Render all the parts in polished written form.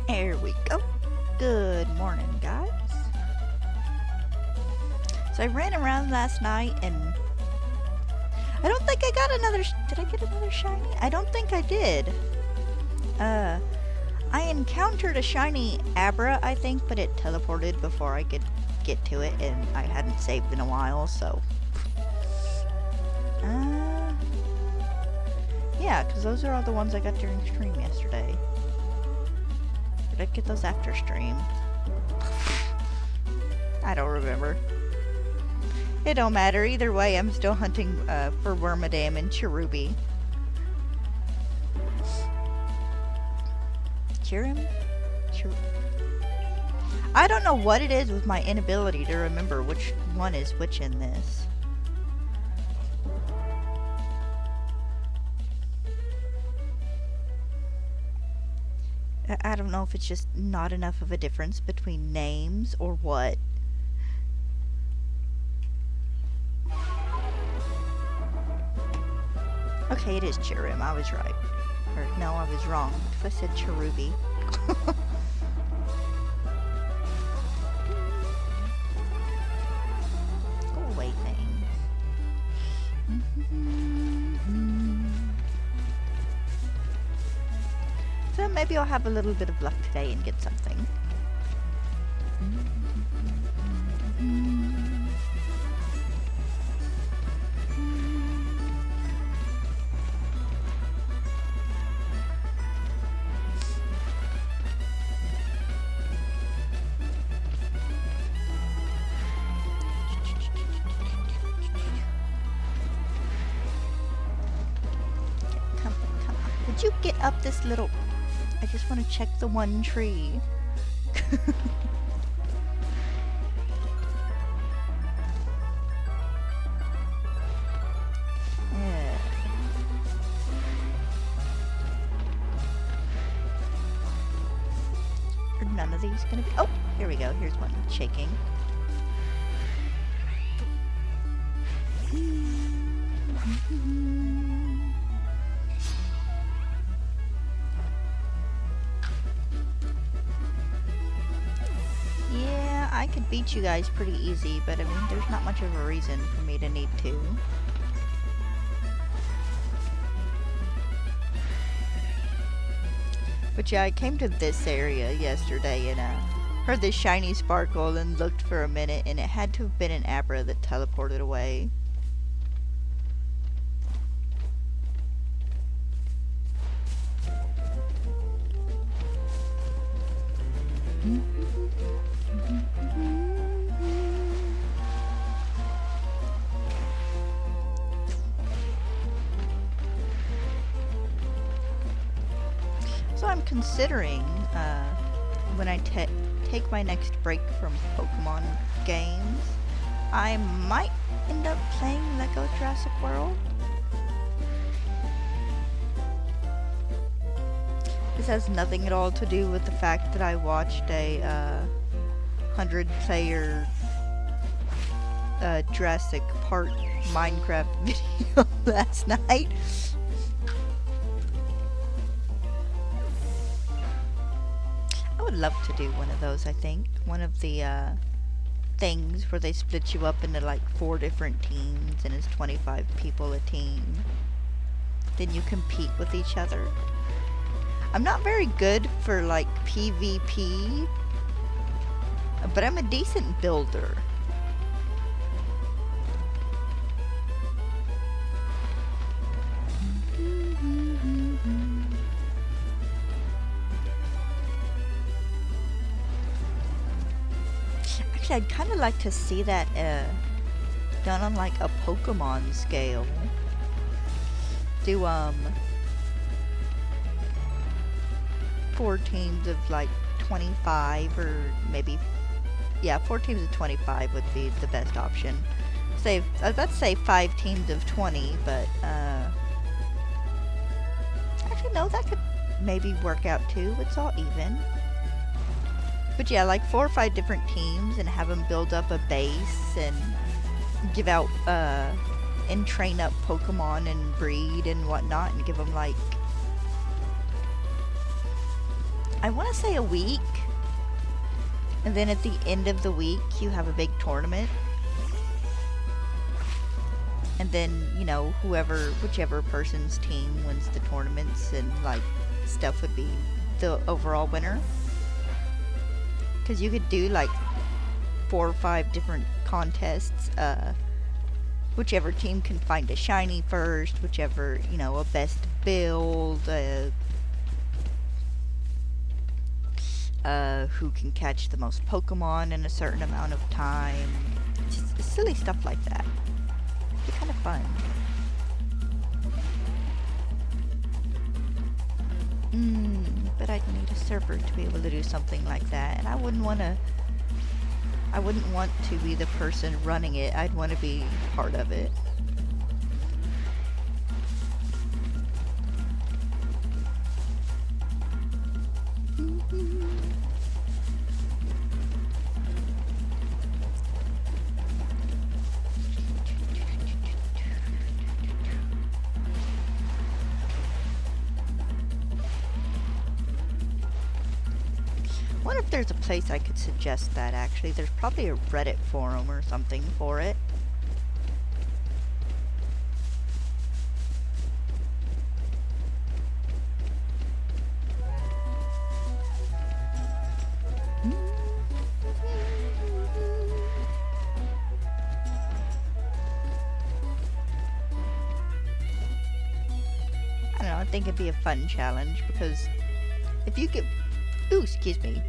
There we go. Good morning, guys. So I ran around last night and I don't think I got another. Did I get another shiny? I don't think I did. I encountered a shiny Abra, I think, but it teleported before I could get to it, and I hadn't saved in a while, so. Yeah, because those are all the ones I got during stream yesterday. Did I get those after stream? I don't remember. It don't matter. Either way, I'm still hunting for Wormadam and Cherubi. Chirim? I don't know what it is with my inability to remember which one is which in this. I don't know if it's just not enough of a difference between names or what. Okay, it is Chirim. I was right. Or, no, I was wrong. I said Cherubi. Go away, thing. So maybe I'll have a little bit of luck today and get something. Come on. Would you get up this little... I just want to check the one tree. Yeah. Are none of these gonna be... Oh, here we go. Here's one shaking. Yeah, I could beat you guys pretty easy, but I mean, there's not much of a reason for me to need to. But yeah, I came to this area yesterday and heard this shiny sparkle and looked for a minute, and it had to have been an Abra that teleported away. So I'm considering, when I take my next break from Pokemon games, I might end up playing Lego Jurassic World. This has nothing at all to do with the fact that I watched a 100-player Jurassic Park Minecraft video last night. I would love to do one of those, I think. One of the things where they split you up into like 4 different teams and it's 25 people a team. Then you compete with each other. I'm not very good for like PvP, but I'm a decent builder. Actually, I'd kind of like to see that done on like a Pokemon scale. Do 4 teams of like 25, or maybe, yeah, 4 teams of 25 would be the best option. Say, I was about to say 5 teams of 20, but actually no, that could maybe work out too. It's all even. But yeah, like 4 or 5 different teams and have them build up a base and give out and train up Pokemon and breed and whatnot, and give them like I want to say a week. And then at the end of the week, you have a big tournament. And then, you know, whichever person's team wins the tournaments and, like, stuff would be the overall winner. Because you could do, like, 4 or 5 different contests. Whichever team can find a shiny first, whichever, you know, a best build, who can catch the most Pokemon in a certain amount of time. Just silly stuff like that. It'd be kind of fun. But I'd need a server to be able to do something like that, and I wouldn't want to be the person running it. I'd want to be part of it. I wonder if there's a place I could suggest that, actually. There's probably a Reddit forum or something for it. I don't know, I think it'd be a fun challenge, because if you could... Ooh, excuse me.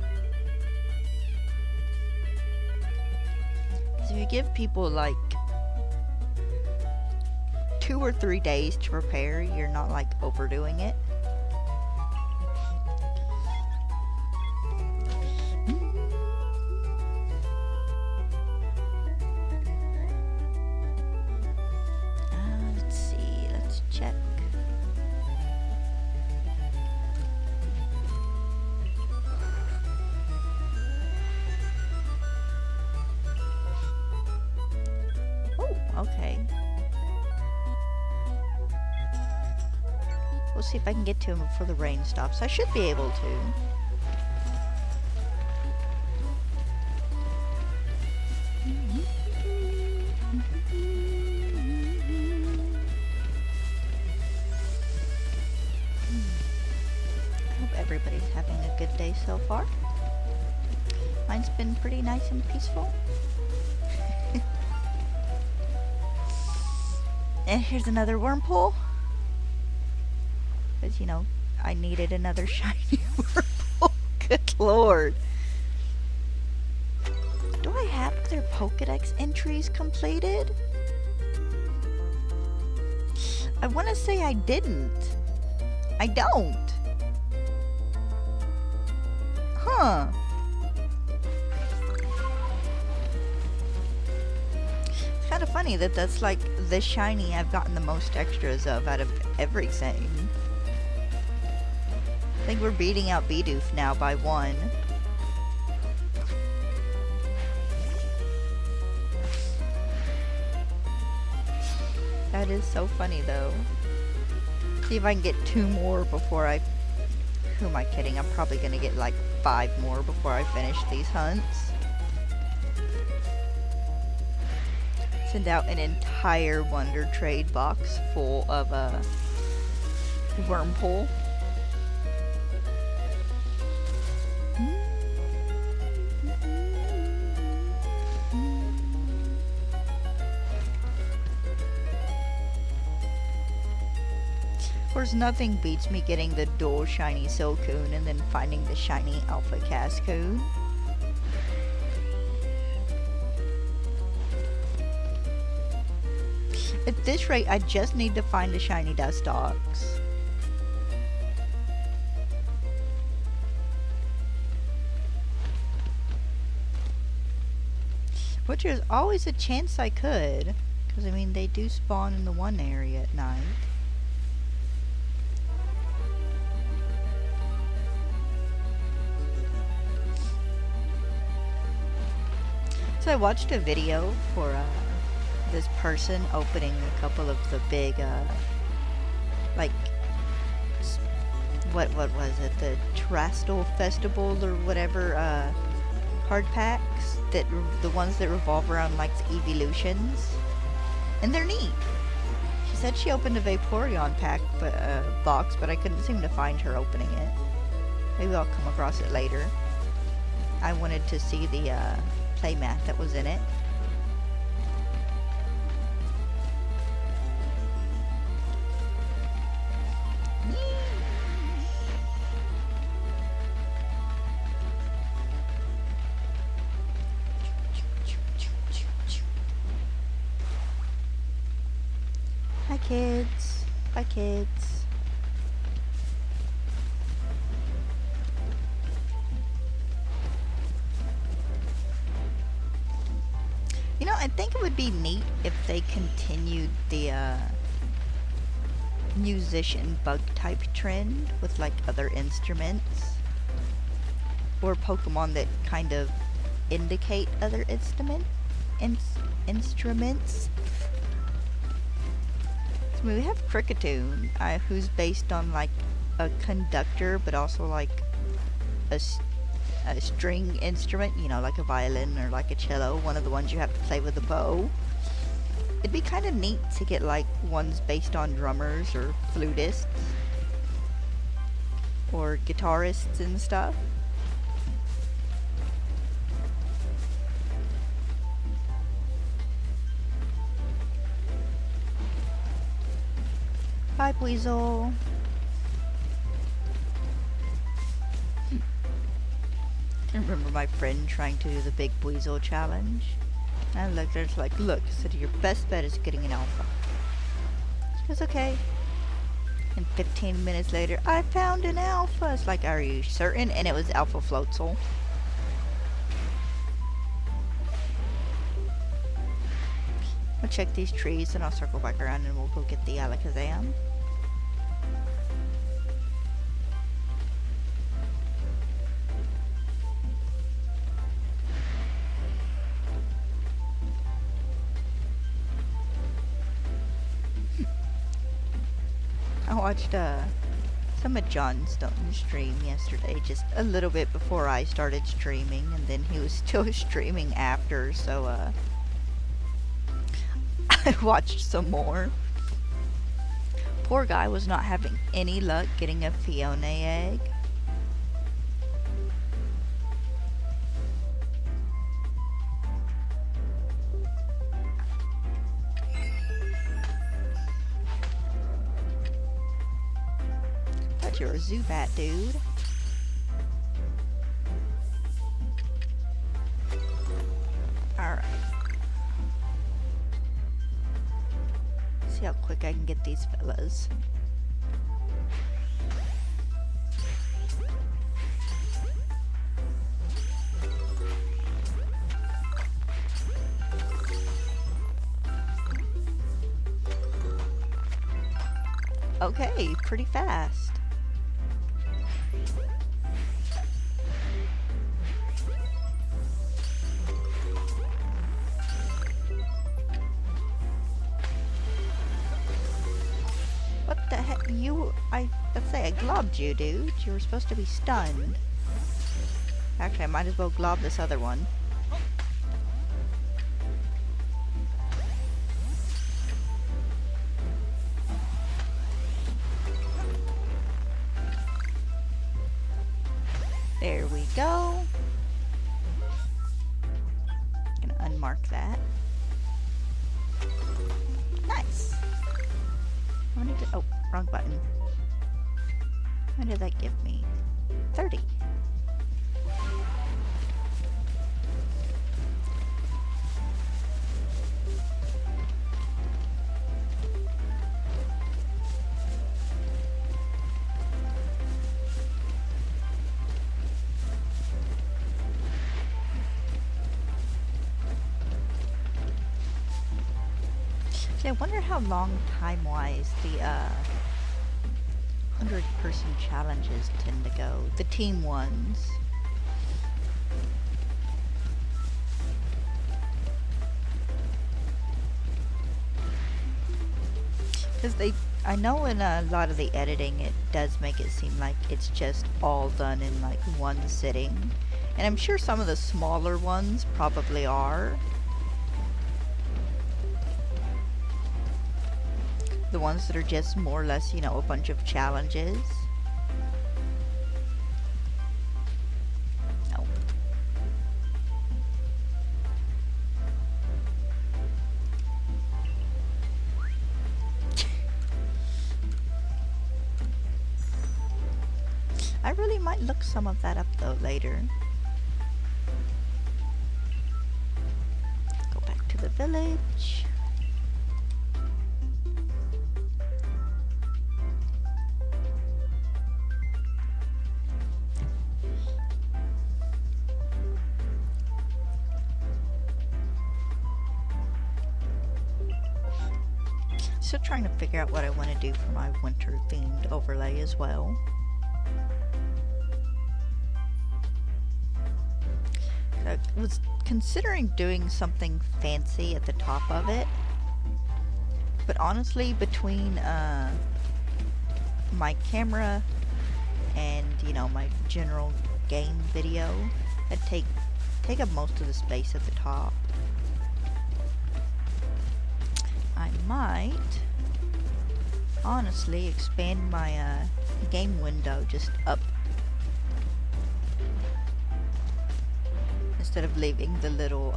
So if you give people like 2 or 3 days to prepare, you're not like overdoing it. Let's see, let's check. Okay. We'll see if I can get to him before the rain stops. I should be able to. I hope everybody's having a good day so far. Mine's been pretty nice and peaceful. And here's another wormhole. Because, you know, I needed another shiny wormhole. Good lord. Do I have their Pokedex entries completed? I want to say I didn't. I don't. Huh. Kind of funny that that's like the shiny I've gotten the most extras of out of everything. I think we're beating out Bidoof now by 1. That is so funny though. See if I can get 2 more before I... Who am I kidding? I'm probably gonna get like 5 more before I finish these hunts. Send out an entire Wonder Trade box full of wormhole. Of course, nothing beats me getting the dual shiny Silcoon and then finding the shiny Alpha Cascoon. At this rate, I just need to find a shiny Dustox. Which there's always a chance I could. Because, I mean, they do spawn in the one area at night. So I watched a video for, this person opening a couple of the big, like, what was it? The Trastal Festival or whatever card packs that the ones that revolve around like the evolutions, and they're neat. She said she opened a Vaporeon pack box, but I couldn't seem to find her opening it. Maybe I'll come across it later. I wanted to see the playmat that was in it. Hi kids. Bye kids. You know, I think it would be neat if they continued the musician bug type trend with like other instruments or Pokemon that kind of indicate other instruments. So we have Kricketune, who's based on like a conductor, but also like a string instrument, you know, like a violin or like a cello, one of the ones you have to play with a bow. It'd be kind of neat to get like ones based on drummers or flutists or guitarists and stuff. Bye, Weasel. I remember my friend trying to do the big Weasel challenge. I looked at her like, look, so your best bet is getting an alpha. She goes, okay. And 15 minutes later, I found an alpha. It's like, are you certain? And it was Alpha Floatzel. I'll check these trees and I'll circle back around and we'll go get the Alakazam. I watched some of John Stone's stream yesterday, just a little bit before I started streaming, and then he was still streaming after, so I watched some more. Poor guy was not having any luck getting a Fiona egg. You're a Zubat, dude. Alright. See how quick I can get these fellas. Okay, pretty fast. What the heck? Let's say I globbed you, dude. You were supposed to be stunned. Actually, I might as well glob this other one. There we go. Gonna unmark that. Nice. I need to, oh, wrong button. How did that give me? 30. I wonder how long time-wise the 100-person challenges tend to go. The team ones. Because I know in a lot of the editing it does make it seem like it's just all done in like one sitting. And I'm sure some of the smaller ones probably are. The ones that are just more or less, you know, a bunch of challenges. No. I really might look some of that up though later. Go back to the village. Still trying to figure out what I want to do for my winter themed overlay as well. I was considering doing something fancy at the top of it, but honestly between my camera and, you know, my general game video, I'd take up most of the space at the top. I might honestly expand my game window just up instead of leaving the little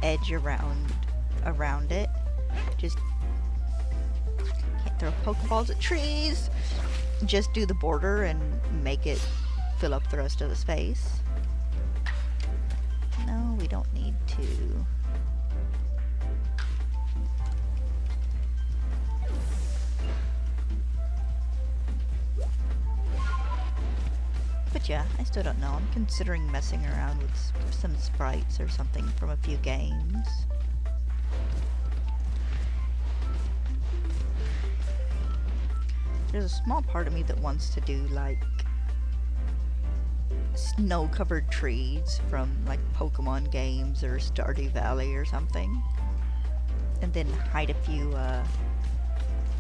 edge around it. Just can't throw Pokeballs at trees. Just do the border and make it fill up the rest of the space. No, we don't need to. But yeah, I still don't know. I'm considering messing around with some sprites or something from a few games. There's a small part of me that wants to do like snow-covered trees from like Pokemon games or Stardew Valley or something. And then hide a few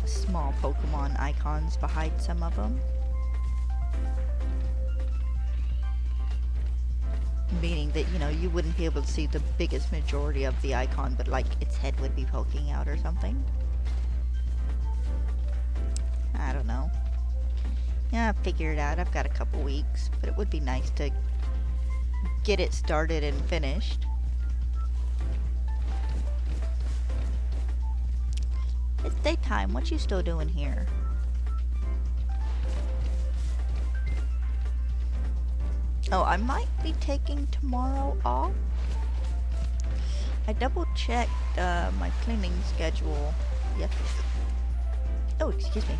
small Pokemon icons behind some of them. Meaning that, you know, you wouldn't be able to see the biggest majority of the icon, but like its head would be poking out or something. I don't know. Yeah, I'll figure it out. I've got a couple weeks, but it would be nice to get it started and finished. It's daytime. What you still doing here? Oh, I might be taking tomorrow off. I double checked my cleaning schedule. Oh, excuse me.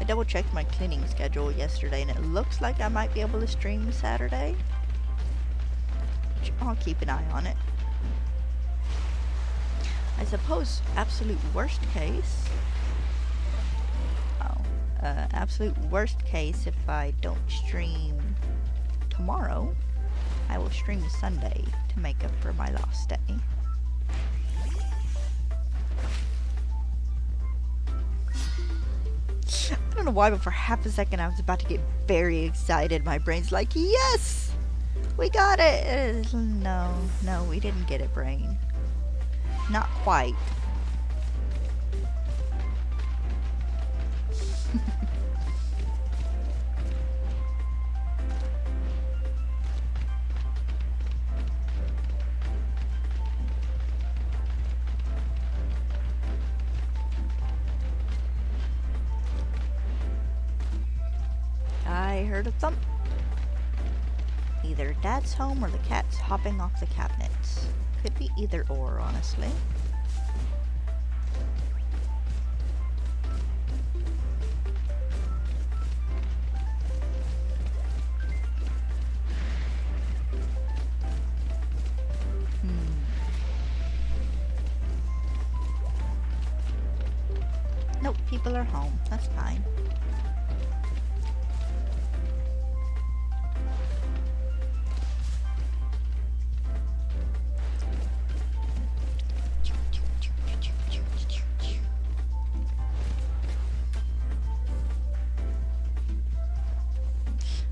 I double checked my cleaning schedule yesterday, and it looks like I might be able to stream Saturday. I'll keep an eye on it. I suppose absolute worst case. Absolute worst case, if I don't stream tomorrow, I will stream Sunday to make up for my lost day. I don't know why, but for half a second I was about to get very excited. My brain's like, yes! We got it! No, we didn't get it, brain. Not quite. I heard a thump. Either Dad's home or the cat's hopping off the cabinets. Could be either or, honestly. Nope, people are home. That's fine.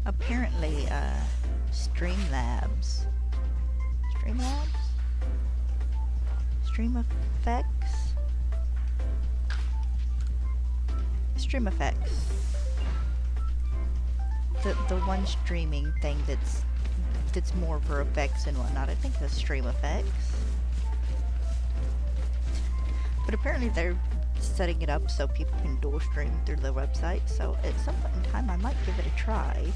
Apparently, Streamlabs. Streamlabs? Stream Effects? Stream Effects. The one streaming thing that's more for effects and whatnot. I think that's Stream Effects. But apparently they're setting it up so people can dual stream through the website, so at some point in time I might give it a try.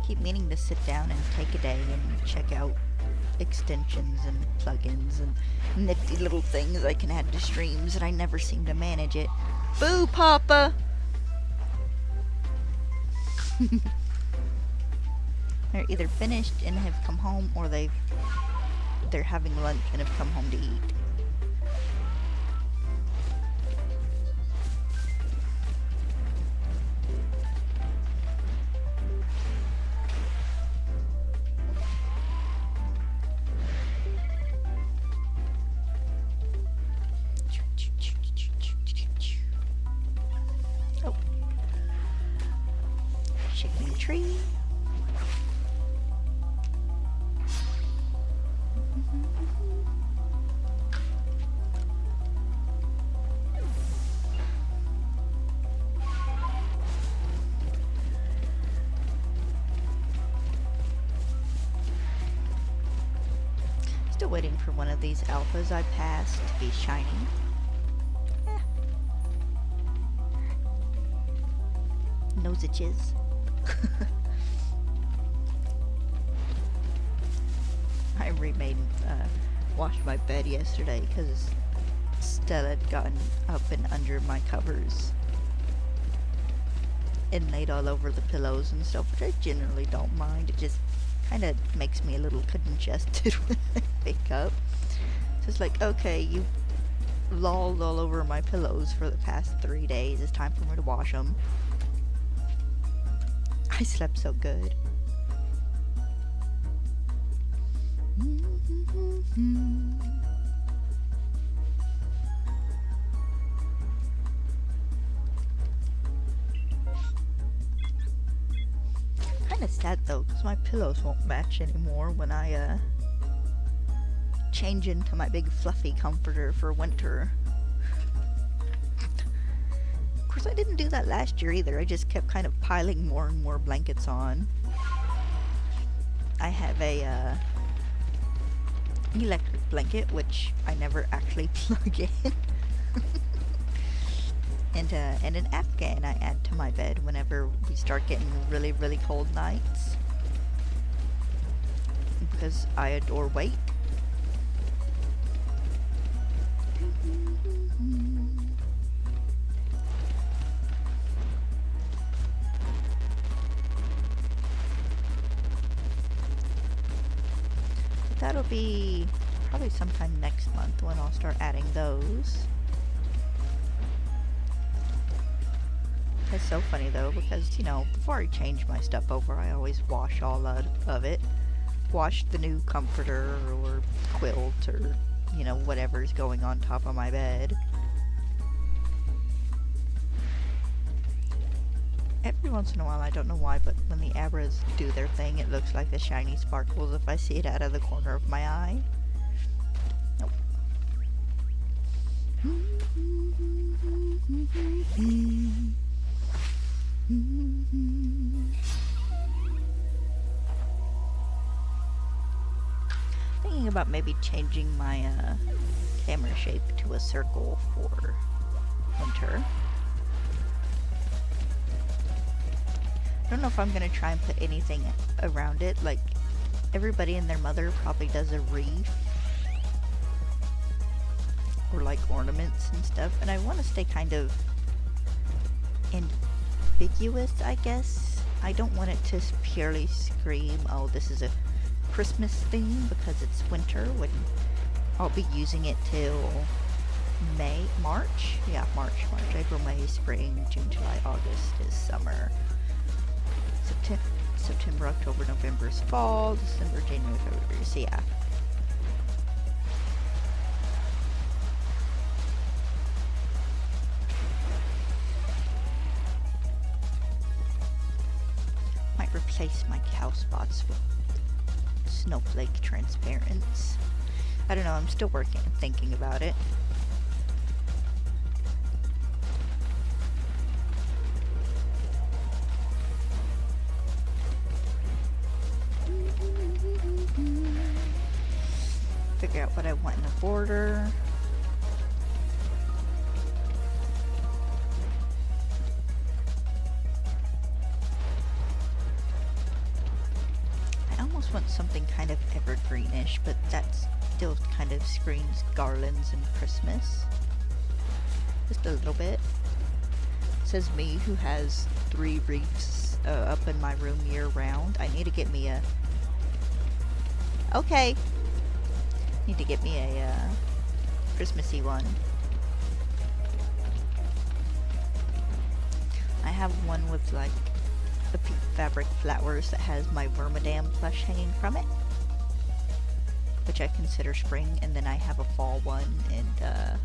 Keep meaning to sit down and take a day and check out extensions and plugins and nifty little things I can add to streams, and I never seem to manage it. Boo, Papa! They're either finished and have come home, or they're having lunch and have come home to eat. Oh. Shaking the tree. Still waiting for one of these alphas I passed to be shiny. Eh. Nose itches. I washed my bed yesterday because Stella had gotten up and under my covers and laid all over the pillows and stuff, which I generally don't mind. It just kind of makes me a little congested when I wake up. So it's like, okay, you lolled all over my pillows for the past 3 days. It's time for me to wash them. I slept so good. Kinda sad though, because my pillows won't match anymore when I change into my big fluffy comforter for winter. Of course I didn't do that last year either. I just kept kind of piling more and more blankets on. I have a electric blanket, which I never actually plug in. And an Afghan I add to my bed whenever we start getting really, really cold nights. Because I adore weight. But that'll be probably sometime next month when I'll start adding those. It's so funny though, because, you know, before I change my stuff over, I always wash all of it. Wash the new comforter or quilt or, you know, whatever's going on top of my bed. Every once in a while, I don't know why, but when the Abras do their thing, it looks like the shiny sparkles if I see it out of the corner of my eye. Nope. Thinking about maybe changing my camera shape to a circle for winter. I don't know if I'm gonna try and put anything around it. Like, everybody and their mother probably does a wreath or like ornaments and stuff, and I want to stay kind of ambiguous, I guess. I don't want it to purely scream, oh, this is a Christmas theme, because it's winter when I'll be using it till March, April, May, spring, June, July, August is summer. September, October, November is fall, December, January, February, so yeah. might replace my cow spots with snowflake transparents. I don't know, I'm still working and thinking about it. Figure out what I want in a border. I almost want something kind of evergreenish, but that still kind of screams garlands and Christmas. Just a little bit. Says me, who has 3 wreaths up in my room year round. I need to get me a... Okay. Need to get me a Christmassy one. I have one with like the pink fabric flowers that has my Wormadam plush hanging from it, which I consider spring, and then I have a fall one and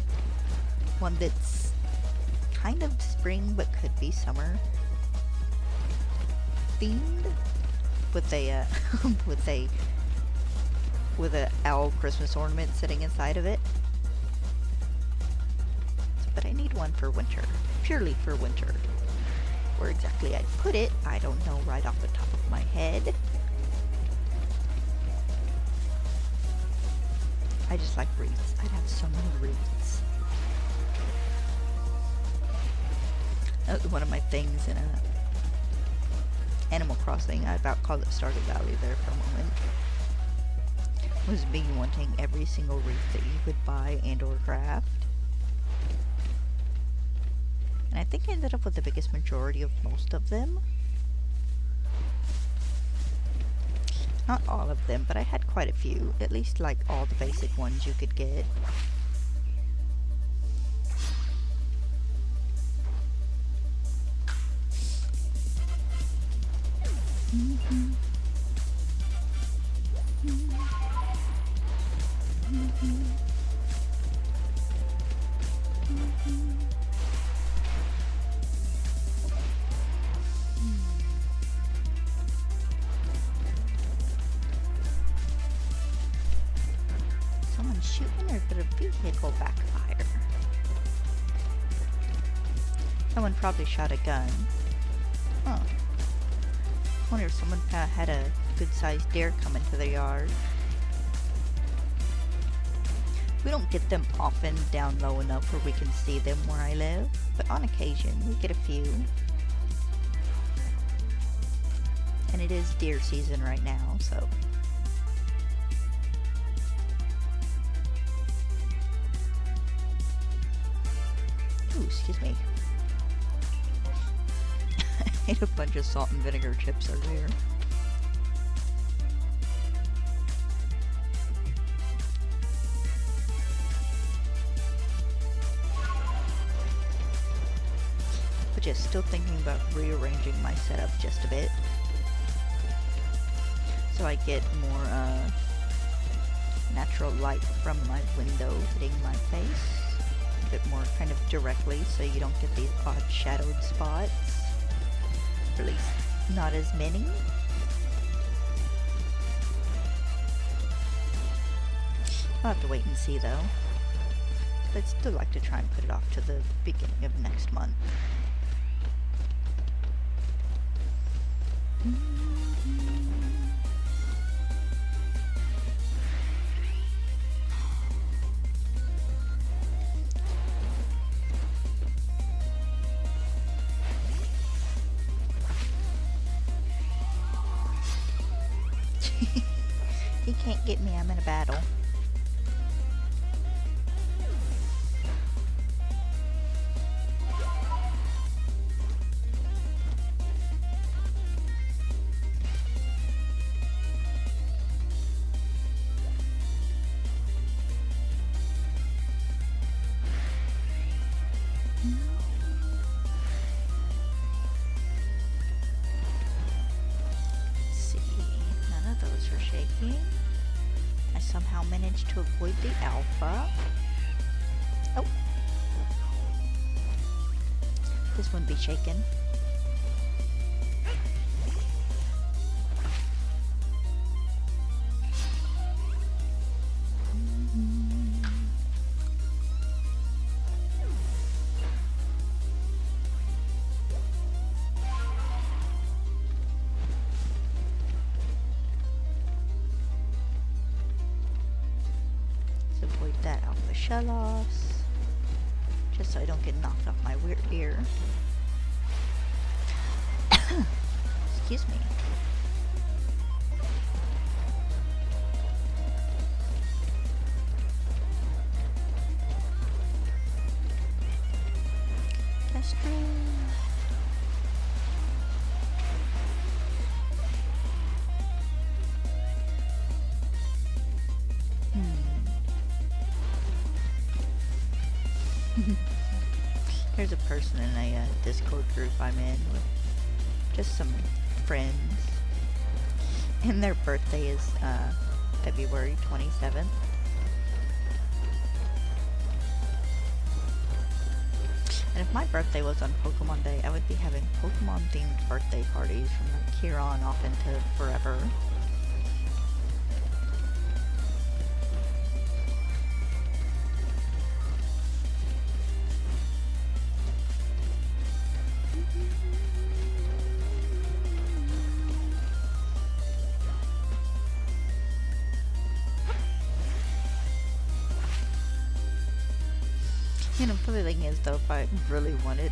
one that's kind of spring but could be summer themed with a with a owl Christmas ornament sitting inside of it. But I need one for winter, purely for winter. Where exactly I'd put it, I don't know right off the top of my head. I just like wreaths. I'd have so many wreaths. One of my things in Animal Crossing, I about called it Stardew Valley there for a moment, was me wanting every single wreath that you could buy and or craft. And I think I ended up with the biggest majority of most of them. Not all of them, but I had quite a few. At least like all the basic ones you could get. Someone's shooting, or did a vehicle backfire? Someone probably shot a gun. Huh. I wonder if someone had a good-sized deer come into their yard. We don't get them often down low enough where we can see them where I live, but on occasion we get a few. And it is deer season right now, so... Ooh, excuse me. I ate a bunch of salt and vinegar chips earlier. But just still thinking about rearranging my setup just a bit, so I get more natural light from my window hitting my face a bit more kind of directly, so you don't get these odd shadowed spots. Or at least not as many. I'll have to wait and see though. I'd still like to try and put it off to the beginning of next month. He can't get me, I'm in a battle. I somehow managed to avoid the alpha. Oh. This wouldn't be shaken. avoid that off the Shellos. Just so I don't get knocked off my weird ear. Excuse me. There's a person in a Discord group I'm in with just some friends, and their birthday is February 27th. And if my birthday was on Pokemon Day, I would be having Pokemon-themed birthday parties from like here on off into forever. You know, the thing is, though, if I really wanted...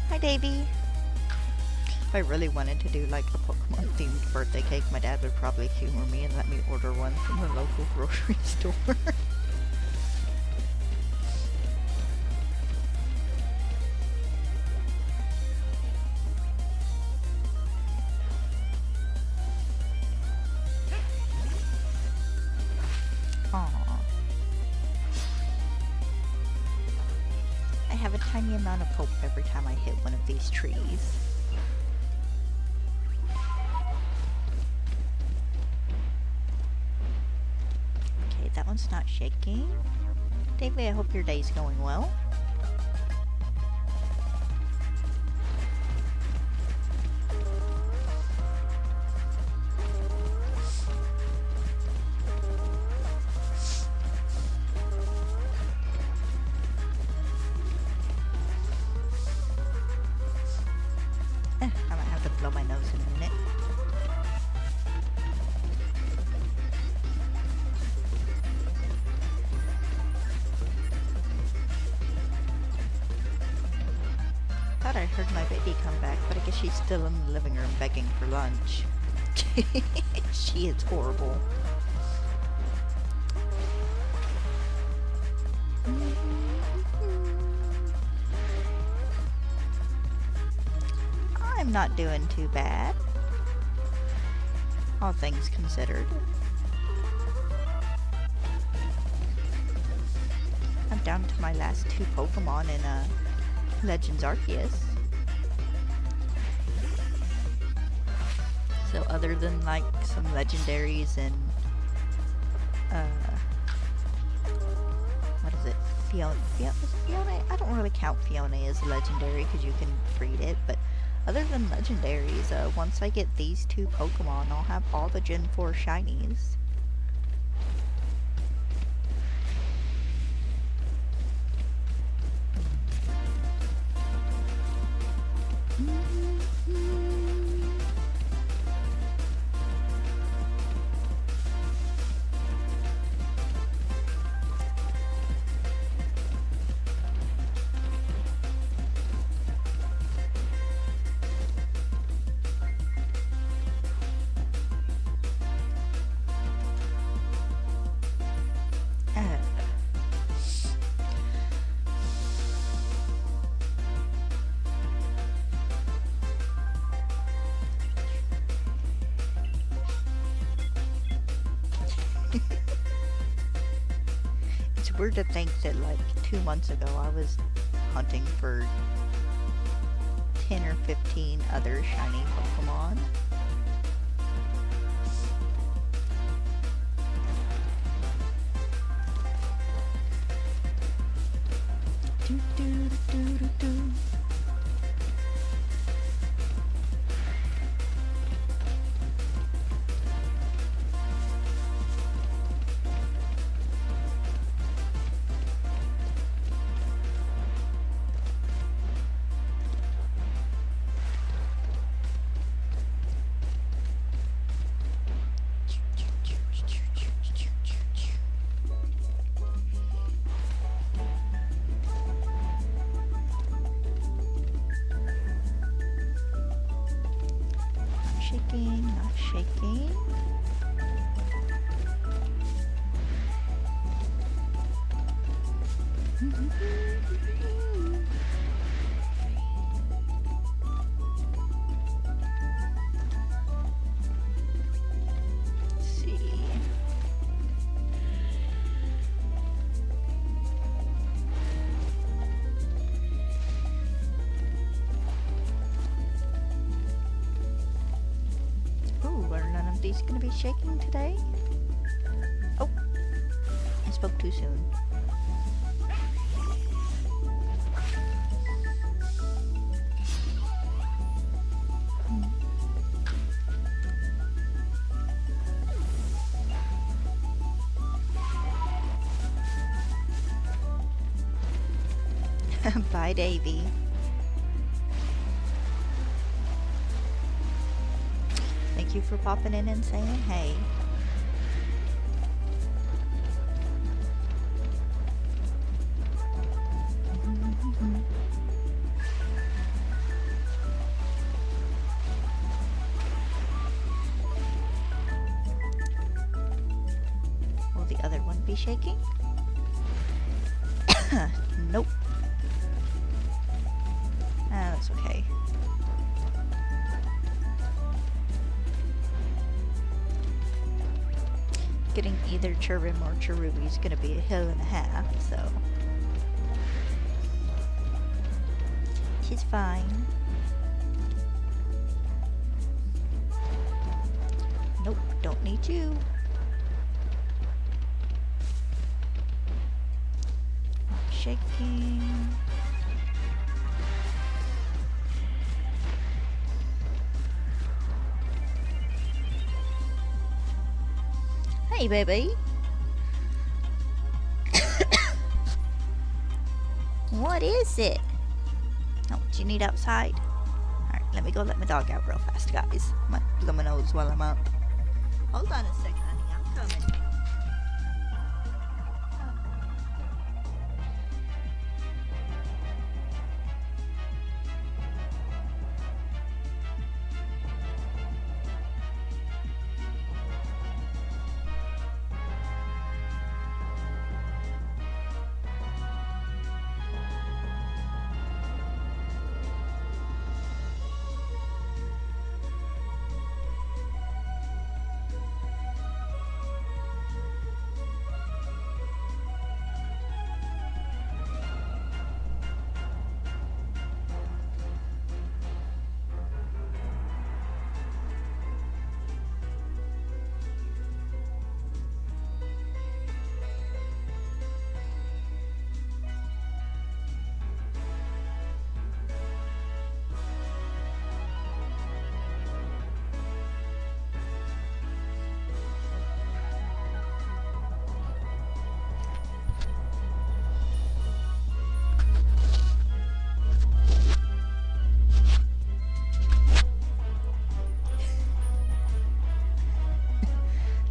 Hi, Davey! If I really wanted to do, like, a Pokemon-themed birthday cake, my dad would probably humor me and let me order one from the local grocery store. Tiny amount of hope every time I hit one of these trees. Okay, that one's not shaking. Davey, I hope your day's going well. I heard my baby come back, but I guess she's still in the living room begging for lunch. She is horrible. I'm not doing too bad, all things considered. I'm down to my last 2 Pokemon in Legends Arceus. So other than like some legendaries and what is it? Fiona? I don't really count Fiona as a legendary because you can breed it, but other than legendaries, once I get these 2 Pokemon, I'll have all the Gen 4 shinies. It's weird to think that like 2 months ago I was hunting for 10 or 15 other shiny Pokemon. Do, do, do, do, do. shaking, not shaking. These gonna be shaking today? Oh, I spoke too soon. Bye, Davy. Thank you for popping in and saying hey. Will the other one be shaking? Nope. Ah, that's okay. Getting either Cherrim or Cherubi is going to be a hill and a half, so she's fine. Nope, don't need you. Shaking. Hey, baby. What is it? Oh, what you need outside? Alright, let me go let my dog out real fast, guys. I might blow my nose while I'm up. Hold on a second, honey. I'm coming.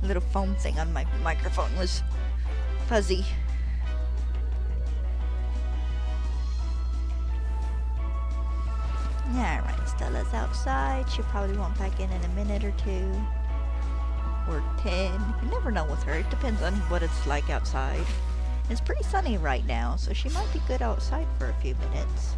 Little foam thing on my microphone was fuzzy. Yeah, alright, Stella's outside. She probably won't back in a minute or 2. Or 10. You never know with her. It depends on what it's like outside. It's pretty sunny right now, so she might be good outside for a few minutes.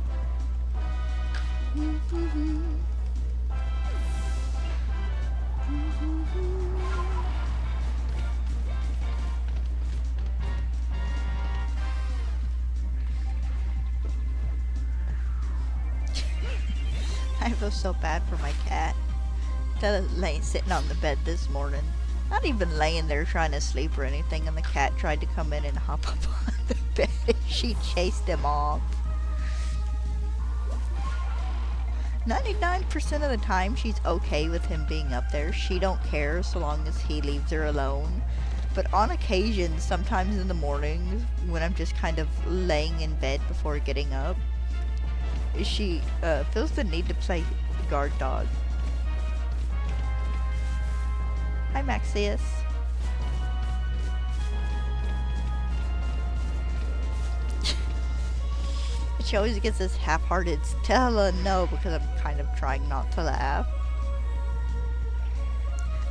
I feel so bad for my cat. Stella's sitting on the bed this morning. Not even laying there trying to sleep or anything, and the cat tried to come in and hop up on the bed. She chased him off. 99% of the time she's okay with him being up there. She don't care so long as he leaves her alone. But on occasion, sometimes in the mornings, when I'm just kind of laying in bed before getting up, she feels the need to play guard dog. Hi, Maxius. She always gets this half-hearted Stella no because I'm kind of trying not to laugh.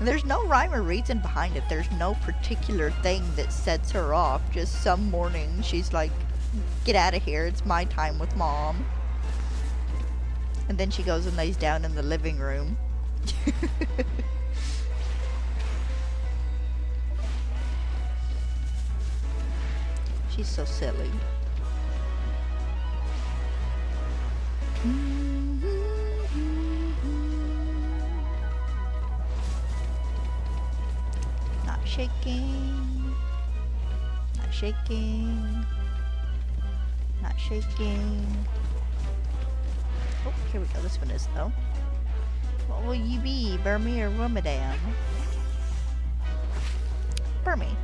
And there's no rhyme or reason behind it. There's no particular thing that sets her off. Just some morning she's like, get out of here, it's my time with Mom. And then she goes and lays down in the living room. She's so silly. Not shaking. Not shaking. Not shaking. Oh, here we go. This one is, though. What will you be, Burmy or Wormadam? Burmy.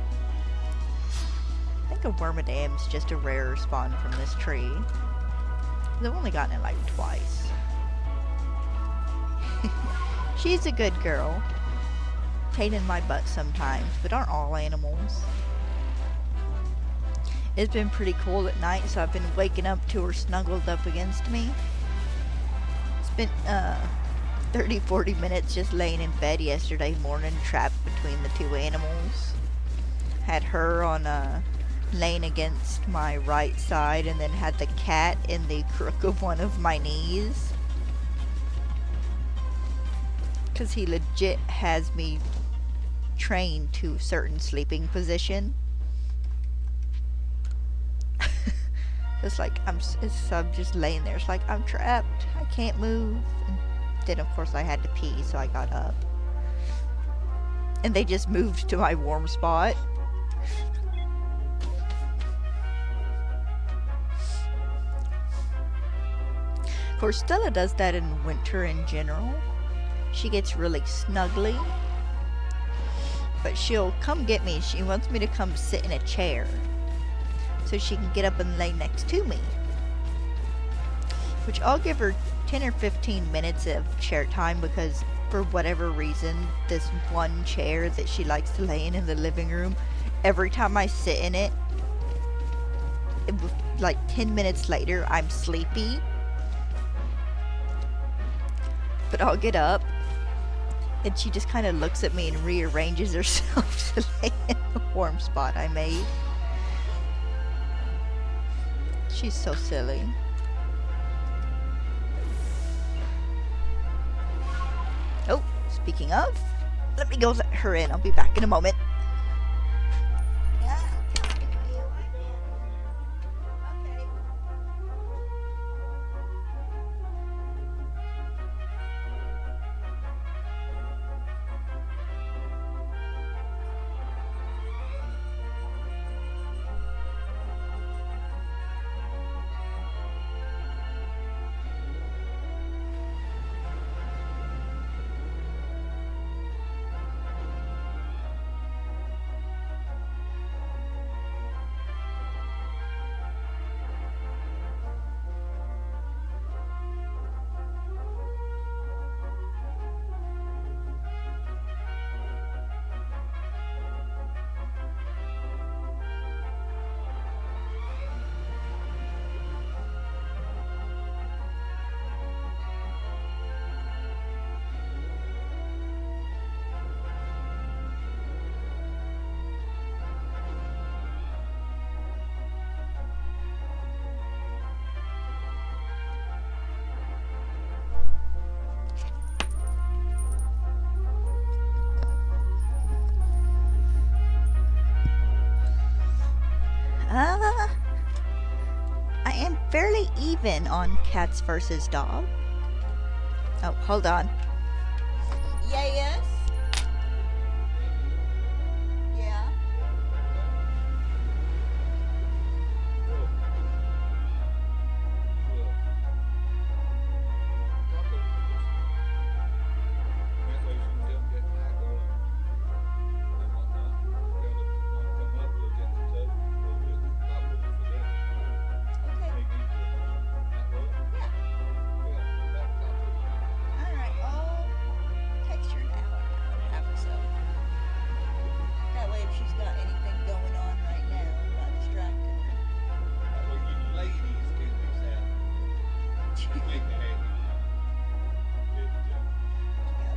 I think a Wormadam's just a rare spawn from this tree. I've only gotten it like twice. She's a good girl. Pain in my butt sometimes, but aren't all animals? It's been pretty cold at night, so I've been waking up to her snuggled up against me. Spent 30-40 minutes just laying in bed yesterday morning, trapped between the two animals. Had her on laying against my right side, and then had the cat in the crook of one of my knees. Because he legit has me trained to a certain sleeping position. It's like I'm just laying there. It's like I'm trapped. I can't move. And then of course I had to pee, so I got up. And they just moved to my warm spot. Of course, Stella does that in winter in general. She gets really snuggly. But she'll come get me. She wants me to come sit in a chair so she can get up and lay next to me. Which I'll give her 10 or 15 minutes of chair time, because for whatever reason, this one chair that she likes to lay in the living room, every time I sit in it, like 10 minutes later, I'm sleepy. But I'll get up, and she just kind of looks at me and rearranges herself to lay in the warm spot I made. She's so silly. Oh, speaking of, let me go let her in. I'll be back in a moment. I am fairly even on cats versus dog. Oh, hold on. Yes. Yeah.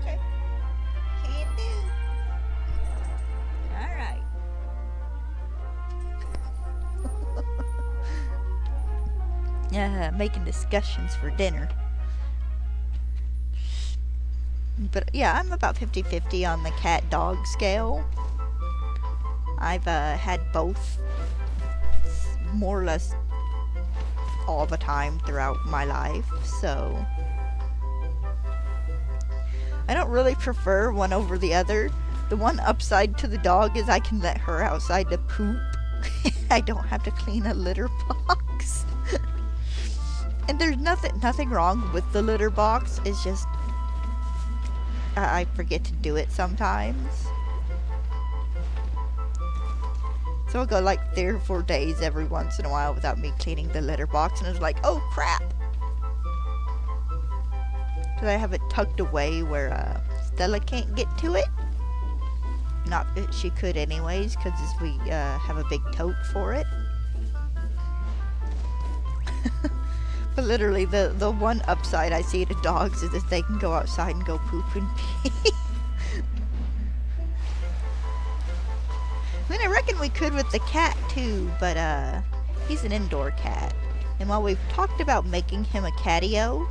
Okay. Can do. making discussions for dinner. But yeah, I'm about 50-50 on the cat-dog scale. I've had both more or less all the time throughout my life, so I don't really prefer one over the other. The one upside to the dog is I can let her outside to poop. I don't have to clean a litter box. And there's nothing wrong with the litter box. It's just I forget to do it sometimes. So I'll go like 3 or 4 days every once in a while without me cleaning the litter box, and it's like, oh crap! Because I have it tucked away where Stella can't get to it. Not that she could anyways, because we have a big tote for it. But literally, the one upside I see to dogs is that they can go outside and go poop and pee. I mean, I reckon we could with the cat too, but he's an indoor cat. And while we've talked about making him a catio,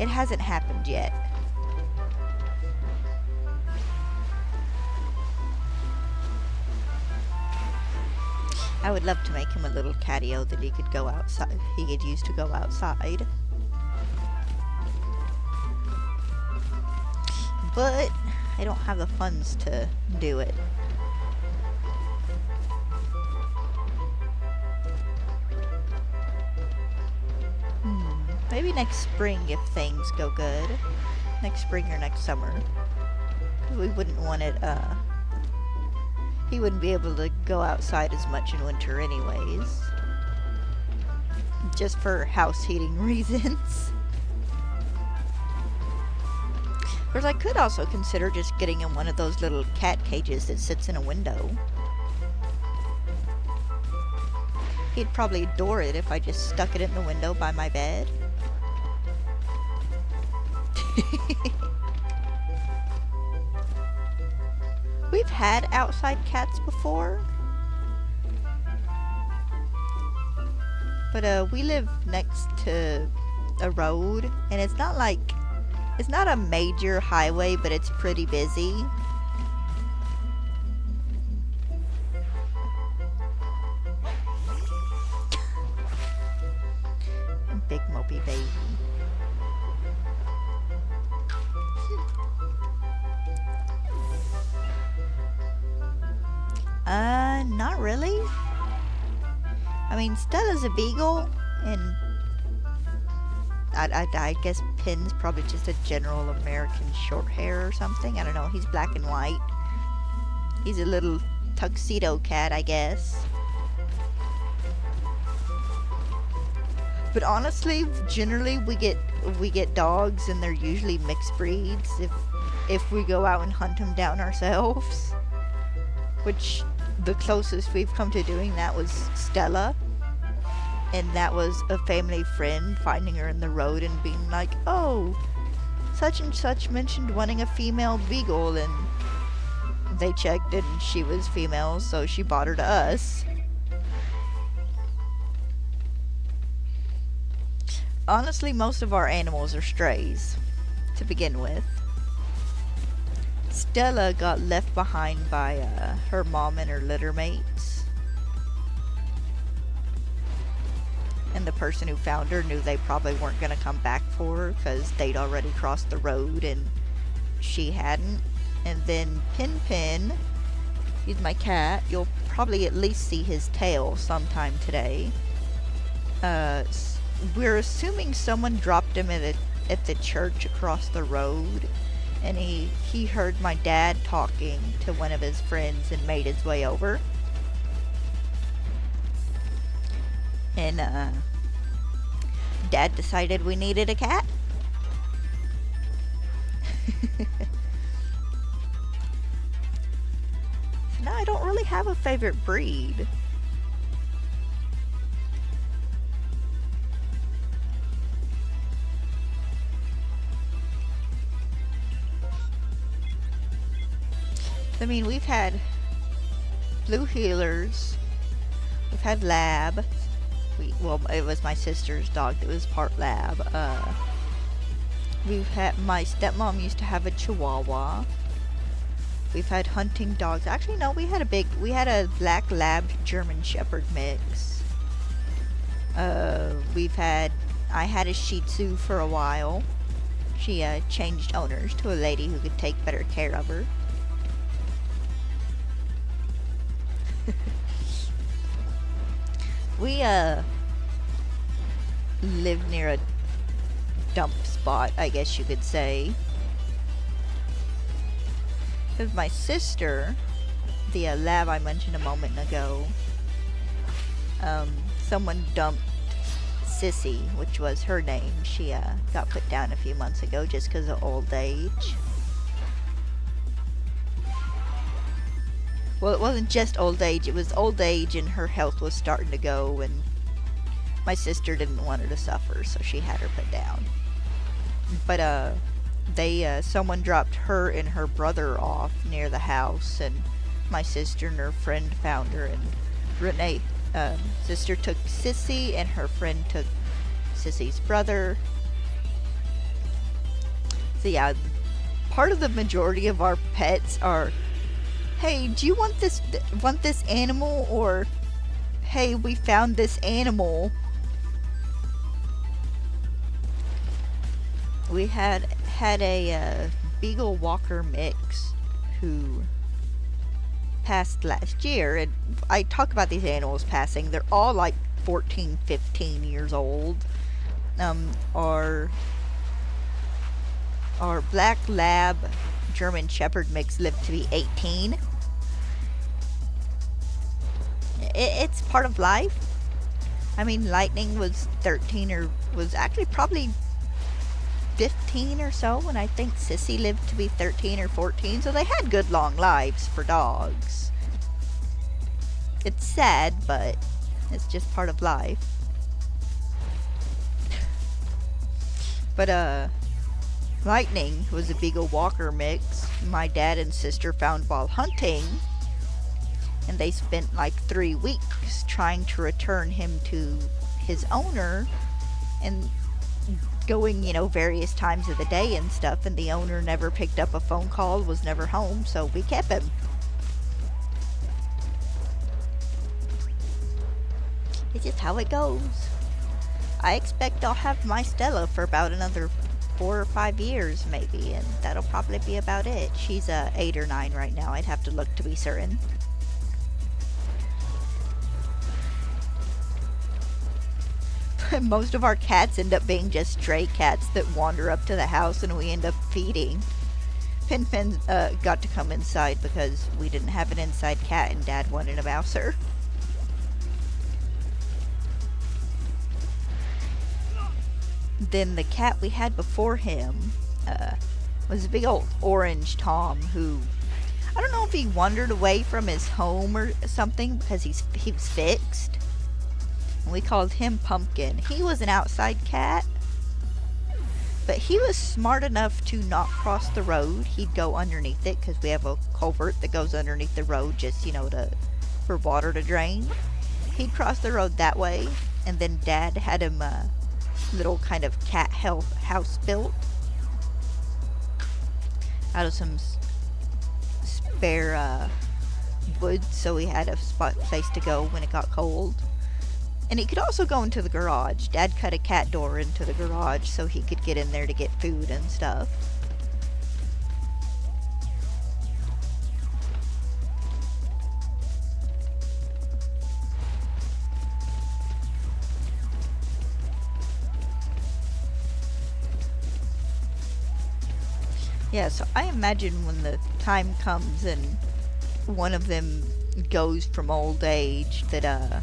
it hasn't happened yet. I would love to make him a little catio that he could go outside. He could use to go outside. But I don't have the funds to do it. Maybe next spring if things go good. Next spring or next summer. We wouldn't want it, he wouldn't be able to go outside as much in winter anyways. Just for house heating reasons. Of course, I could also consider just getting him one of those little cat cages that sits in a window. He'd probably adore it if I just stuck it in the window by my bed. We've had outside cats before. But we live next to a road, and it's not a major highway, but it's pretty busy. Big mopey baby. Not really. I mean, Stella's a beagle, and I guess Pin's probably just a general American short hair or something. I don't know. He's black and white. He's a little tuxedo cat, I guess. But honestly, generally we get dogs, and they're usually mixed breeds if we go out and hunt them down ourselves. Which the closest we've come to doing that was Stella, and that was a family friend finding her in the road and being like, oh, such and such mentioned wanting a female beagle, and they checked and she was female, so she bought her to us. Honestly, most of our animals are strays to begin with. Stella got left behind by her mom and her litter mates. And the person who found her knew they probably weren't going to come back for her because they'd already crossed the road and she hadn't. And then Pin, he's my cat. You'll probably at least see his tail sometime today. We're assuming someone dropped him at the church across the road. And he heard my dad talking to one of his friends and made his way over. And Dad decided we needed a cat. So now I don't really have a favorite breed. I mean, we've had blue heelers, we've had lab, Well, it was my sister's dog that was part lab. We've had, my stepmom used to have a Chihuahua. We've had hunting dogs. Actually, no, we had a black lab German Shepherd mix. I had a Shih Tzu for a while. She changed owners to a lady who could take better care of her. We live near a dump spot, I guess you could say. Because my sister, the lab I mentioned a moment ago, someone dumped Sissy, which was her name. She got put down a few months ago just because of old age. Well, it wasn't just old age, it was old age and her health was starting to go, and my sister didn't want her to suffer, so she had her put down. But someone dropped her and her brother off near the house, and my sister and her friend found her, and Renee, sister took Sissy and her friend took Sissy's brother. So yeah, part of the majority of our pets are, hey, do you want this animal? Or, hey, we found this animal. We had a Beagle Walker mix who passed last year, and I talk about these animals passing. They're all like 14, 15 years old. Our Black Lab German Shepherd mix lived to be 18. It's part of life. I mean, Lightning was 13, or was actually probably 15 or so, and I think Sissy lived to be 13 or 14, so they had good long lives for dogs. It's sad, but it's just part of life. But Lightning was a Beagle Walker mix my dad and sister found while hunting, and they spent like 3 weeks trying to return him to his owner, and going, various times of the day and stuff, and the owner never picked up a phone call, was never home, so we kept him. It's just how it goes. I expect I'll have my Stella for about another 4 or 5 years maybe, and that'll probably be about it. She's 8 or 9 right now. I'd have to look to be certain. Most of our cats end up being just stray cats that wander up to the house and we end up feeding. Pin got to come inside because we didn't have an inside cat and Dad wanted a mouser. Then the cat we had before him was a big old orange Tom who, I don't know if he wandered away from his home or something because he was fixed. And we called him Pumpkin. He was an outside cat, but he was smart enough to not cross the road. He'd go underneath it because we have a culvert that goes underneath the road just, for water to drain. He'd cross the road that way, and then Dad had him little kind of cat house built out of some spare wood, so he had a place to go when it got cold. And he could also go into the garage. Dad cut a cat door into the garage so he could get in there to get food and stuff. Yeah, so I imagine when the time comes and one of them goes from old age that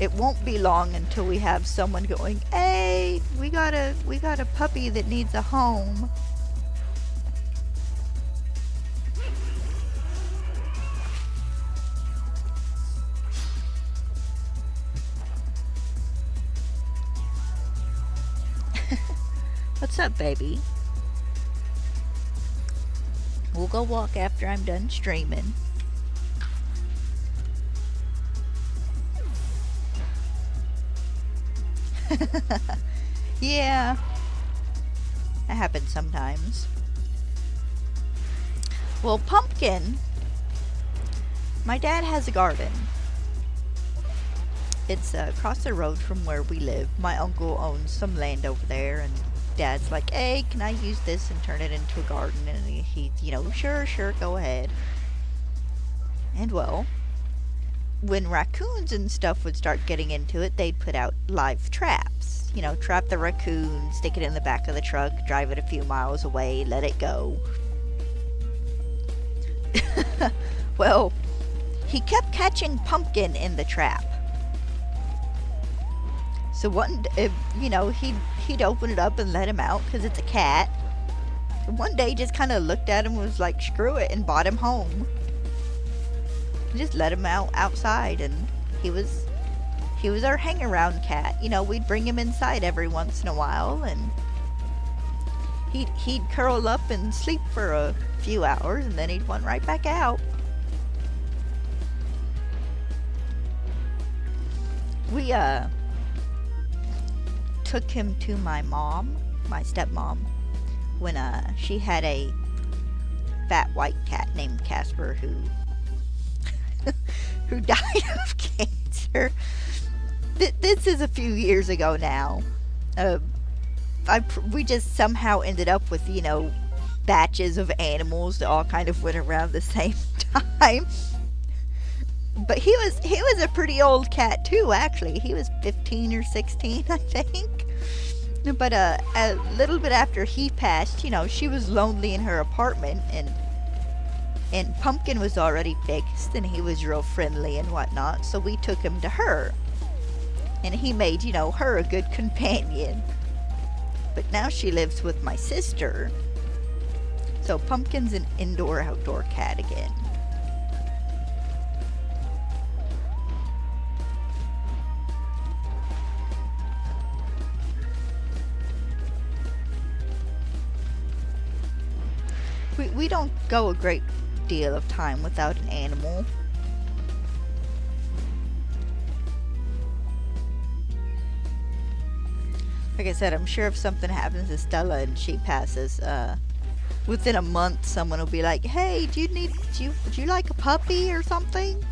it won't be long until we have someone going, "Hey, we got a puppy that needs a home." What's up, baby? We'll go walk after I'm done streaming. Yeah, that happens sometimes. Well, Pumpkin, my dad has a garden. It's across the road from where we live. My uncle owns some land over there, and Dad's like, hey, can I use this and turn it into a garden? And he's, sure, go ahead. And well, when raccoons and stuff would start getting into it, they'd put out live traps. Trap the raccoon, stick it in the back of the truck, drive it a few miles away, let it go. Well, he kept catching Pumpkin in the trap. So he'd open it up and let him out because it's a cat. And one day he just kind of looked at him and was like, screw it, and brought him home. He just let him out outside, and he was our hang-around cat. We'd bring him inside every once in a while, and he'd curl up and sleep for a few hours, and then he'd want right back out. We took him to my mom, my stepmom, when she had a fat white cat named Casper who died of cancer. This is a few years ago now. We just somehow ended up with batches of animals that all kind of went around the same time. But he was a pretty old cat too, actually. He was 15 or 16, I think. But a little bit after he passed, she was lonely in her apartment, and Pumpkin was already fixed, and he was real friendly and whatnot, so we took him to her. And he made, her a good companion. But now she lives with my sister, so Pumpkin's an indoor-outdoor cat again. We don't go a great deal of time without an animal. Like I said, I'm sure if something happens to Stella and she passes, within a month someone will be like, hey, would you like a puppy or something?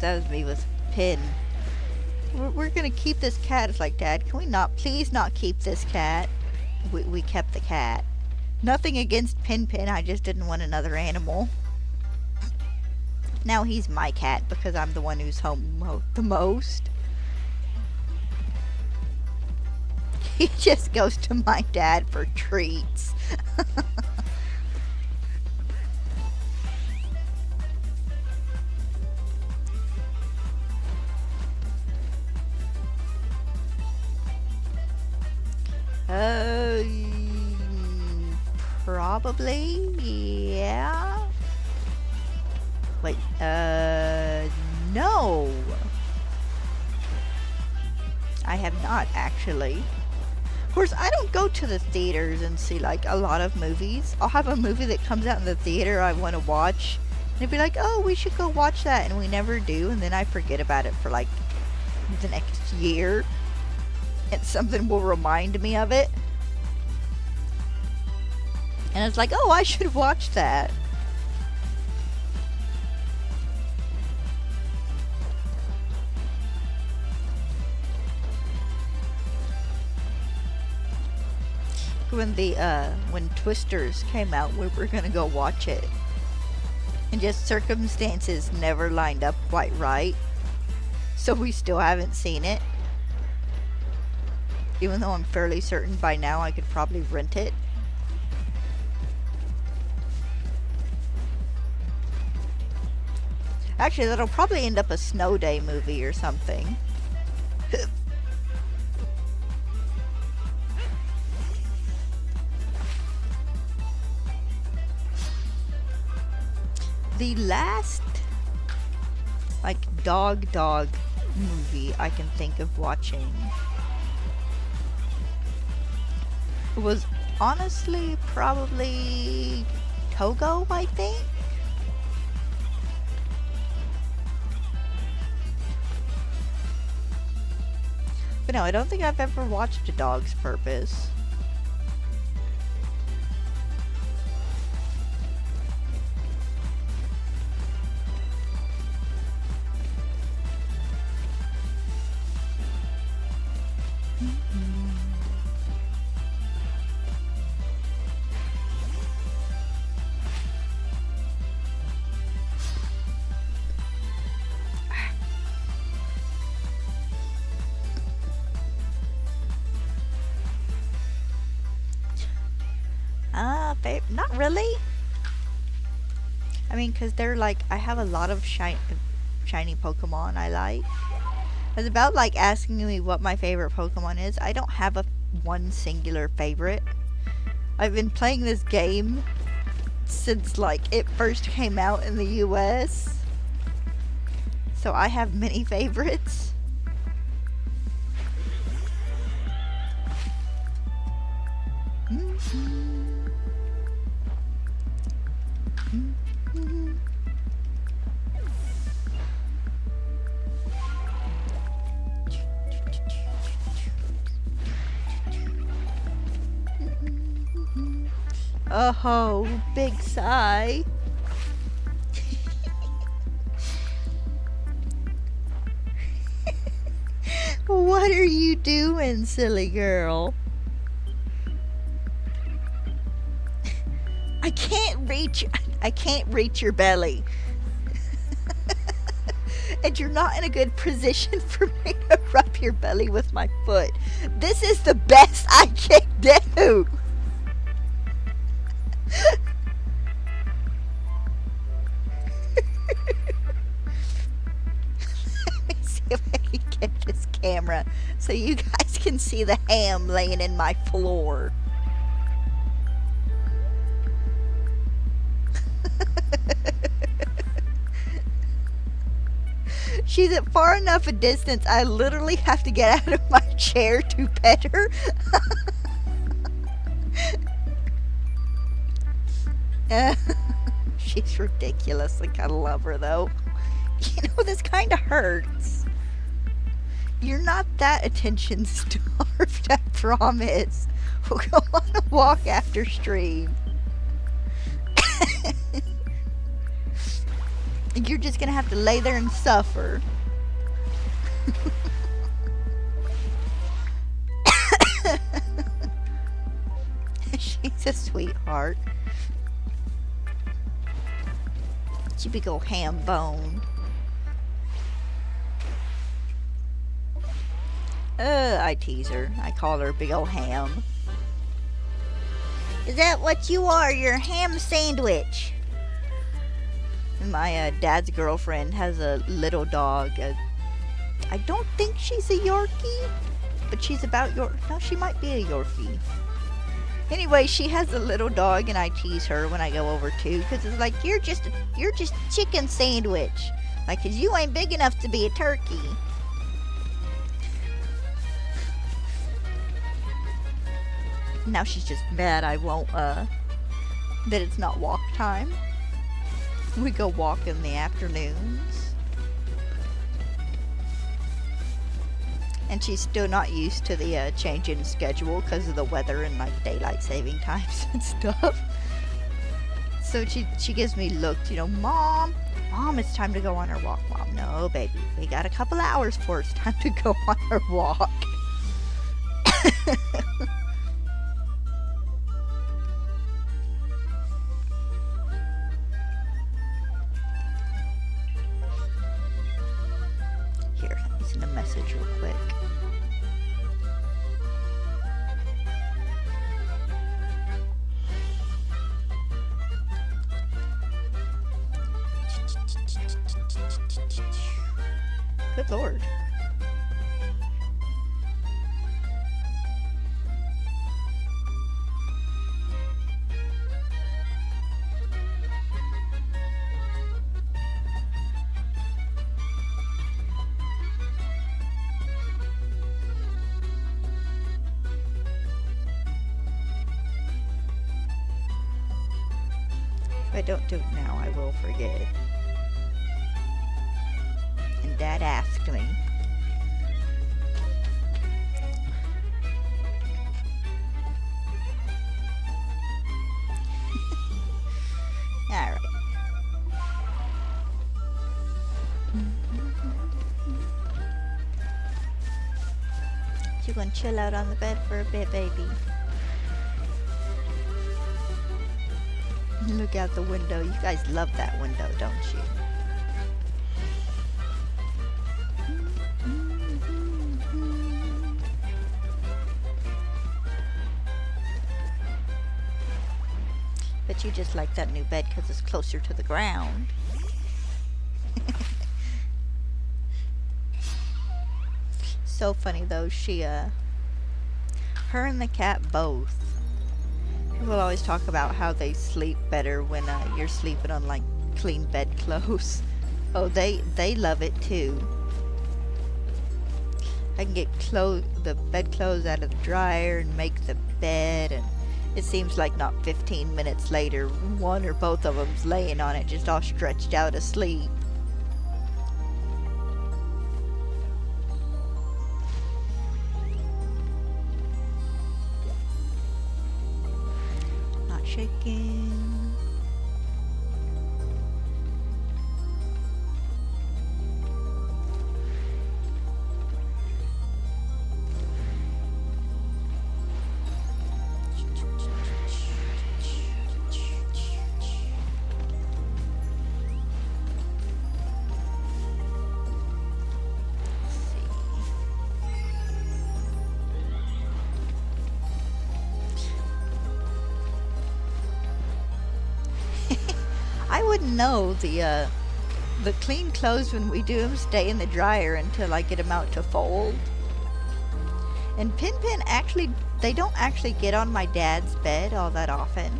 That was me with Pin. We're gonna keep this cat. It's like, Dad, can we please not keep this cat? We kept the cat. Nothing against Pin, I just didn't want another animal. Now he's my cat because I'm the one who's home the most. He just goes to my dad for treats. Probably, yeah. Wait, no. I have not, actually. Of course, I don't go to the theaters and see, a lot of movies. I'll have a movie that comes out in the theater I want to watch, and it'd be like, oh, we should go watch that, and we never do, and then I forget about it for, the next year, and something will remind me of it. And it's like, oh, I should watch that. When Twisters came out, we were gonna go watch it. And just circumstances never lined up quite right. So we still haven't seen it. Even though I'm fairly certain by now I could probably rent it. Actually, that'll probably end up a snow day movie or something. The last, dog movie I can think of watching was Honestly, probably Togo, I think. But no, I don't think I've ever watched A Dog's Purpose. Not really. I mean, because they're like, I have a lot of shiny Pokemon I like. It's about like asking me what my favorite Pokemon is. I don't have a one singular favorite. I've been playing this game since like it first came out in the US. So I have many favorites. Oh, big sigh. What are you doing, silly girl? I can't reach your belly. And you're not in a good position for me to rub your belly with my foot. This is the best I can do. Let me see if I can get this camera so you guys can see the ham laying in my floor. She's at far enough a distance, I literally have to get out of my chair to pet her. She's ridiculous. Like, I love her, though. You know, this kind of hurts. You're not that attention starved, I promise. We'll go on a walk after stream. You're just gonna have to lay there and suffer. She's a sweetheart. She big old ham bone. I tease her. I call her big old ham. Is that what you are? You're a ham sandwich. My dad's girlfriend has a little dog. I don't think she's a Yorkie, but she's about no, she might be a Yorkie. Anyway, she has a little dog, and I tease her when I go over too, because it's like, you're just chicken sandwich, like, 'cause you ain't big enough to be a turkey. Now she's just mad I won't that it's not walk time. We go walk in the afternoons. And she's still not used to the change in schedule because of the weather and like daylight saving times and stuff. So she gives me looks, you know, Mom, it's time to go on our walk. Mom, no, baby, we got a couple hours before it's time to go on our walk. Here, let me send a message real quick. Good Lord. If I don't do it now, I will forget. And Dad asked me. Alright. You gonna chill out on the bed for a bit, baby? Look out the window. You guys love that window, don't you? But you just like that new bed because it's closer to the ground. So funny though, her and the cat both. People always talk about how they sleep better when you're sleeping on like clean bedclothes. Oh, they love it too. I can get the bedclothes out of the dryer and make the bed, and it seems like not 15 minutes later, one or both of them's laying on it, just all stretched out asleep. Not shaking. I wouldn't know the clean clothes when we do them stay in the dryer until I get them out to fold. And Pin actually, they don't actually get on my dad's bed all that often.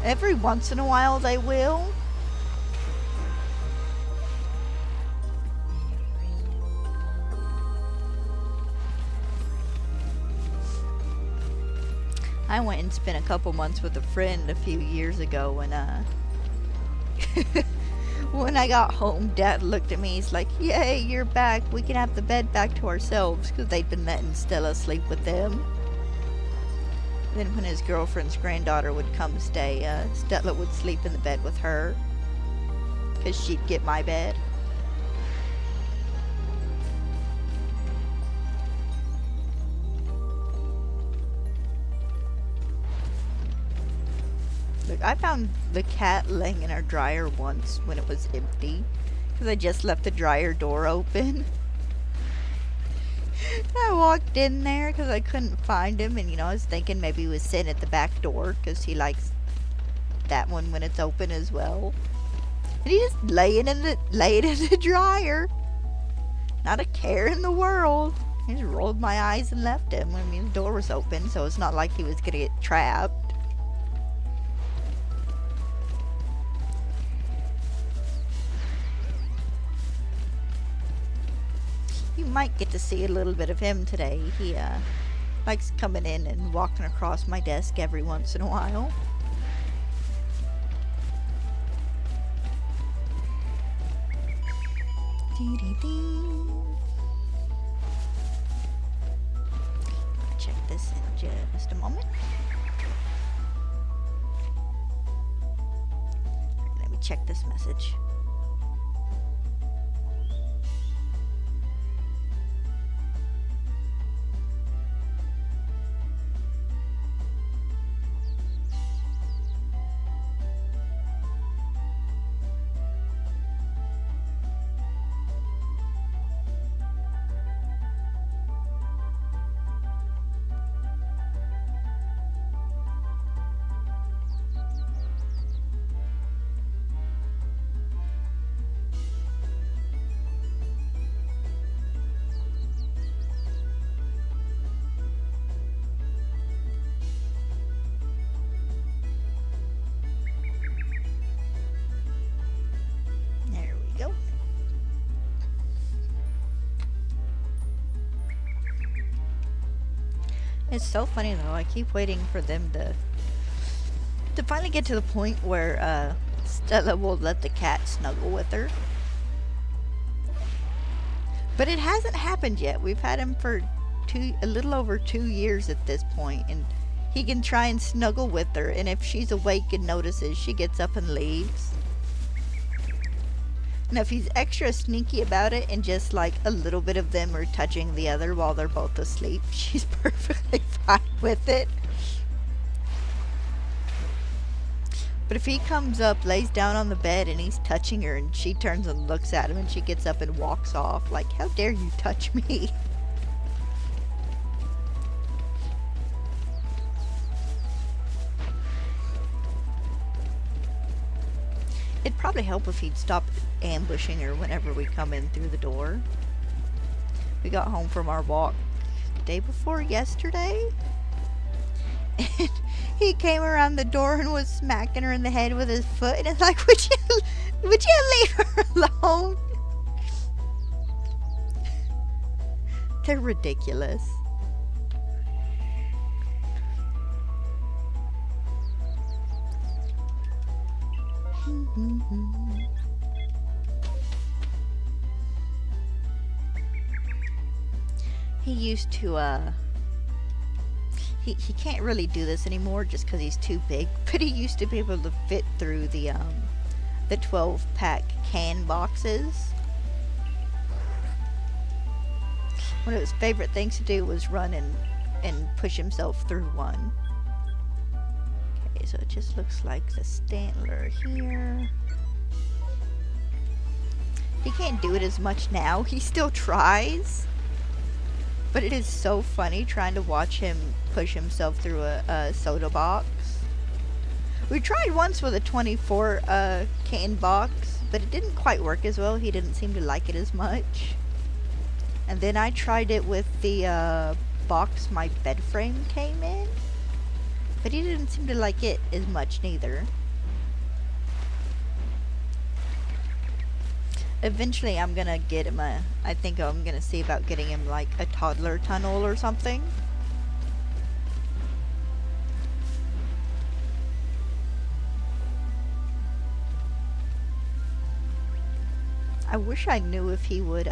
Every once in a while they will. I went and spent a couple months with a friend a few years ago, and when I got home, Dad looked at me. He's like, "Yay, you're back. We can have the bed back to ourselves," because they'd been letting Stella sleep with them. Then when his girlfriend's granddaughter would come stay, Stella would sleep in the bed with her, because she'd get my bed. Look, I found the cat laying in our dryer once when it was empty, because I just left the dryer door open. I walked in there because I couldn't find him, and I was thinking maybe he was sitting at the back door because he likes that one when it's open as well. And he just laid in the dryer. Not a care in the world. I just rolled my eyes and left him. I mean, the door was open, so it's not like he was gonna get trapped. You might get to see a little bit of him today. He likes coming in and walking across my desk every once in a while. I'll check this in just a moment. Let me check this message. It's so funny though, I keep waiting for them to To finally get to the point where Stella will let the cat snuggle with her. But it hasn't happened yet. We've had him for a little over 2 years at this point, and he can try and snuggle with her, and if she's awake and notices, she gets up and leaves. Now if he's extra sneaky about it and just like a little bit of them are touching the other while they're both asleep, she's perfectly fine with it. But if he comes up, lays down on the bed, and he's touching her, and she turns and looks at him, and she gets up and walks off, like, how dare you touch me? It'd probably help if he'd stop ambushing her whenever we come in through the door. We got home from our walk the day before yesterday, and he came around the door and was smacking her in the head with his foot, and it's like, would you leave her alone? They're ridiculous. He used to, he can't really do this anymore just because he's too big, but he used to be able to fit through the 12-pack can boxes. One of his favorite things to do was run and push himself through one. Okay, so it just looks like the Stantler here. He can't do it as much now. He still tries. But it is so funny trying to watch him push himself through a soda box. We tried once with a 24 can box, but it didn't quite work as well. He didn't seem to like it as much. And then I tried it with the box my bed frame came in, but he didn't seem to like it as much neither. Eventually I'm gonna get him I think I'm gonna see about getting him like a toddler tunnel or something. I wish I knew if he would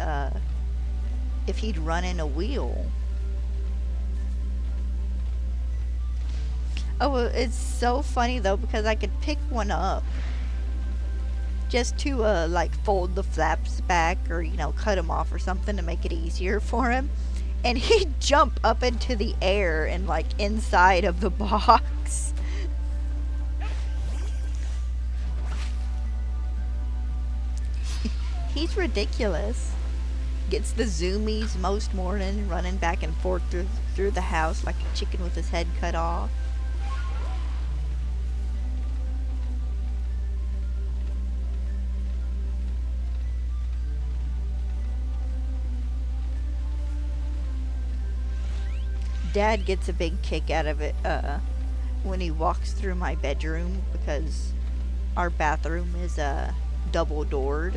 if he'd run in a wheel. Oh, well, it's so funny though because I could pick one up just to like fold the flaps back or, you know, cut them off or something to make it easier for him, and he'd jump up into the air and like inside of the box. He's ridiculous. Gets the zoomies most morning, running back and forth through the house like a chicken with his head cut off. Dad gets a big kick out of it when he walks through my bedroom because our bathroom is double doored.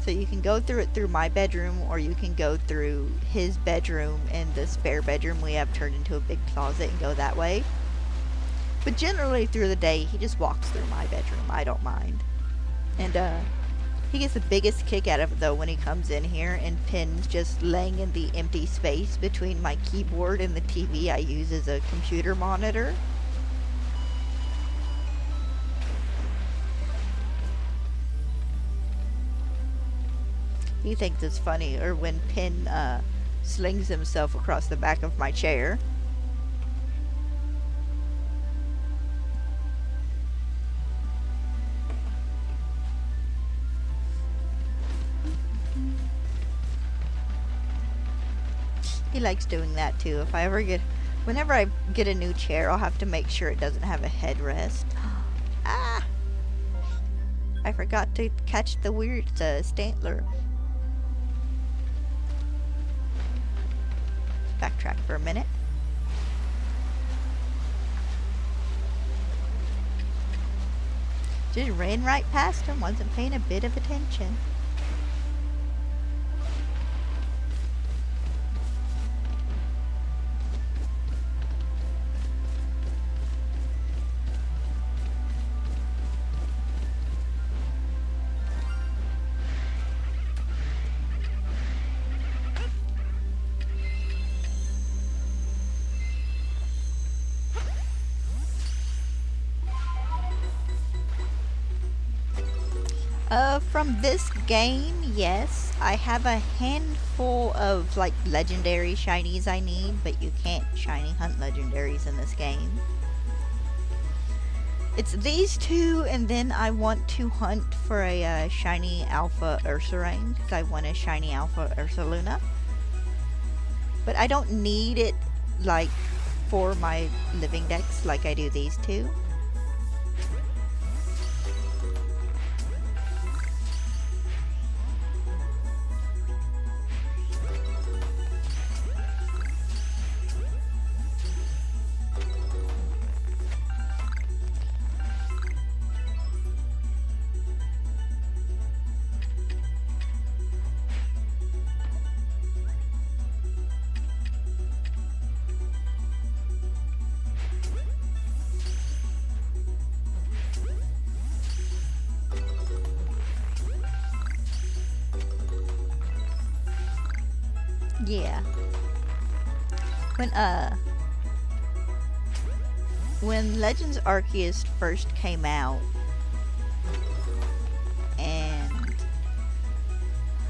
So you can go through it through my bedroom, or you can go through his bedroom and the spare bedroom we have turned into a big closet and go that way. But generally through the day, he just walks through my bedroom. I don't mind. And he gets the biggest kick out of it though when he comes in here and Pin's just laying in the empty space between my keyboard and the TV I use as a computer monitor. He thinks it's funny, or when Pin slings himself across the back of my chair. He likes doing that too. Whenever I get a new chair, I'll have to make sure it doesn't have a headrest. Ah! I forgot to catch the weird Stantler. Backtrack for a minute. Just ran right past him, wasn't paying a bit of attention. From this game, yes. I have a handful of, like, legendary shinies I need, but you can't shiny hunt legendaries in this game. It's these two, and then I want to hunt for a shiny Alpha Ursaring, because I want a shiny Alpha Ursaluna. But I don't need it, like, for my living decks like I do these two. Yeah. When Legends Arceus first came out, and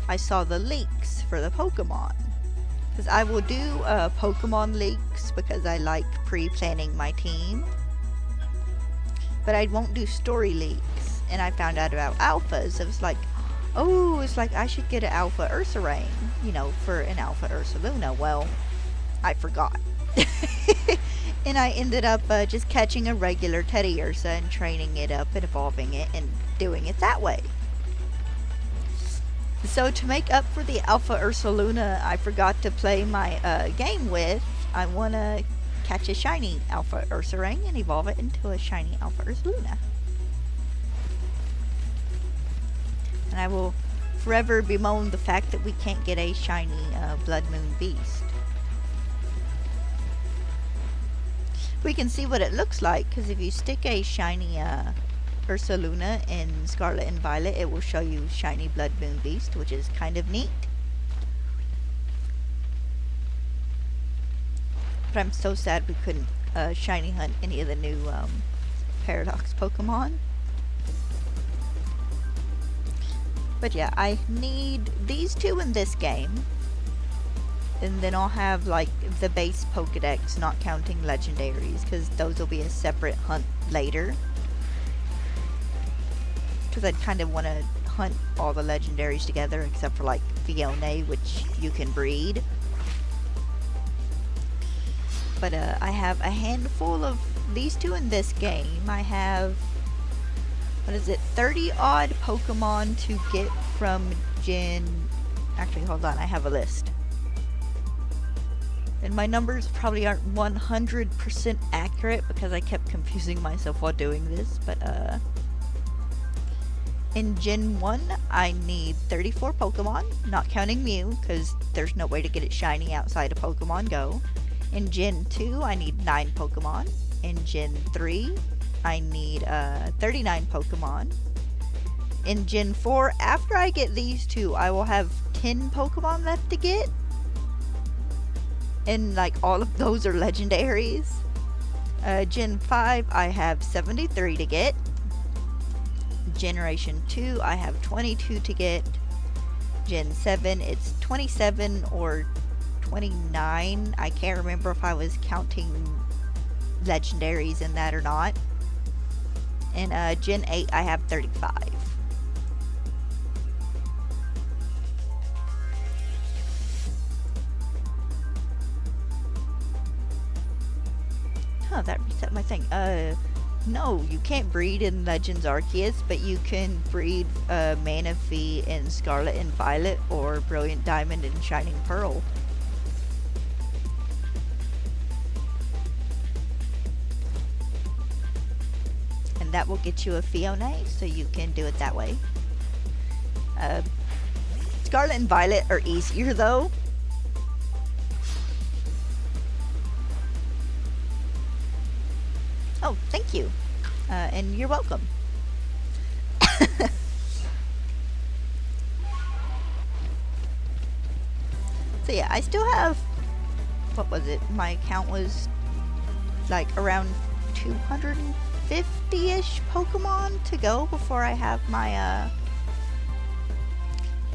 I saw the leaks for the Pokemon, because I will do Pokemon leaks because I like pre-planning my team, but I won't do story leaks. And I found out about alphas. It was like, oh, it's like I should get an Alpha Ursaring, you know, for an Alpha Ursaluna. Well, I forgot. And I ended up just catching a regular Teddy Ursa and training it up and evolving it and doing it that way. So to make up for the Alpha Ursaluna I forgot to play my game with, I want to catch a shiny Alpha Ursaring and evolve it into a shiny Alpha Ursaluna. And I will forever bemoan the fact that we can't get a shiny Blood Moon Beast. We can see what it looks like, because if you stick a shiny Ursaluna in Scarlet and Violet, it will show you shiny Blood Moon Beast, which is kind of neat. But I'm so sad we couldn't shiny hunt any of the new Paradox Pokemon. But yeah, I need these two in this game. And then I'll have, like, the base Pokedex, not counting legendaries, because those will be a separate hunt later. Because I'd kind of want to hunt all the legendaries together, except for, like, Fiona, which you can breed. But I have a handful of these two in this game. I have, what is it, 30 odd Pokemon to get from Gen... Actually, hold on, I have a list. And my numbers probably aren't 100% accurate because I kept confusing myself while doing this, but in Gen 1, I need 34 Pokemon, not counting Mew, because there's no way to get it shiny outside of Pokemon Go. In Gen 2, I need 9 Pokemon. In Gen 3, I need 39 Pokemon. In Gen 4, after I get these two, I will have 10 Pokemon left to get. And, like, all of those are legendaries. Gen 5, I have 73 to get. Generation 2, I have 22 to get. Gen 7, it's 27 or 29. I can't remember if I was counting legendaries in that or not. And Gen 8, I have 35. Huh, that reset my thing. No, you can't breed in Legends Arceus, but you can breed Manaphy in Scarlet and Violet, or Brilliant Diamond and Shining Pearl. And that will get you a Fiona, so you can do it that way. Scarlet and Violet are easier though. Oh, thank you. And you're welcome. So yeah, I still have, what was it? My count was like around 250-ish Pokemon to go before I have my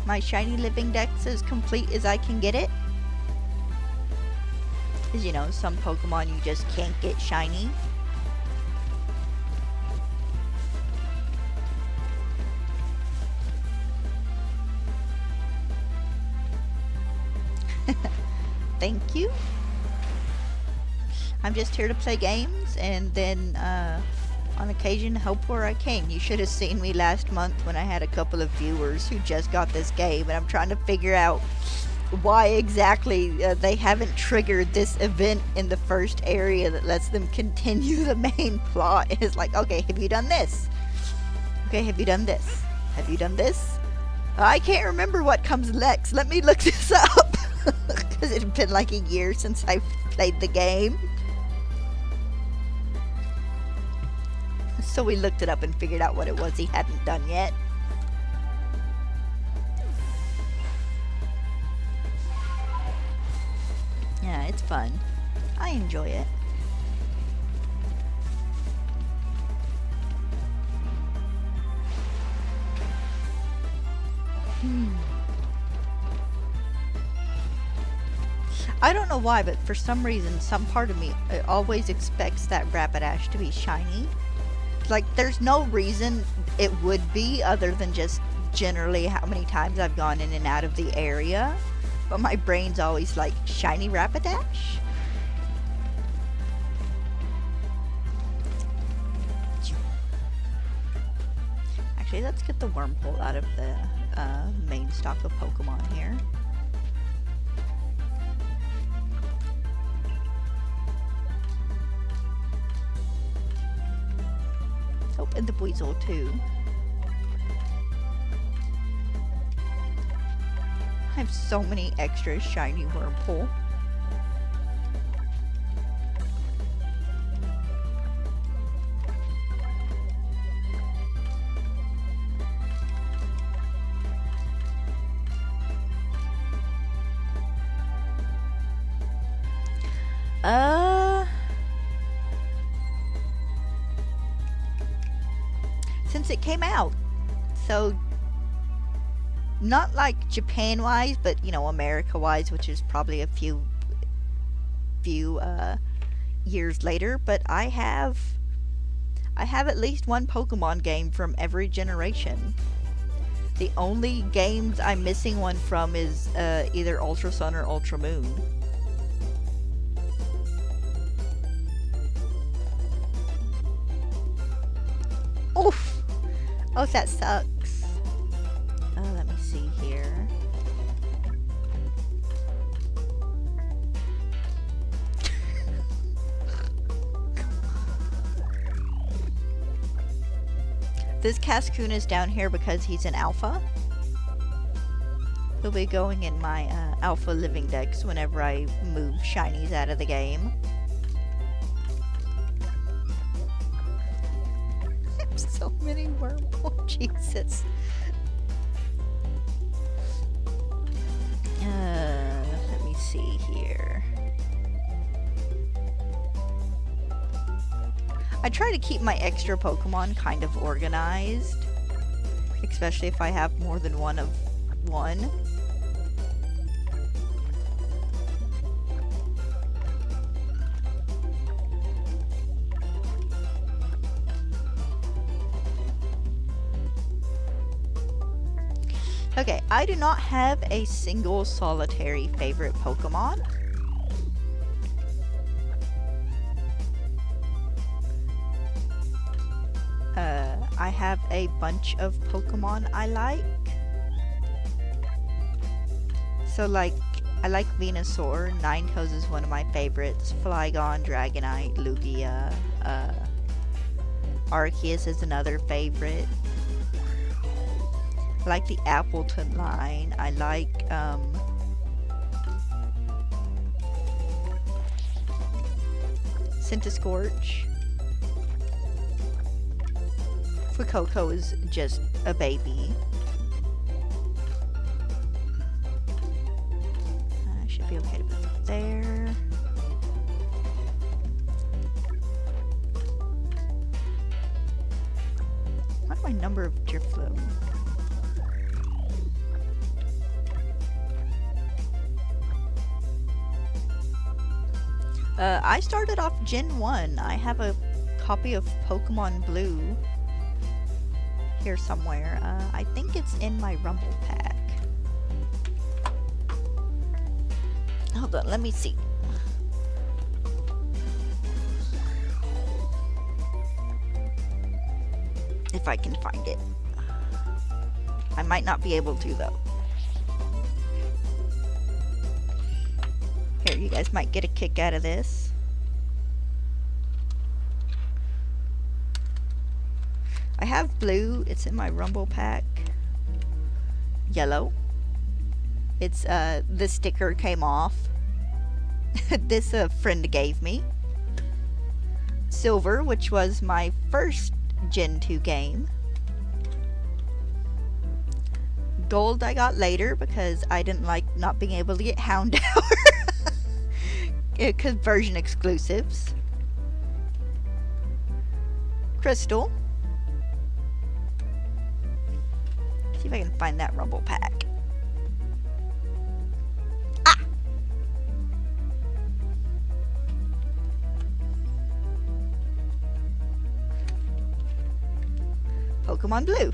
my shiny living dex as complete as I can get it. Because, you know, some Pokemon you just can't get shiny. Thank you. I'm just here to play games and then on occasion help where I can. You should have seen me last month when I had a couple of viewers who just got this game and I'm trying to figure out why exactly they haven't triggered this event in the first area that lets them continue the main plot. It's like, okay, have you done this? Okay, have you done this? Have you done this? I can't remember what comes next. Let me look this up. Because it's been like a year since I played the game. So we looked it up and figured out what it was he hadn't done yet. Yeah, it's fun. I enjoy it. I don't know why, but for some reason, some part of me always expects that Rapidash to be shiny. Like, there's no reason it would be other than just generally how many times I've gone in and out of the area. But my brain's always like, shiny Rapidash? Actually, let's get the Wormhole out of the main stock of Pokemon here. Oh, and the Weasel too. I have so many extra shiny Wormhole. Since it came out. So, not like Japan-wise, but, you know, America-wise, which is probably a few years later. But I have at least one Pokemon game from every generation. The only games I'm missing one from is either Ultra Sun or Ultra Moon. Oof! Oh, that sucks. Oh, let me see here. This Cascoon is down here because he's an alpha. He'll be going in my alpha living dex whenever I move shinies out of the game. So many Wormhole, Jesus. Let me see here. I try to keep my extra Pokemon kind of organized, especially if I have more than one of one. Okay, I do not have a single solitary favorite Pokemon. I have a bunch of Pokemon I like. So, like, I like Venusaur. Ninetales is one of my favorites. Flygon, Dragonite, Lugia, Arceus is another favorite. I like the Appleton line. I like, Centiskorch. Fuecoco is just a baby. I should be okay to put that there. What my number of Drifloon? I started off Gen 1. I have a copy of Pokemon Blue here somewhere. I think it's in my Rumble pack. Hold on, let me see. If I can find it. I might not be able to, though. Here, you guys might get a kick out of this. I have blue. It's in my Rumble pack. Yellow. It's, the sticker came off. This a friend gave me. Silver, which was my first Gen 2 game. Gold I got later because I didn't like not being able to get Houndour. Conversion exclusives. Crystal. See if I can find that Rumble pack. Ah! Pokemon Blue.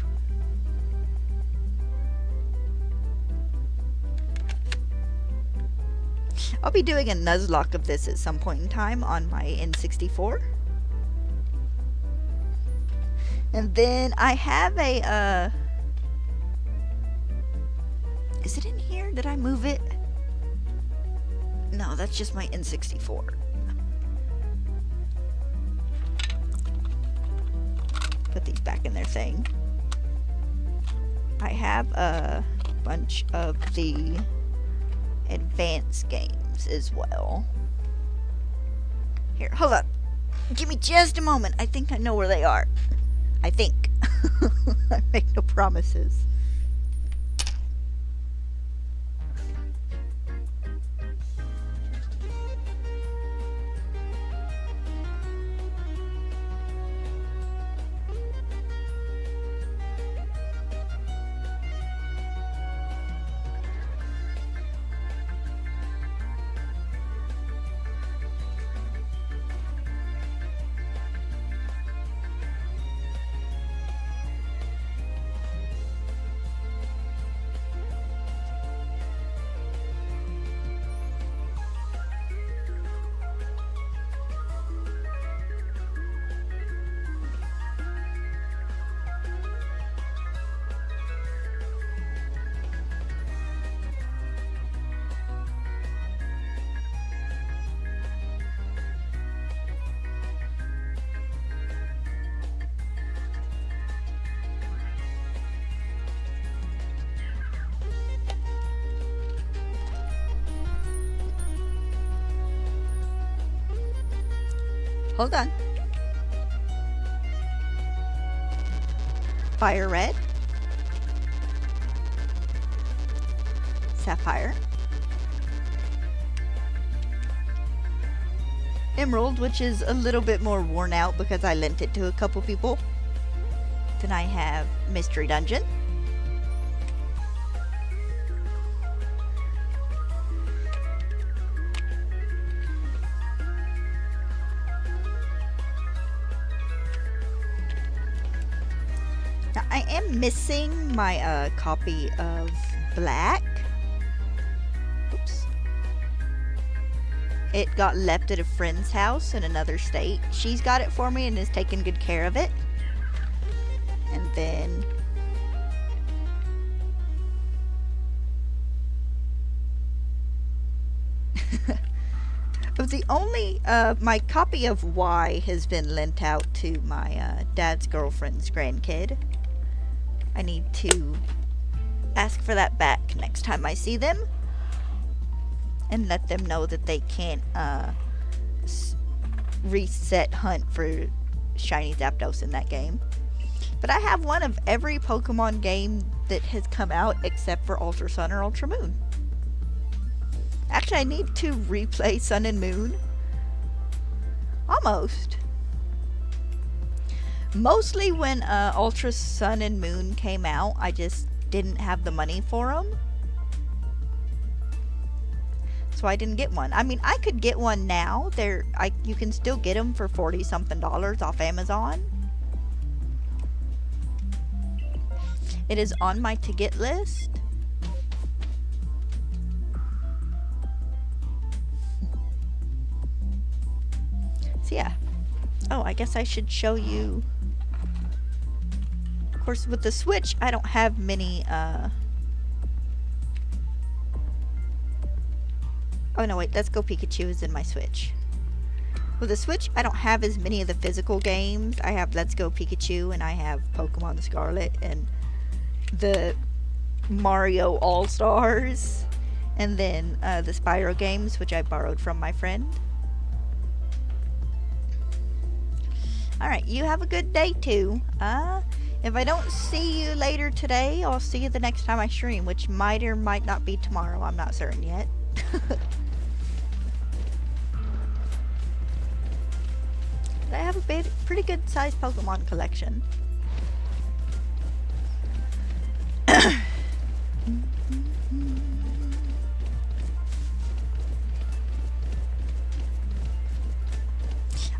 I'll be doing a Nuzlocke of this at some point in time on my N64. And then I have a, is it in here? Did I move it? No, that's just my N64. Put these back in their thing. I have a bunch of the advanced games as well. Here, hold on. Give me just a moment. I think I know where they are. I think. I make no promises. Hold on. Fire Red. Sapphire. Emerald, which is a little bit more worn out because I lent it to a couple people. Then I have Mystery Dungeon. Now, I am missing my copy of Black. Oops. It got left at a friend's house in another state. She's got it for me and is taking good care of it. And then the only my copy of Y has been lent out to my dad's girlfriend's grandkid. I need to ask for that back next time I see them and let them know that they can't reset hunt for shiny Zapdos in that game. But I have one of every Pokemon game that has come out except for Ultra Sun or Ultra Moon. Actually, I need to replay Sun and Moon. Almost. Mostly when Ultra Sun and Moon came out, I just didn't have the money for them. So so I didn't get one. I mean, I could get one now. You can still get them for $40-something off Amazon. It is on my to-get list. So yeah. Oh, I guess I should show you. Of course, with the Switch, I don't have many, Oh no, wait, Let's Go Pikachu is in my Switch. With the Switch, I don't have as many of the physical games. I have Let's Go Pikachu, and I have Pokemon Scarlet, and the Mario All-Stars, and then the Spyro games, which I borrowed from my friend. Alright, you have a good day too. If I don't see you later today, I'll see you the next time I stream, which might or might not be tomorrow. I'm not certain yet. I have a pretty good sized Pokemon collection.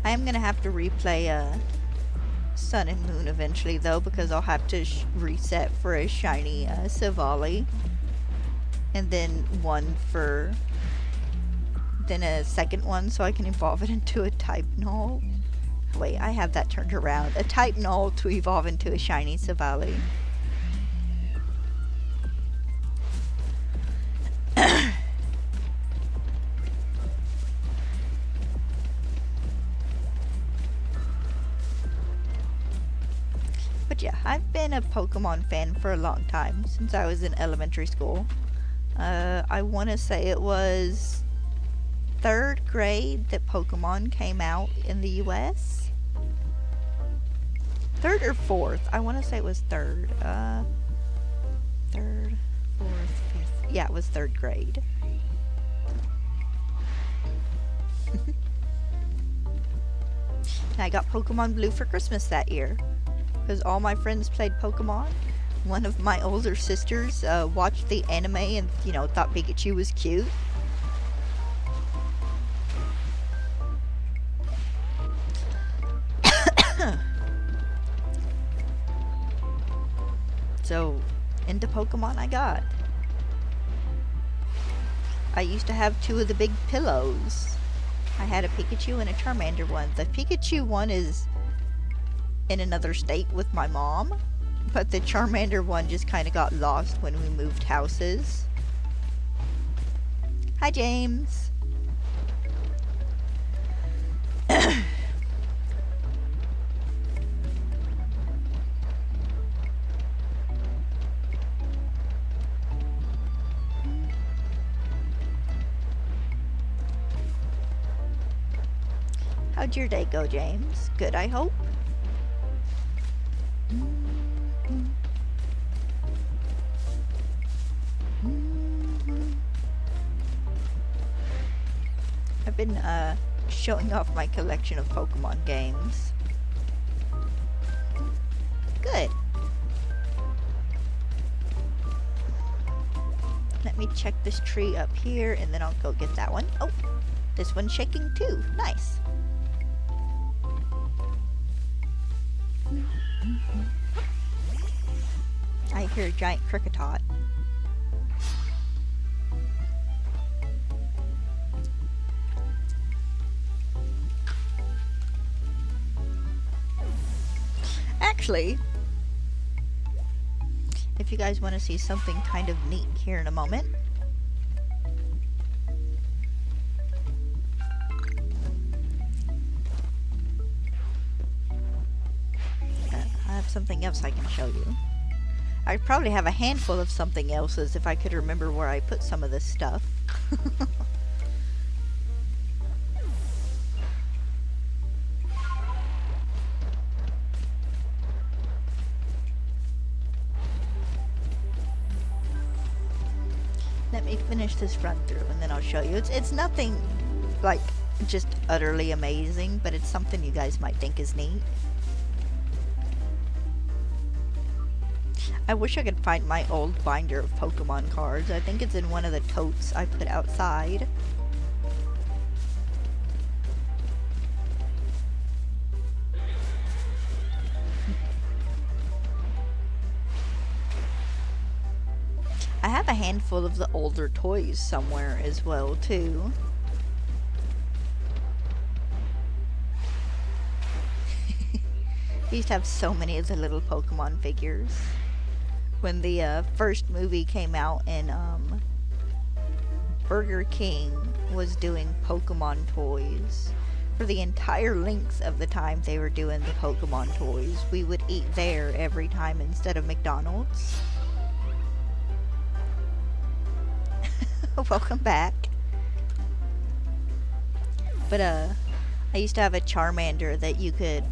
I am gonna have to replay Sun and Moon eventually though, because I'll have to reset for a shiny Savali, and then then a second one so I can evolve it into a type null. Wait, I have that turned around. A type null to evolve into a shiny Savali. But yeah, I've been a Pokemon fan for a long time, since I was in elementary school. I want to say it was 3rd grade that Pokemon came out in the US. 3rd or 4th? I want to say it was 3rd. 3rd, 4th, 5th. Yeah, it was 3rd grade. And I got Pokemon Blue for Christmas that year, because all my friends played Pokemon. One of my older sisters watched the anime and, thought Pikachu was cute. So, into Pokemon I got. I used to have 2 of the big pillows. I had a Pikachu and a Charmander one. The Pikachu one is in another state with my mom, but the Charmander one just kind of got lost when we moved houses. Hi, James. How'd your day go, James? Good, I hope? I've been showing off my collection of Pokemon games. Good. Let me check this tree up here, and then I'll go get that one. Oh, this one's shaking too. Nice. I hear a giant Kricketot. Actually, if you guys want to see something kind of neat here in a moment, I have something else I can show you. I probably have a handful of something else's if I could remember where I put some of this stuff. Let me finish this run through and then I'll show you. It's nothing like just utterly amazing, but it's something you guys might think is neat. I wish I could find my old binder of Pokemon cards. I think it's in one of the totes I put outside. I have a handful of the older toys somewhere as well, too. I used to have so many of the little Pokemon figures. When the first movie came out and Burger King was doing Pokemon toys, for the entire length of the time they were doing the Pokemon toys, we would eat there every time instead of McDonald's. Welcome back. But I used to have a Charmander that you could,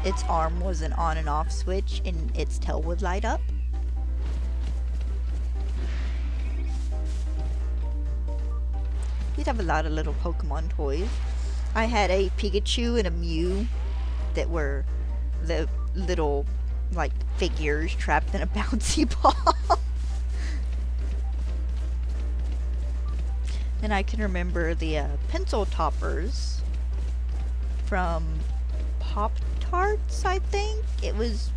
its arm was an on and off switch and its tail would light up. You'd have a lot of little Pokemon toys. I had a Pikachu and a Mew that were the little, like, figures trapped in a bouncy ball. And I can remember the pencil toppers from Pop-Tarts, I think. It was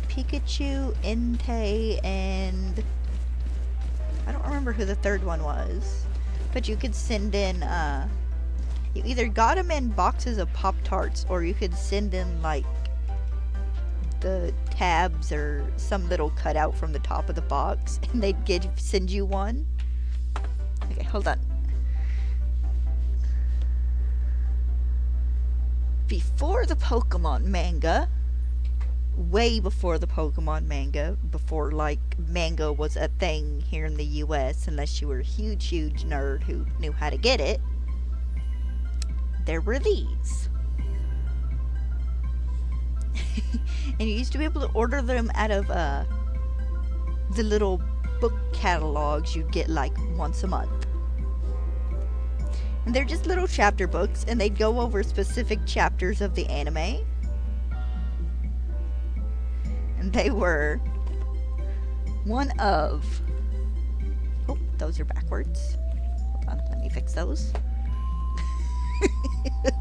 Pikachu, Entei, and I don't remember who the third one was. But you could send in, you either got them in boxes of Pop-Tarts or you could send in, like, the tabs or some little cutout from the top of the box and they'd send you one. Okay, hold on. Before the Pokemon manga, way before the Pokemon manga, before like manga was a thing here in the US, unless you were a huge nerd who knew how to get it, there were these. And you used to be able to order them out of the little book catalogs you'd get like once a month. And they're just little chapter books, and they'd go over specific chapters of the anime. And they were one of... Oh, those are backwards. Hold on, let me fix those.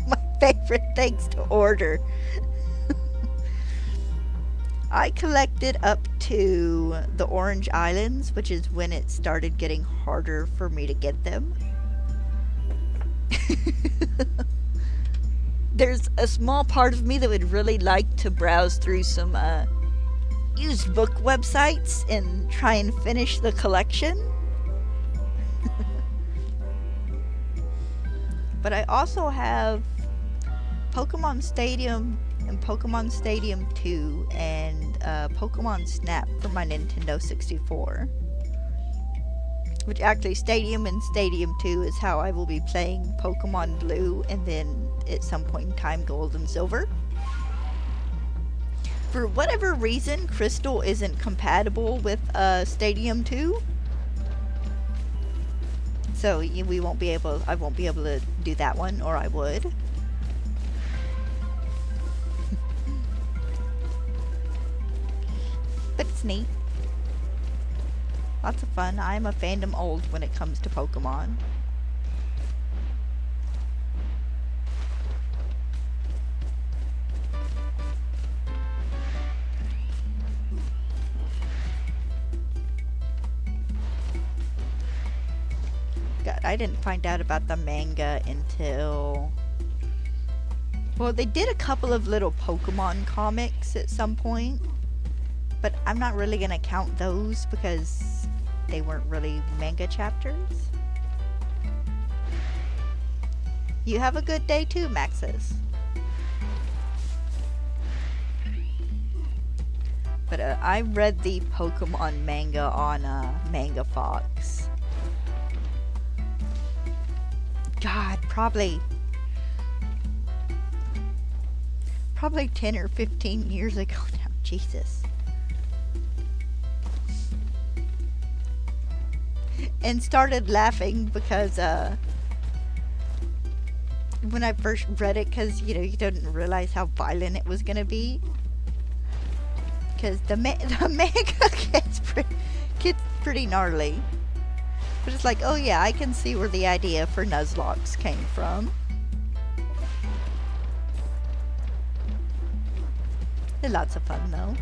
My favorite things to order. I collected up to the Orange Islands, which is when it started getting harder for me to get them. There's a small part of me that would really like to browse through some used book websites and try and finish the collection. But I also have Pokemon Stadium and Pokemon Stadium 2 and Pokemon Snap for my Nintendo 64. Which actually, Stadium and Stadium 2 is how I will be playing Pokemon Blue and then at some point in time Gold and Silver. For whatever reason, Crystal isn't compatible with Stadium 2. So I won't be able to do that one, or I would. But it's neat. Lots of fun. I'm a fandom old when it comes to Pokemon. God, I didn't find out about the manga until... Well, they did a couple of little Pokemon comics at some point. But I'm not really going to count those because they weren't really manga chapters. You have a good day too, Maxis. But I read the Pokemon manga on Manga Fox. God, probably 10 or 15 years ago now. Jesus. And started laughing because when I first read it, because you didn't realize how violent it was gonna be. Because the mega gets pretty gnarly. But it's like, oh yeah, I can see where the idea for Nuzlocke came from. They're lots of fun though.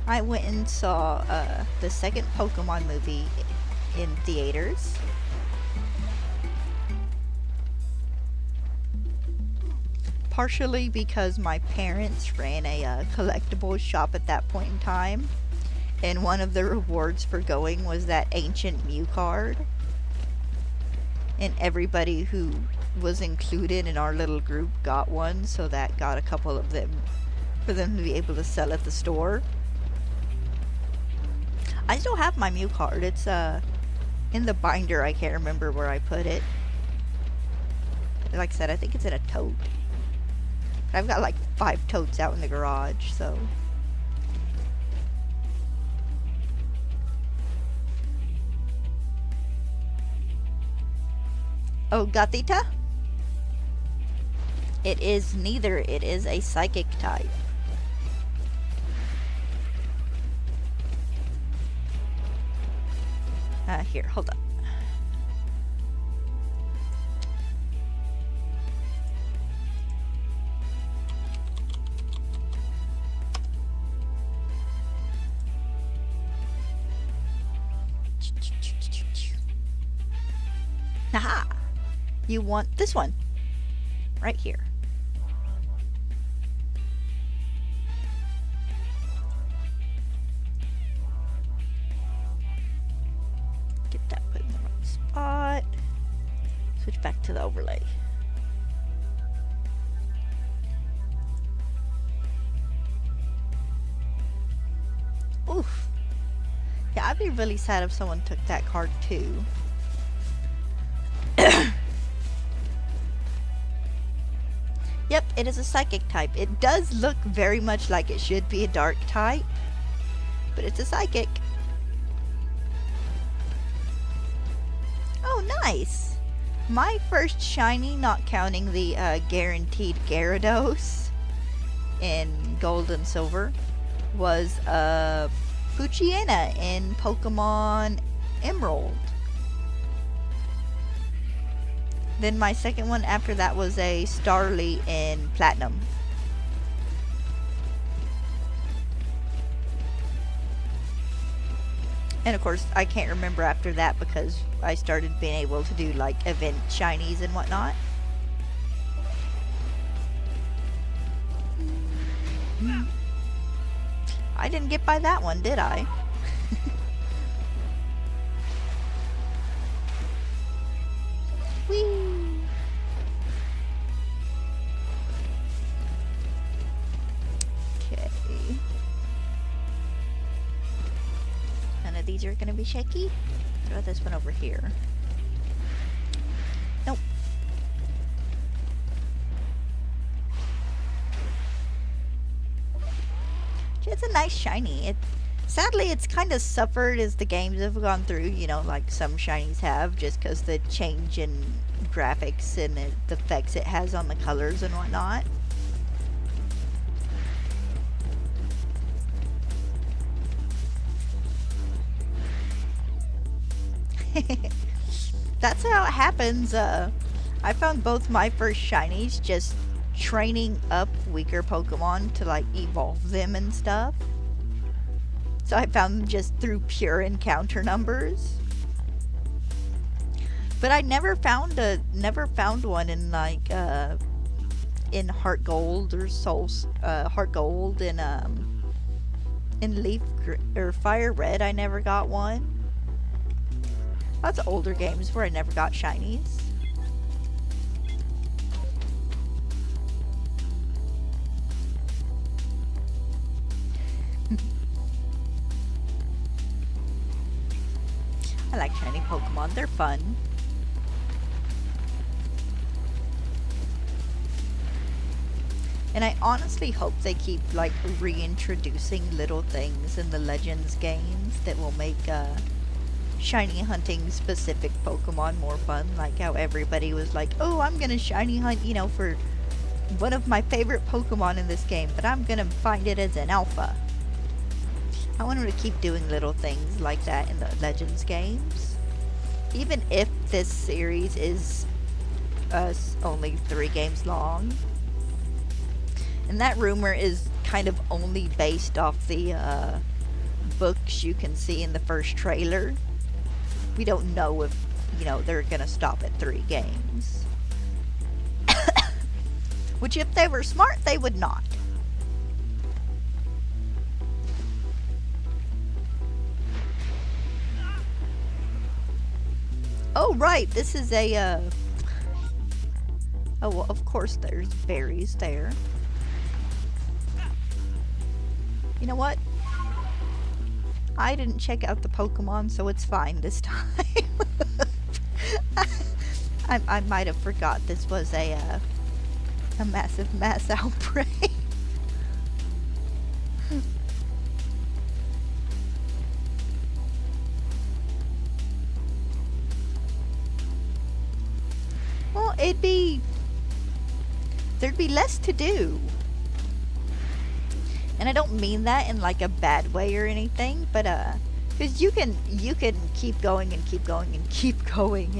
I went and saw the second Pokemon movie in theaters. Partially because my parents ran a collectibles shop at that point in time. And one of the rewards for going was that ancient Mew card. And everybody who was included in our little group got one, so that got a couple of them for them to be able to sell at the store. I still have my Mew card. It's in the binder. I can't remember where I put it. Like I said, I think it's in a tote. I've got like 5 totes out in the garage, so. Oh, Gatita? It is neither. It is a psychic type. Here, hold on. Haha! You want this one. Right here. Get that put in the right spot. Switch back to the overlay. Oof. Yeah, I'd be really sad if someone took that card too. Yep, it is a psychic type. It does look very much like it should be a dark type, but it's a psychic. Oh, nice! My first shiny, not counting the guaranteed Gyarados in Gold and Silver, was Poochyena in Pokemon Emerald. Then my second one after that was a Starly in Platinum. And of course, I can't remember after that because I started being able to do like event shinies and whatnot. I didn't get by that one, did I? Whee! Okay. None of these are gonna be shaky. Throw this one over here. Nope. It's a nice shiny. Sadly, it's kind of suffered as the games have gone through, you know, like some shinies have, just because the change in graphics and the effects it has on the colors and whatnot. That's how it happens. I found both my first shinies just training up weaker Pokemon to like evolve them and stuff. So I found them just through pure encounter numbers. But I never found one in like in Heart Gold or Heart Gold and in Leaf or Fire Red. I never got one. Lots of older games where I never got shinies. I like shiny Pokemon, they're fun. And I honestly hope they keep like reintroducing little things in the Legends games that will make shiny hunting specific Pokemon more fun. Like how everybody was like, oh, I'm gonna shiny hunt, you know, for one of my favorite Pokemon in this game, but I'm gonna find it as an alpha. I want him to keep doing little things like that in the Legends games. Even if this series is only 3 games long. And that rumor is kind of only based off the books you can see in the first trailer. We don't know if, they're gonna stop at 3 games. Which, if they were smart, they would not. Oh, right, this is a, oh, well, of course there's berries there. You know what? I didn't check out the Pokemon, so it's fine this time. I might have forgot this was a massive mass outbreak. Well, there'd be less to do. And I don't mean that in like a bad way or anything, but because you can keep going and keep going and keep going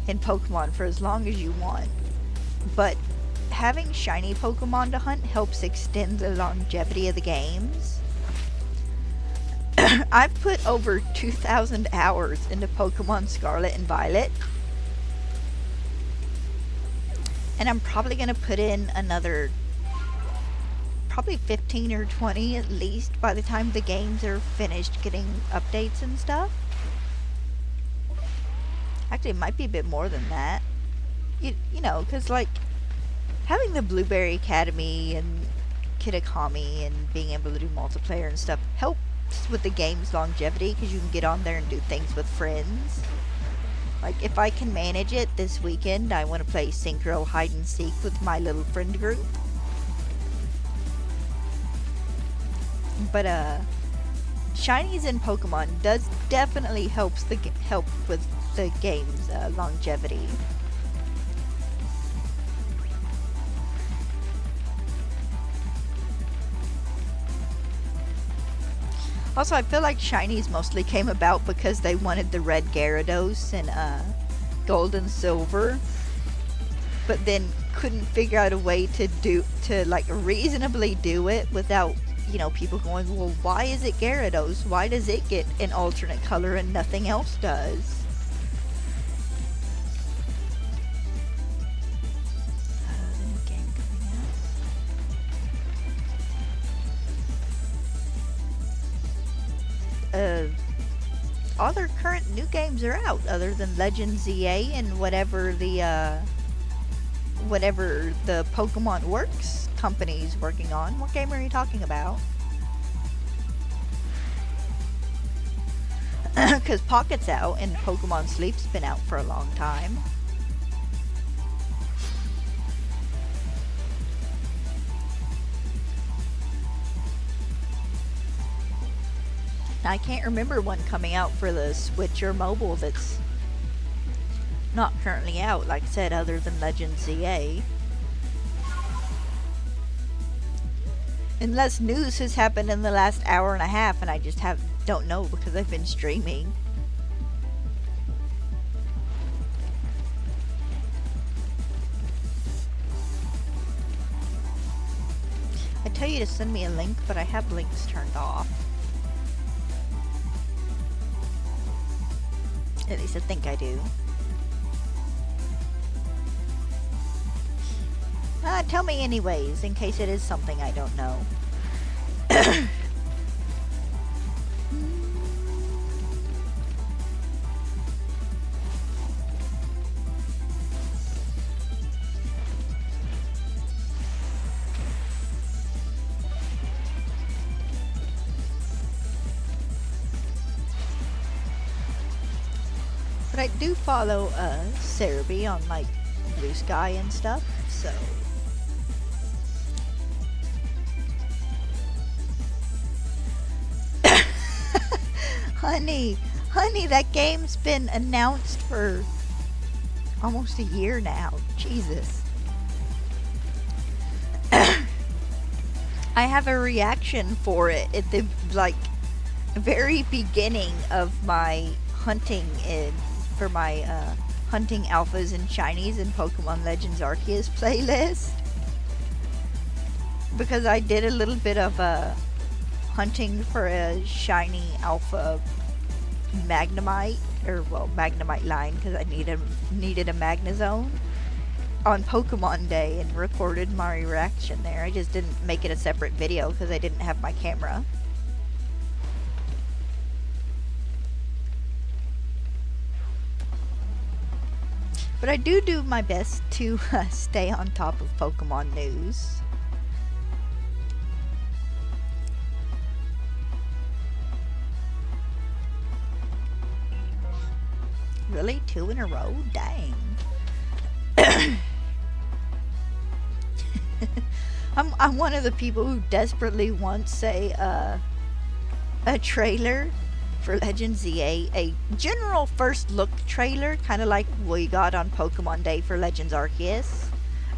in Pokemon for as long as you want. But having shiny Pokemon to hunt helps extend the longevity of the games. I've put over 2,000 hours into Pokemon Scarlet and Violet. And I'm probably going to put in another probably 15 or 20 at least by the time the games are finished getting updates and stuff. Actually, it might be a bit more than that. You know, because like having the Blueberry Academy and Kitakami and being able to do multiplayer and stuff helps with the game's longevity because you can get on there and do things with friends. Like, if I can manage it this weekend, I want to play Synchro Hide and Seek with my little friend group. But shinies in Pokemon does definitely help with the game's longevity. Also, I feel like shinies mostly came about because they wanted the red Gyarados and gold and silver, but then couldn't figure out a way to like reasonably do it without, people going, well, why is it Gyarados? Why does it get an alternate color and nothing else does? The new game coming out. All their current new games are out, other than Legends ZA and whatever the Pokemon Works company's working on. What game are you talking about? Because Pocket's out and Pokemon Sleep's been out for a long time. I can't remember one coming out for the Switch or mobile that's not currently out, like I said, other than Legends ZA. Unless news has happened in the last hour and a half and I just don't know because I've been streaming. I tell you to send me a link, but I have links turned off. At least I think I do. Tell me anyways, in case it is something I don't know. But I do follow Cerebi on like Blue Sky and stuff, so honey, that game's been announced for almost a year now. Jesus. I have a reaction for it at the like very beginning of my hunting for my hunting alphas and shinies in Pokemon Legends Arceus playlist, because I did a little bit of hunting for a shiny alpha Magnemite, or well, Magnemite line, because I needed a Magnezone on Pokemon Day and recorded my reaction there. I just didn't make it a separate video because I didn't have my camera. But I do my best to stay on top of Pokemon news. Really? 2 in a row? Dang. I'm one of the people who desperately wants a trailer for Legends Z, a general first look trailer, kind of like we got on Pokemon Day for Legends Arceus,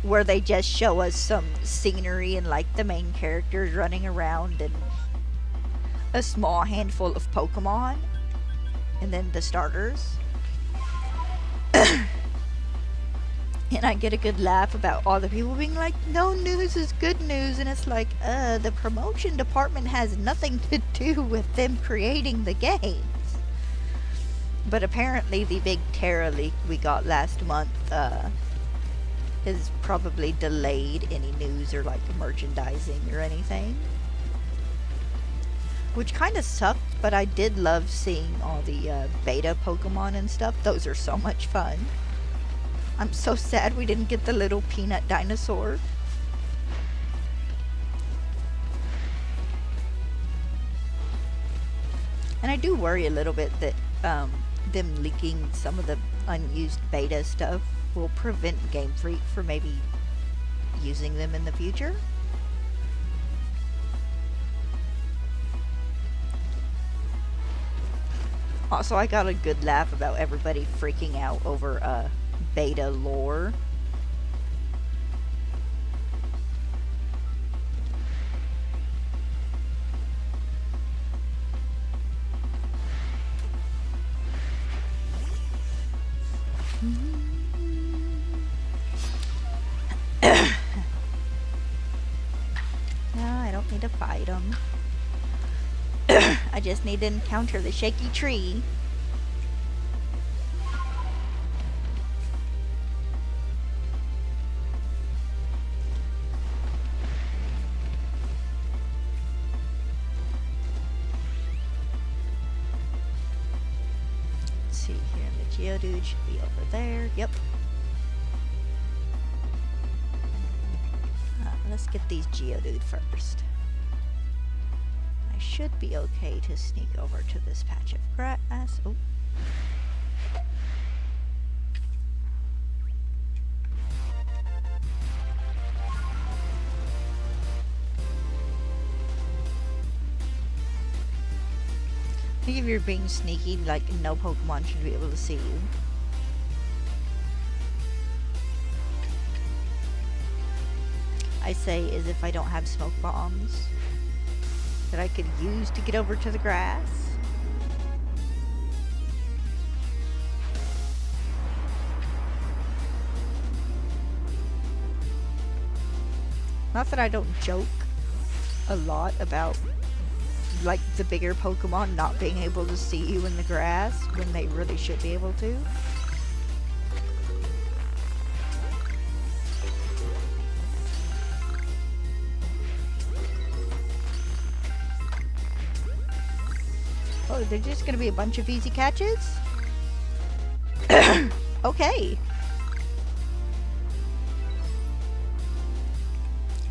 where they just show us some scenery and like the main characters running around and a small handful of Pokemon, and then the starters. And I get a good laugh about all the people being like, no news is good news, and it's like, the promotion department has nothing to do with them creating the games. But apparently the big Terra leak we got last month has probably delayed any news or like merchandising or anything. Which kind of sucked, but I did love seeing all the beta Pokemon and stuff. Those are so much fun. I'm so sad we didn't get the little peanut dinosaur. And I do worry a little bit that them leaking some of the unused beta stuff will prevent Game Freak from maybe using them in the future. Also, I got a good laugh about everybody freaking out over beta lore. No, I don't need to fight them. I just need to encounter the shaky tree. Let's see here, the Geodude should be over there. Yep. Let's get these Geodude first. I should be okay to sneak over to this patch of grass. Oh. I think if you're being sneaky, like, no Pokemon should be able to see you. I say as if I don't have smoke bombs that I could use to get over to the grass. Not that I don't joke a lot about, like, the bigger Pokemon not being able to see you in the grass when they really should be able to. Oh, they're just gonna be a bunch of easy catches? Okay.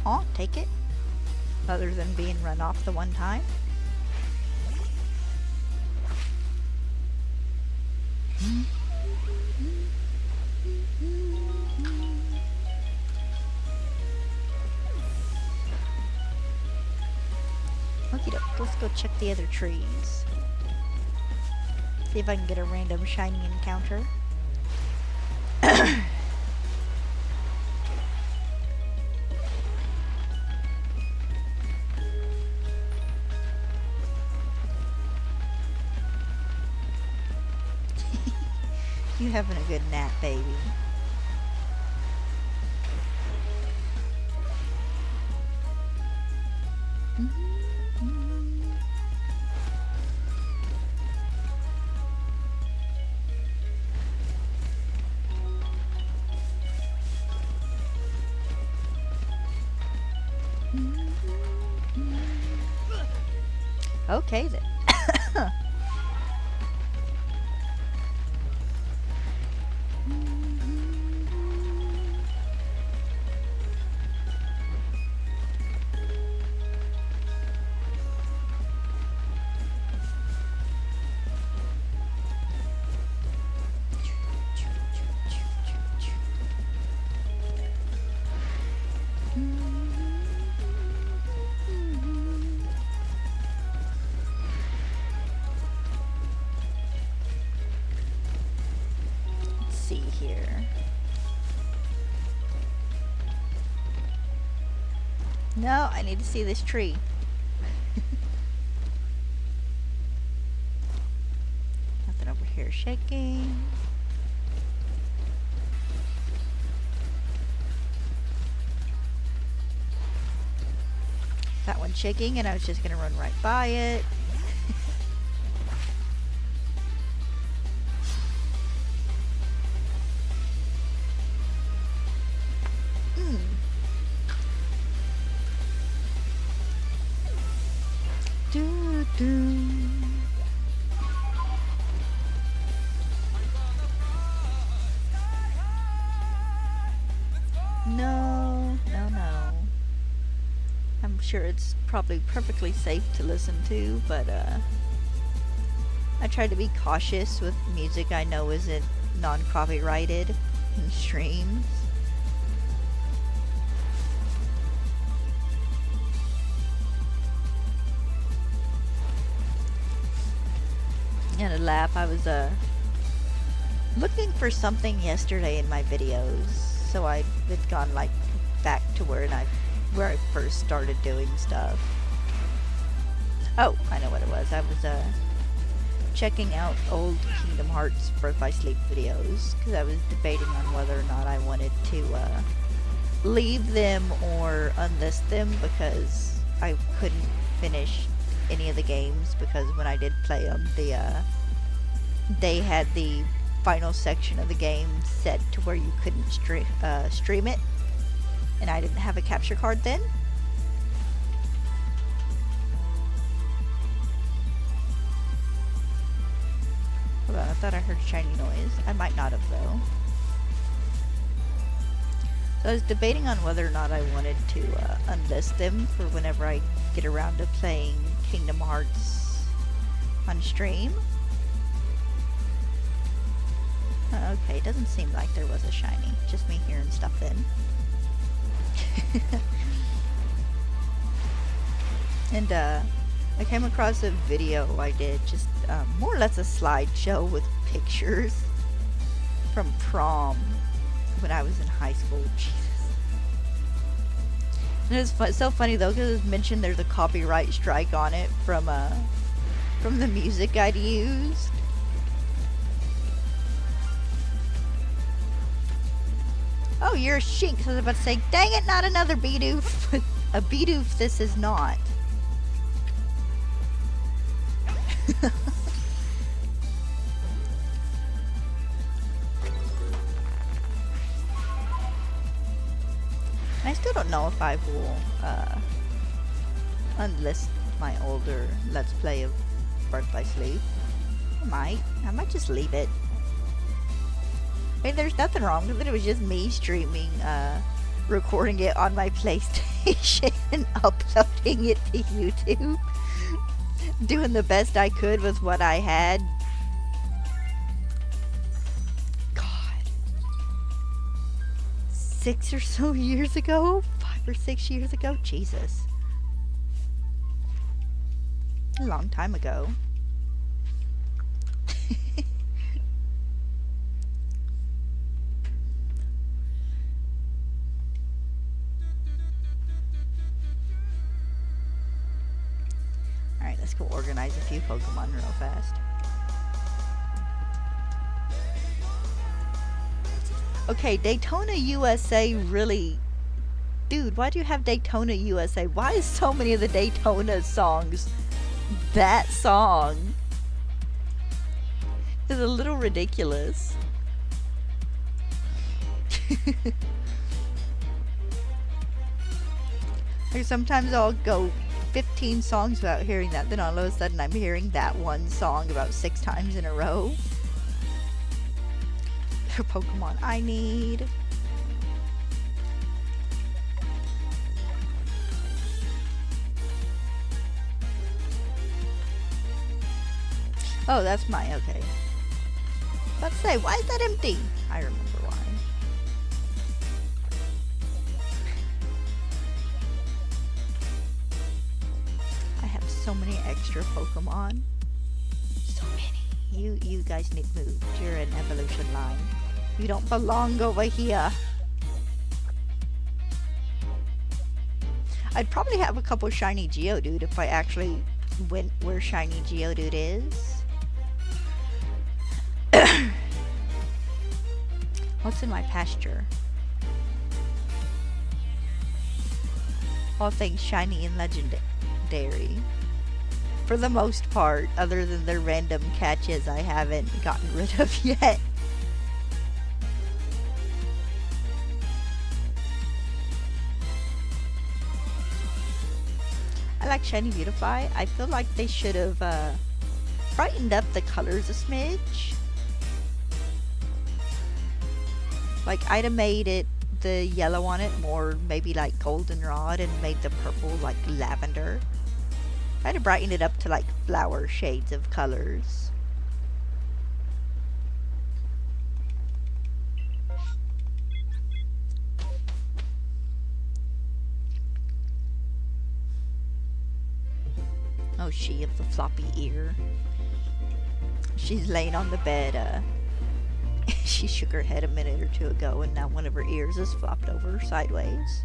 I'll take it. Other than being run off the one time. Okie doke, let's go check the other trees. See if I can get a random shiny encounter. You having a good nap, baby? Okay then. See here. No, I need to see this tree. Nothing over here shaking. That one's shaking and I was just gonna run right by it. No. I'm sure it's probably perfectly safe to listen to, but I try to be cautious with music I know isn't non-copyrighted in streams. And a laugh, I was looking for something yesterday in my videos, so I had gone like back to where I first started doing stuff. Oh, I know what it was. I was checking out old Kingdom Hearts Birth by Sleep videos because I was debating on whether or not I wanted to leave them or unlist them because I couldn't finish any of the games because when I did play them, they had the final section of the game set to where you couldn't stream it, and I didn't have a capture card then. Hold on, I thought I heard a shiny noise. I might not have though. So I was debating on whether or not I wanted to unlist them for whenever I get around to playing Kingdom Hearts on stream. Okay, it doesn't seem like there was a shiny. Just me hearing stuff then. And I came across a video I did, just more or less a slideshow with pictures from prom when I was in high school. Jesus. And it's so funny though, because it's mentioned there's a copyright strike on it from the music I'd used. Oh, you're a Shinx. I was about to say, dang it, not another Bidoof. A Bidoof this is not. I still don't know if I will unlist my older Let's Play of Birth by Sleep. I might just leave it. I mean, there's nothing wrong with it. It was just me streaming, recording it on my PlayStation and uploading it to YouTube. Doing the best I could with what I had. God. 6 or so years ago? 5 or 6 years ago? Jesus. A long time ago. Alright, let's go organize a few Pokemon real fast. Okay, Daytona USA really... Dude, why do you have Daytona USA? Why is so many of the Daytona songs that song? It's a little ridiculous. Like sometimes I'll go 15 songs without hearing that, then all of a sudden I'm hearing that one song about 6 times in a row. Pokemon I need. Oh, that's mine, okay. Let's say, why is that empty? I remember why. I have so many extra Pokemon. So many. You guys need moved. You're an evolution line. You don't belong over here. I'd probably have a couple shiny Geodude if I actually went where shiny Geodude is. What's in my pasture? All things shiny and legendary. For the most part, other than the random catches I haven't gotten rid of yet. I like Shiny Beautify. I feel like they should have brightened up the colors a smidge. Like, I'd have made it, the yellow on it, more maybe like goldenrod and made the purple like lavender. I'd have brightened it up to like flower shades of colors. Oh, she of the floppy ear. She's laying on the bed, she shook her head a minute or two ago, and now one of her ears is flopped over sideways.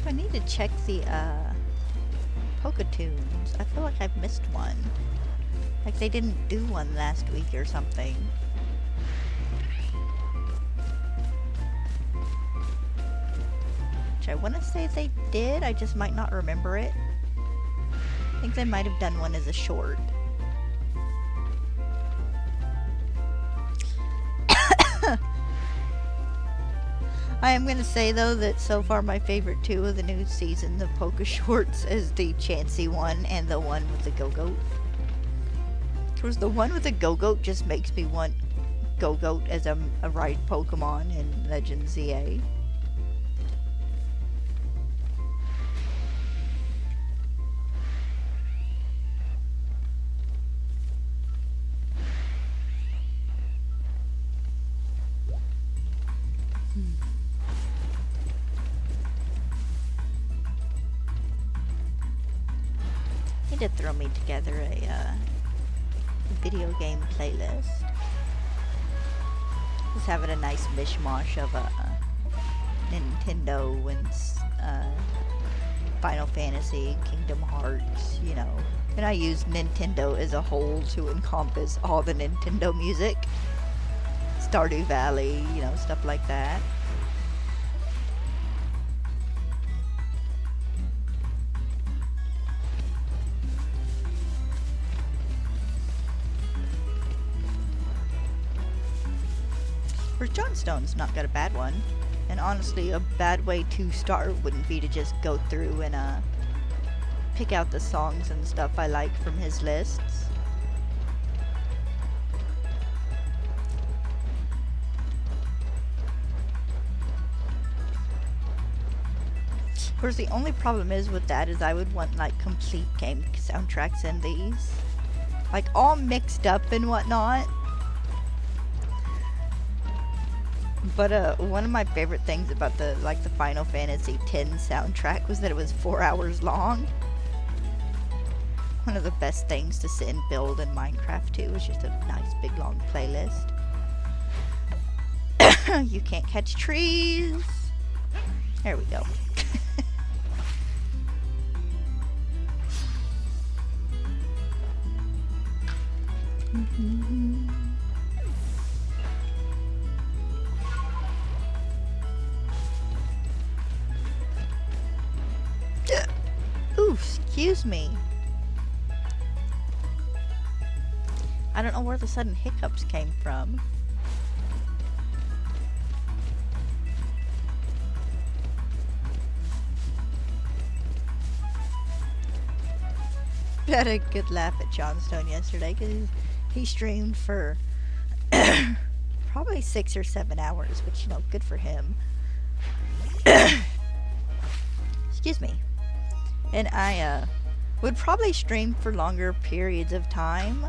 I need to check the Poketoons. I feel like I've missed one. Like they didn't do one last week or something. Which I want to say they did, I just might not remember it. I think they might have done one as a short. I am going to say, though, that so far my favorite two of the new season of Poke Shorts is the Chansey one and the one with the Go-Goat. Because the one with the Go-Goat just makes me want Go-Goat as a ride Pokemon in Legends ZA. Need to throw me together a video game playlist. Just having a nice mishmash of Nintendo and Final Fantasy, Kingdom Hearts, you know. And I use Nintendo as a whole to encompass all the Nintendo music. Stardew Valley, you know, stuff like that. Whereas Johnstone's not got a bad one. And honestly, a bad way to start wouldn't be to just go through and pick out the songs and stuff I like from his lists. Of course, the only problem is with that is I would want like complete game soundtracks in these. Like all mixed up and whatnot. But one of my favorite things about the Final Fantasy X soundtrack was that it was 4 hours long. One of the best things to sit and build in Minecraft too is just a nice big long playlist. You can't catch trees. There we go. Ooh, excuse me. I don't know where the sudden hiccups came from. I had a good laugh at Johnstone yesterday because he streamed for probably 6 or 7 hours, which, you know, good for him. Excuse me. And I would probably stream for longer periods of time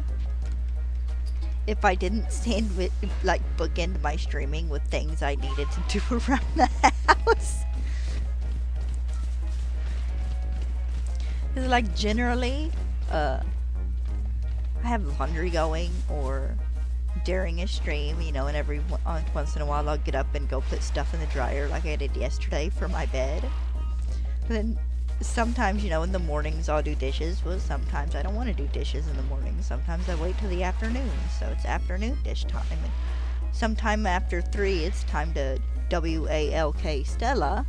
if I didn't stand with, like, bookend my streaming with things I needed to do around the house. Because, like, generally, I have laundry going, or during a stream, you know, and every once in a while I'll get up and go put stuff in the dryer like I did yesterday for my bed. And then sometimes, you know, in the mornings I'll do dishes. Well, sometimes I don't want to do dishes in the morning. Sometimes I wait till the afternoon, so it's afternoon dish time. And sometime after 3, it's time to WALK Stella.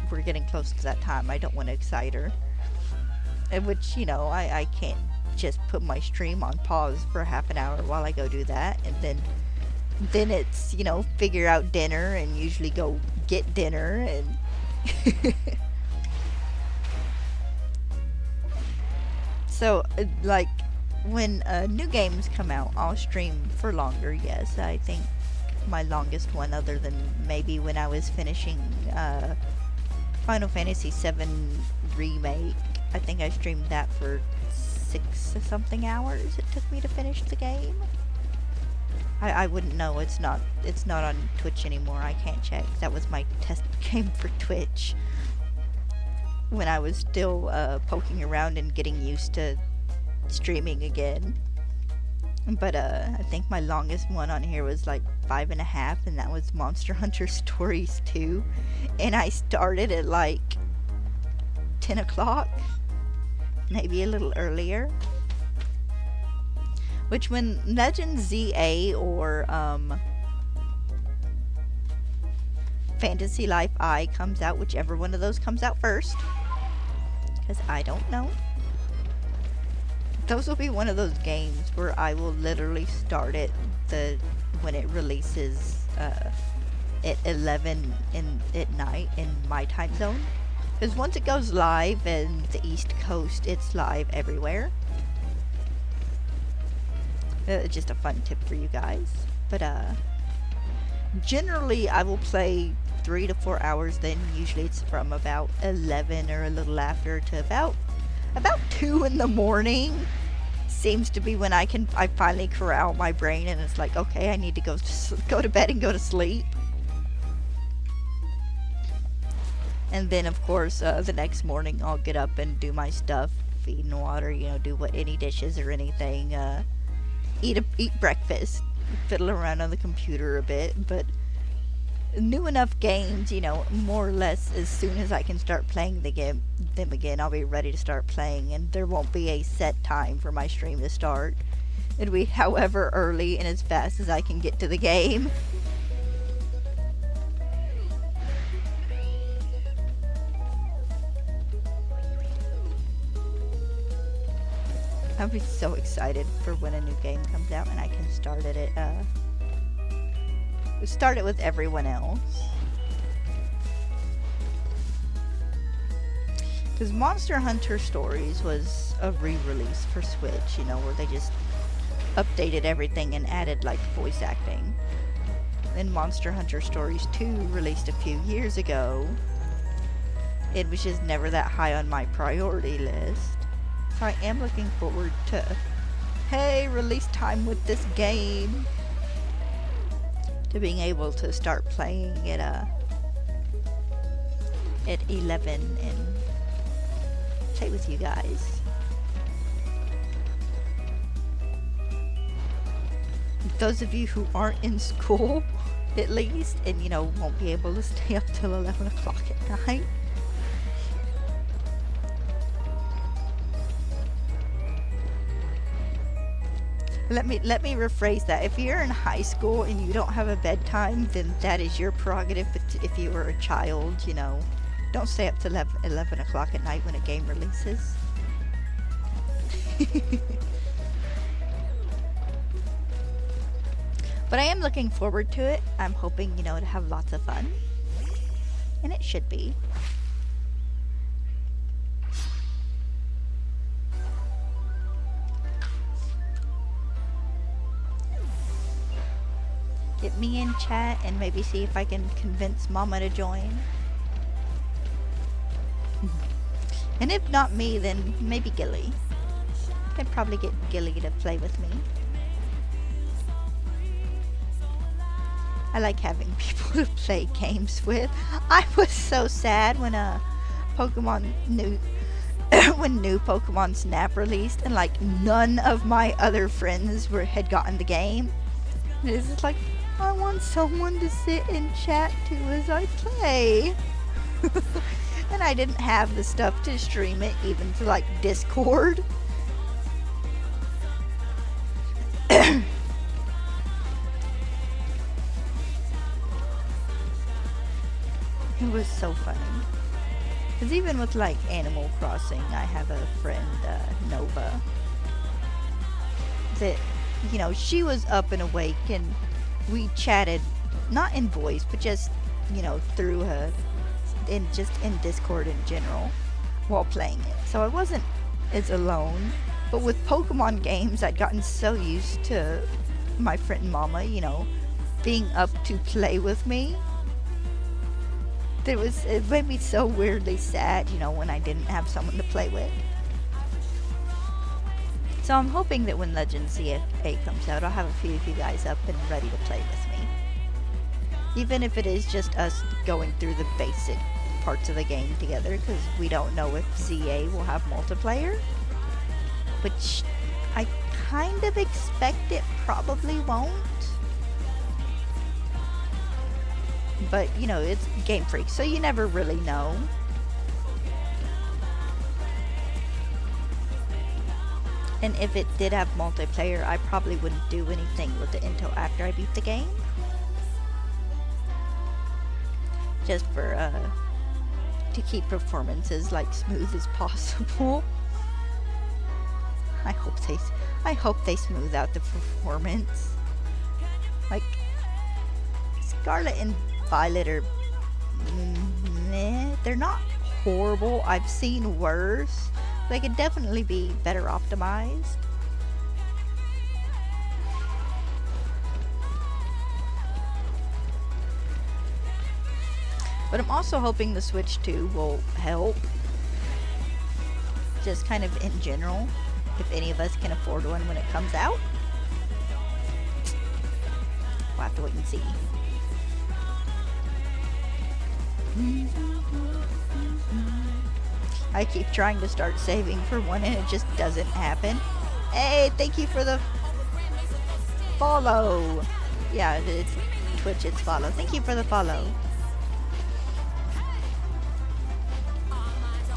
We're getting close to that time. I don't want to excite her. Which, you know, I can't just put my stream on pause for half an hour while I go do that. And then it's, you know, figure out dinner and usually go get dinner and... So, like, when new games come out, I'll stream for longer, yes. I think my longest one, other than maybe when I was finishing Final Fantasy VII Remake, I think I streamed that for 6-something hours it took me to finish the game. I wouldn't know. It's not on Twitch anymore. I can't check. That was my test game for Twitch when I was still poking around and getting used to streaming again. But I think my longest one on here was like 5.5, and that was Monster Hunter Stories 2. And I started at like 10 o'clock, maybe a little earlier. Which, when Legends ZA or Fantasy Life I comes out, whichever one of those comes out first, because I don't know, those will be one of those games where I will literally start it when it releases at 11 at night in my time zone. Because once it goes live in the East Coast, it's live everywhere. Just a fun tip for you guys. But generally I will play 3 to 4 hours, then usually it's from about 11 or a little after to about 2 in the morning. Seems to be when I finally corral my brain and it's like, okay, I need to go to bed and go to sleep. And then of course the next morning I'll get up and do my stuff, feed and water, you know, do any dishes or anything, eat breakfast, fiddle around on the computer a bit. But new enough games, you know, more or less as soon as I can start playing them again, I'll be ready to start playing, and there won't be a set time for my stream to start. It'll be however early and as fast as I can get to the game. I'll be so excited for when a new game comes out and I can start it with everyone else. Because Monster Hunter Stories was a re-release for Switch, you know, where they just updated everything and added, like, voice acting. Then Monster Hunter Stories 2 released a few years ago. It was just never that high on my priority list. So I am looking forward to, hey, release time with this game, to being able to start playing it at 11 and play with you guys. those of you who aren't in school, at least, and you know, won't be able to stay up till 11 o'clock at night. Let me rephrase that. If you're in high school and you don't have a bedtime, then that is your prerogative. But if you were a child, you know, don't stay up till 11 o'clock at night when a game releases. But I am looking forward to it. I'm hoping, you know, to have lots of fun. And it should be. Get me in chat and maybe see if I can convince Mama to join. And if not me, then maybe Gilly. I could probably get Gilly to play with me. I like having people to play games with. I was so sad when Pokemon new when new Pokemon Snap released and like none of my other friends had gotten the game. And it's just like, I want someone to sit and chat to as I play. And I didn't have the stuff to stream it even to like Discord. It was so funny. Because even with like Animal Crossing, I have a friend, Nova, that, you know, she was up and awake and we chatted, not in voice, but just, you know, through just in Discord in general while playing it. So I wasn't as alone. But with Pokemon games, I'd gotten so used to my friend Mama, you know, being up to play with me. It made me so weirdly sad, you know, when I didn't have someone to play with. So I'm hoping that when Legends Arceus comes out, I'll have a few of you guys up and ready to play with me. Even if it is just us going through the basic parts of the game together, because we don't know if ZA will have multiplayer. Which I kind of expect it probably won't. But, you know, it's Game Freak, so you never really know. And if it did have multiplayer, I probably wouldn't do anything with it until after I beat the game. Just for, to keep performances, like, smooth as possible. I hope they smooth out the performance. Like, Scarlet and Violet are meh. They're not horrible. I've seen worse. They could definitely be better optimized. But I'm also hoping the Switch 2 will help. Just kind of in general. If any of us can afford one when it comes out. We'll have to wait and see. I keep trying to start saving for one and it just doesn't happen. Hey, thank you for the follow. Yeah, it's Twitch, it's follow. Thank you for the follow.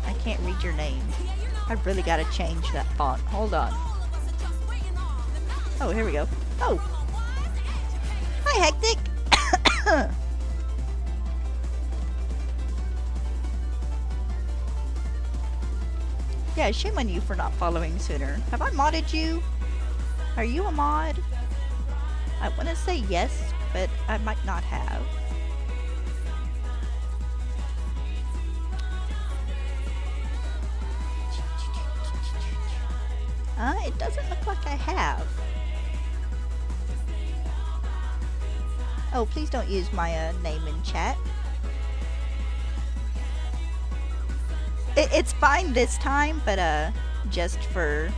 I can't read your name. I really gotta change that font. Hold on. Oh, here we go. Oh. Hi, Hectic. Yeah, shame on you for not following sooner. Have I modded you? Are you a mod? I want to say yes, but I might not have. It doesn't look like I have. Oh, please don't use my name in chat. It's fine this time, but just for...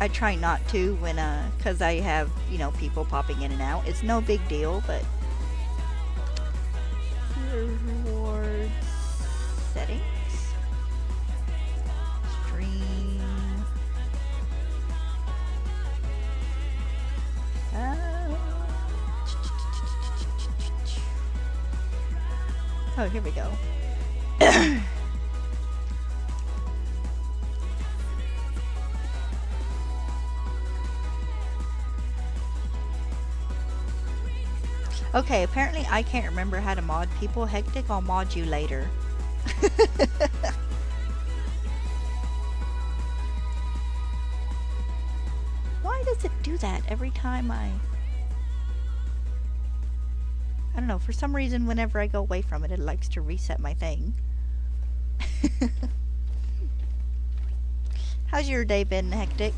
I try not to when, cause I have, you know, people popping in and out. It's no big deal, but... Rewards... Settings... Stream... Oh, here we go. Okay, apparently I can't remember how to mod people. Hectic, I'll mod you later. Why does it do that every time I don't know, for some reason whenever I go away from it, it likes to reset my thing. How's your day been, Hectic?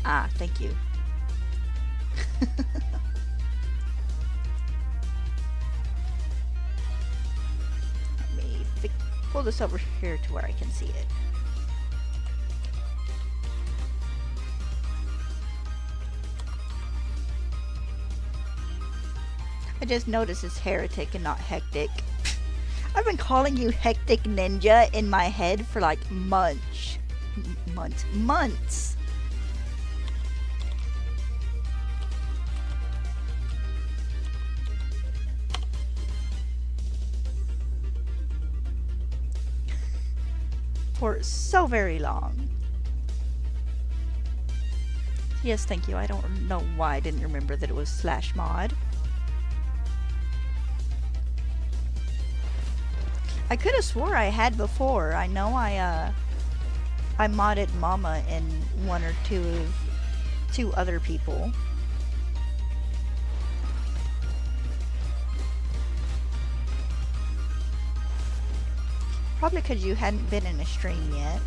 Ah, thank you. Let me pull this over here to where I can see it. I just noticed it's Heretic and not Hectic. I've been calling you Hectic Ninja in my head for like months. Months. For so very long. Yes, thank you. I don't know why I didn't remember that it was /mod. I could have swore I had before. I know I modded Mama and one or two other people. Probably because you hadn't been in a stream yet.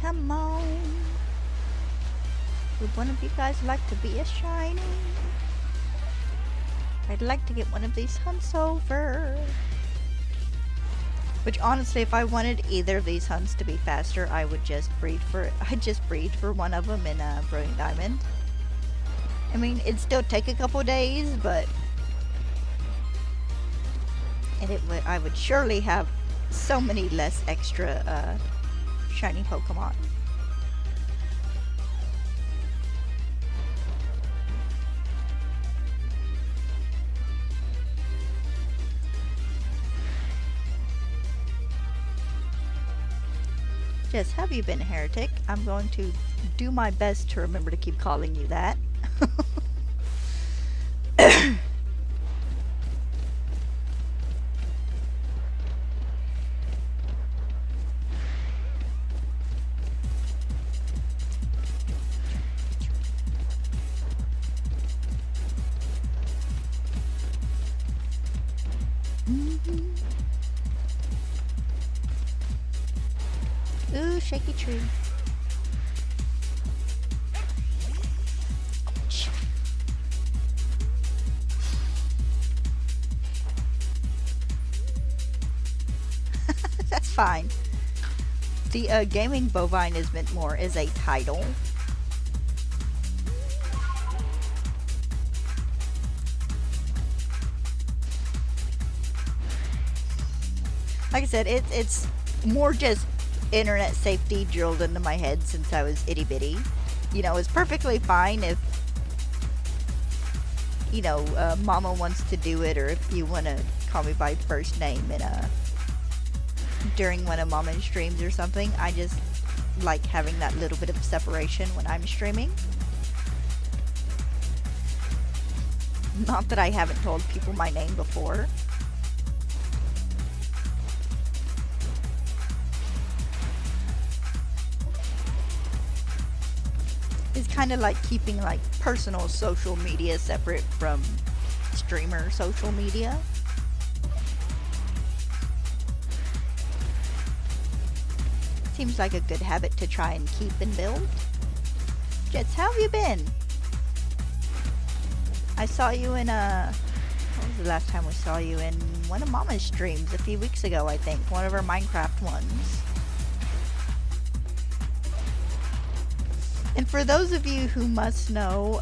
Come on. Would one of you guys like to be a shiny? I'd like to get one of these hunts over. Which honestly, if I wanted either of these hunts to be faster, I would just breed for one of them in Brilliant Diamond. I mean, it'd still take a couple days, but I would surely have so many less extra shiny Pokemon. Jess, have you been, Heretic? I'm going to do my best to remember to keep calling you that. Ooh, shaky tree. Ouch. That's fine. The gaming bovine is meant more as a title. Like I said, it's more just internet safety drilled into my head since I was itty bitty. You know, it's perfectly fine if, you know, Mama wants to do it, or if you want to call me by first name in during one of Mama's streams or something. I just like having that little bit of separation when I'm streaming. Not that I haven't told people my name before. It's kind of like keeping like personal social media separate from streamer social media. Seems like a good habit to try and keep and build. Jets, how have you been? I saw you in what was the last time we saw you? In one of Mama's streams a few weeks ago, I think. One of her Minecraft ones. And for those of you who must know,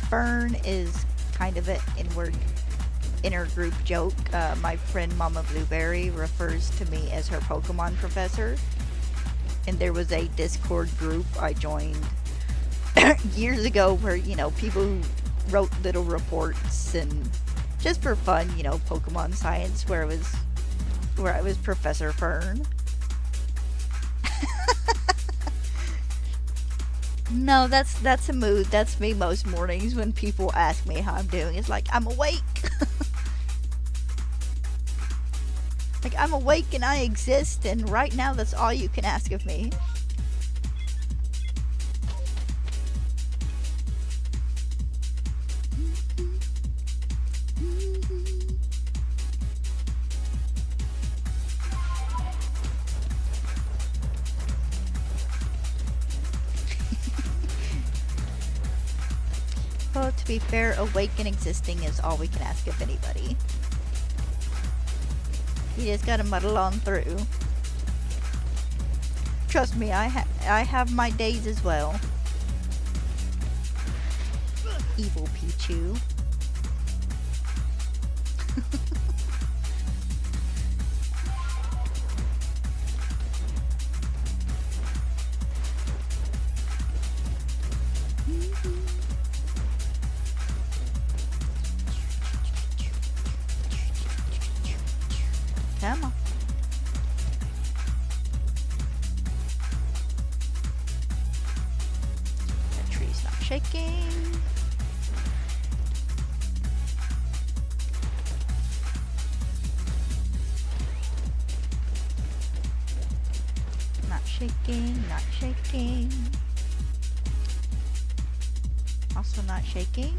Fern is kind of an intergroup joke. My friend Mama Blueberry refers to me as her Pokemon professor. And there was a Discord group I joined years ago where, you know, people who wrote little reports and just for fun, you know, Pokemon science, where I was Professor Fern. No, that's a mood. That's me most mornings when people ask me how I'm doing. It's like, I'm awake. Like, I'm awake and I exist, and right now that's all you can ask of me. Well, to be fair, awake and existing is all we can ask of anybody. You just gotta muddle on through. Trust me, I have my days as well. Evil Pichu. Come on. The tree's not shaking. Not shaking, not shaking. Also not shaking.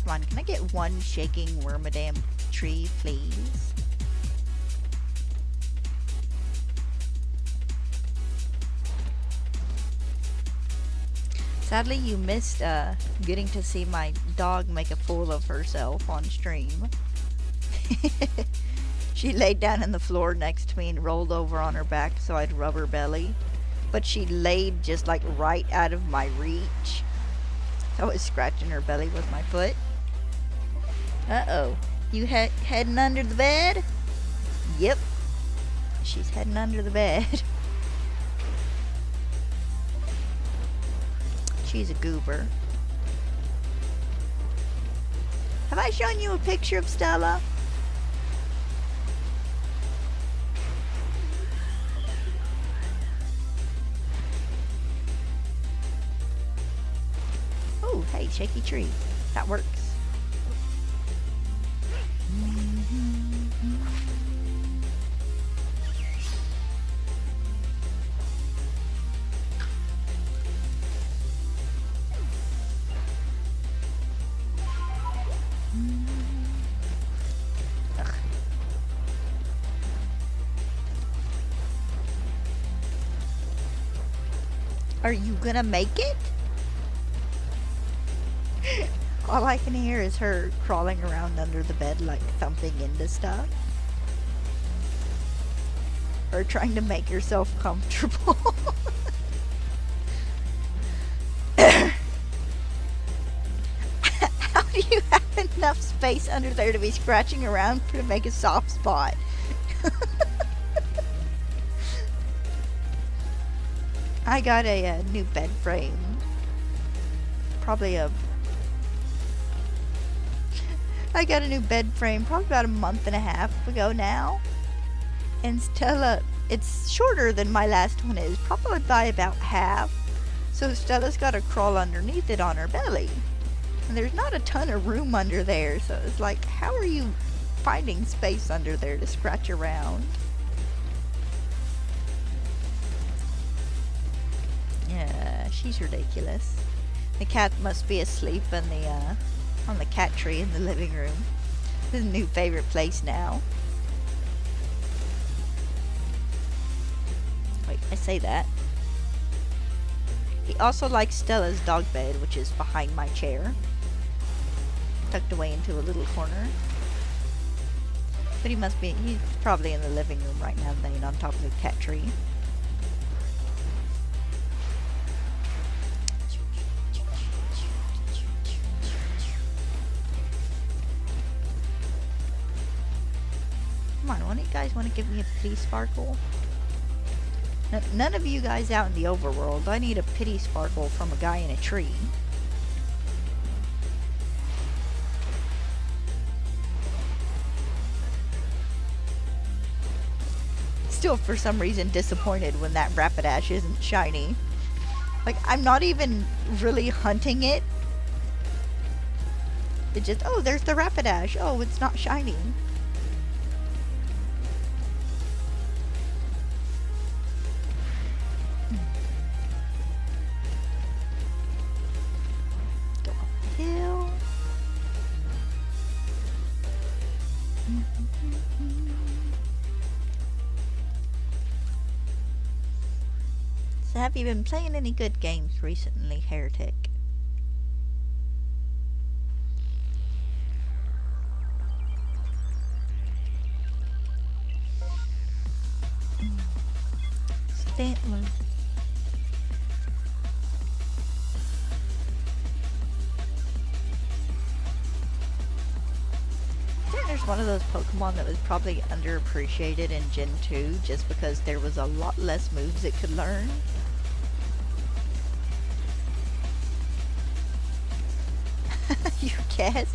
Come on, can I get one shaking wormadam tree, please? Sadly, you missed getting to see my dog make a fool of herself on stream. She laid down on the floor next to me and rolled over on her back so I'd rub her belly. But she laid just like right out of my reach. So I was scratching her belly with my foot. Uh-oh. You heading under the bed? Yep. She's heading under the bed. She's a goober. Have I shown you a picture of Stella? Oh, hey, shaky tree. That works. Are you gonna make it? All I can hear is her crawling around under the bed like thumping into stuff. Or trying to make herself comfortable. How do you have enough space under there to be scratching around to make a soft spot? I got a new bed frame. I got a new bed frame probably about a month and a half ago now. And Stella, it's shorter than my last one is, probably by about half. So Stella's got to crawl underneath it on her belly. And there's not a ton of room under there, so it's like, how are you finding space under there to scratch around? Yeah, she's ridiculous. The cat must be asleep on the cat tree in the living room. His new favorite place now. Wait, I say that. He also likes Stella's dog bed, which is behind my chair, tucked away into a little corner. But he's probably in the living room right now, laying on top of the cat tree. Come on, one of you guys want to give me a pity sparkle? None of you guys out in the overworld. I need a pity sparkle from a guy in a tree. Still, for some reason, disappointed when that Rapidash isn't shiny. Like, I'm not even really hunting it. It just, oh, there's the Rapidash. Oh, it's not shiny. Go up the hill. So have you been playing any good games recently, Heretic? Stantler. I think there's one of those Pokemon that was probably underappreciated in Gen 2 just because there was a lot less moves it could learn. You guess?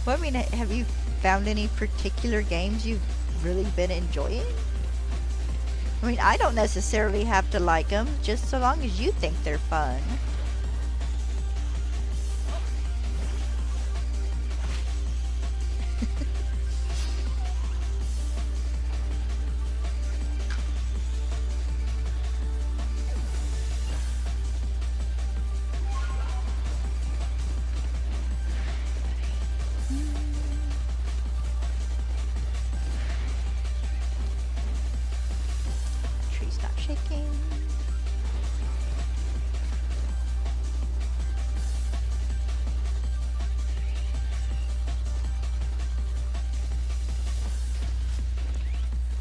Well, I mean, have you found any particular games you've really been enjoying? I mean, I don't necessarily have to like them, just so long as you think they're fun. Tree's not shaking.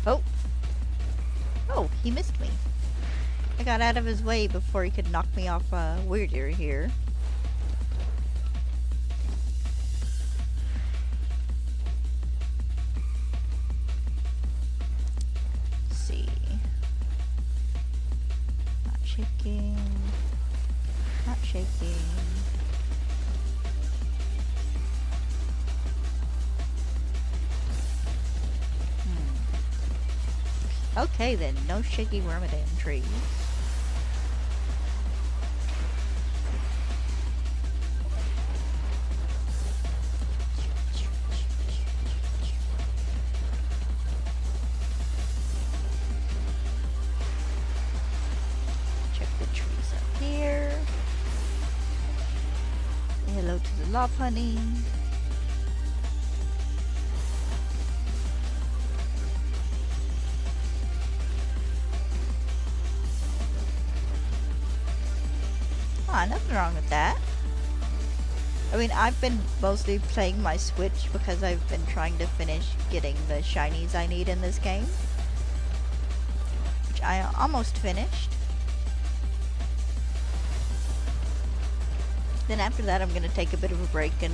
Oh! Oh, he missed me. I got out of his way before he could knock me off weirder here. Let's see. Not shaking. Not shaking. Okay then, no shaky Wormadam trees. Check the trees up here. Say hello to the Lopunny. Nothing wrong with that. I mean, I've been mostly playing my Switch because I've been trying to finish getting the shinies I need in this game, which I almost finished. Then after that, I'm going to take a bit of a break and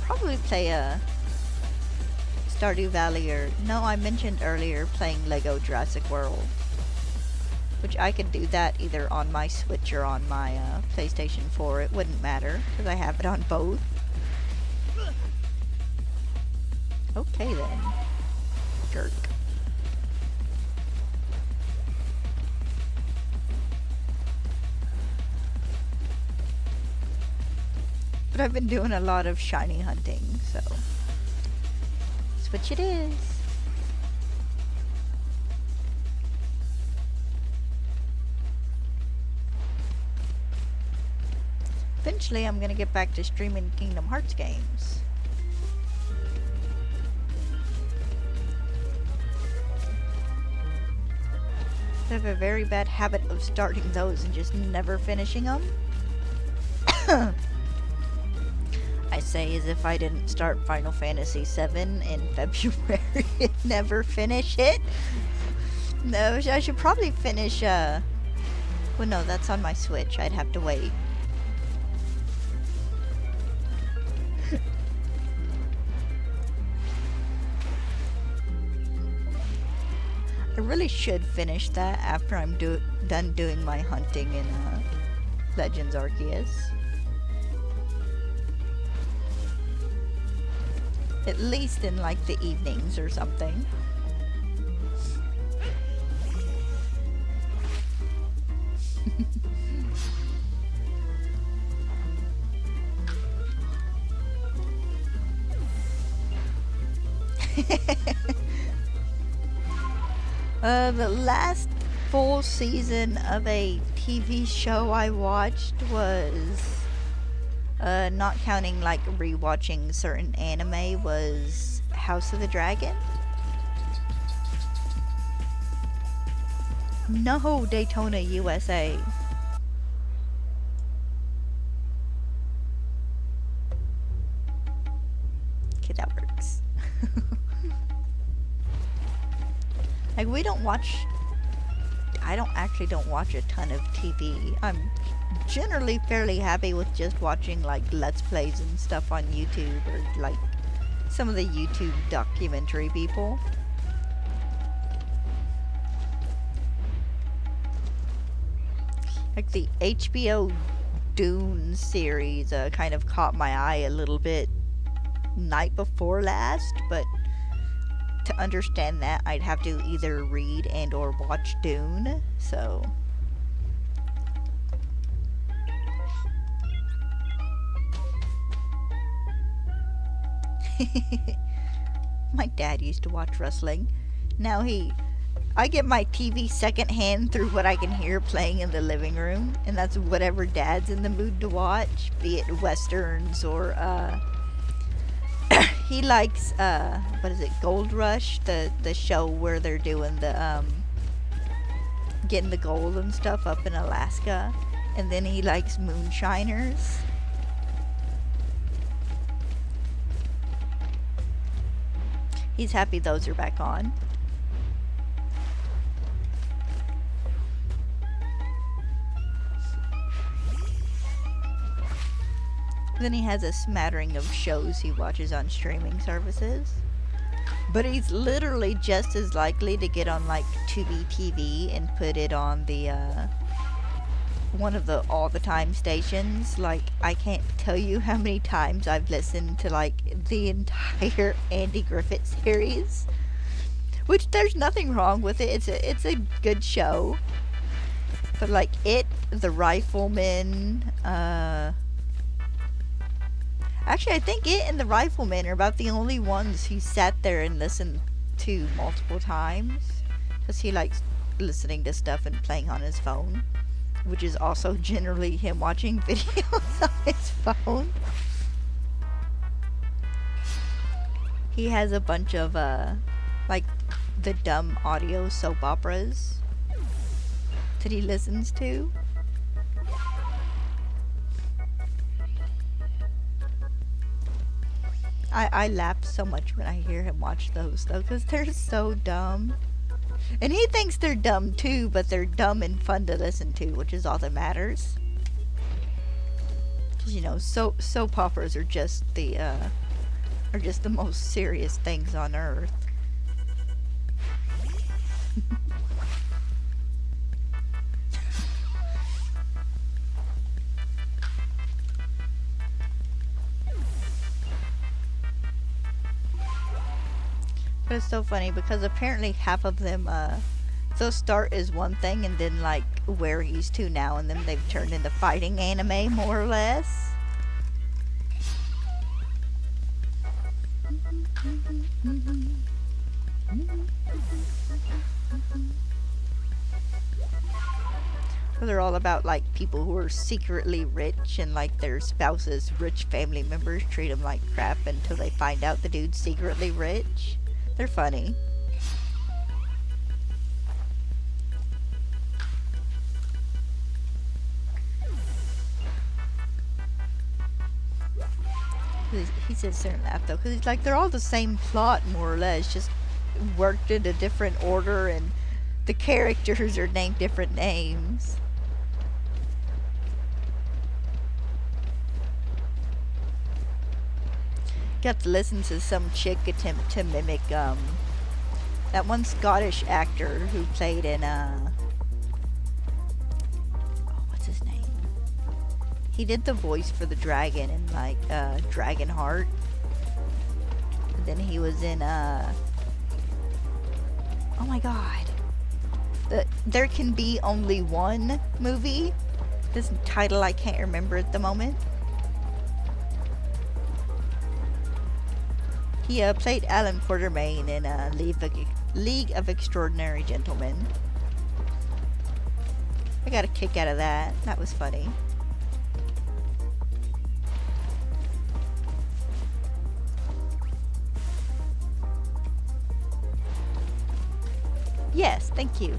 probably play a Stardew Valley, or no, I mentioned earlier playing Lego Jurassic World. Which I could do that either on my Switch or on my PlayStation 4. It wouldn't matter, because I have it on both. Okay then. Jerk. But I've been doing a lot of shiny hunting, so... Switch it is. Eventually, I'm gonna get back to streaming Kingdom Hearts games. I have a very bad habit of starting those and just never finishing them. I say as if I didn't start Final Fantasy VII in February and never finish it. No, I should probably finish, well no, that's on my Switch. I'd have to wait. I really should finish that after I'm done doing my hunting in Legends Arceus. At least in like the evenings or something. The last full season of a TV show I watched was, not counting like rewatching certain anime, was House of the Dragon. No, Daytona, USA. Okay, that works. Like, I don't watch a ton of TV. I'm generally fairly happy with just watching like Let's Plays and stuff on YouTube, or like some of the YouTube documentary people. Like the HBO Dune series kind of caught my eye a little bit night before last, but to understand that I'd have to either read and or watch Dune, so my dad used to watch wrestling. Now I get my TV secondhand through what I can hear playing in the living room, and that's whatever dad's in the mood to watch, be it westerns or he likes what is it, Gold Rush, the show where they're doing the getting the gold and stuff up in Alaska, and then he likes Moonshiners. He's happy those are back on. Then he has a smattering of shows he watches on streaming services. But he's literally just as likely to get on like Tubi TV and put it on the one of the all the time stations. Like, I can't tell you how many times I've listened to like the entire Andy Griffith series. Which there's nothing wrong with it. It's a good show. But like The Rifleman, actually, I think it and The Rifleman are about the only ones he sat there and listened to multiple times. Because he likes listening to stuff and playing on his phone. Which is also generally him watching videos on his phone. He has a bunch of, like, the dumb audio soap operas that he listens to. I laugh so much when I hear him watch those, though, because they're so dumb. And he thinks they're dumb, too, but they're dumb and fun to listen to, which is all that matters. Because, you know, soap operas are just the most serious things on earth. But it's so funny because apparently half of them, they'll start as one thing and then like where he's to now, and then they've turned into fighting anime more or less. Where they're all about like people who are secretly rich and like their spouses' rich family members treat them like crap until they find out the dude's secretly rich. They're funny. He sits there and laughs though, because he's like, they're all the same plot, more or less, just worked in a different order, and the characters are named different names. Got to listen to some chick attempt to mimic that one Scottish actor who played in what's his name? He did the voice for the dragon in like Dragonheart. And then he was in oh my god. There Can Be Only One movie. This title I can't remember at the moment. He played Alan Quartermain in League of Extraordinary Gentlemen. I got a kick out of that. That was funny. Yes, thank you.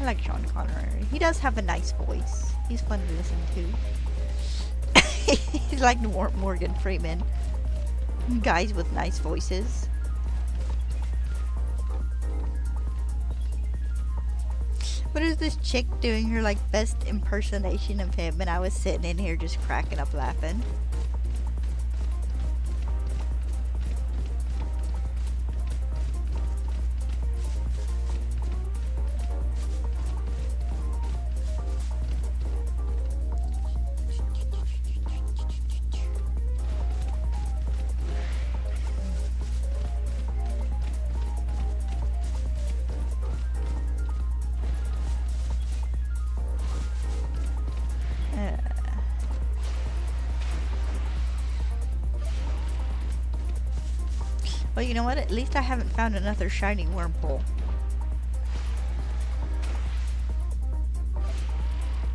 I like Sean Connery. He does have a nice voice. He's fun to listen to. He's like Morgan Freeman. Guys with nice voices. What is this chick doing her like best impersonation of him, and I was sitting in here just cracking up laughing. Well, you know what? At least I haven't found another shiny wormhole.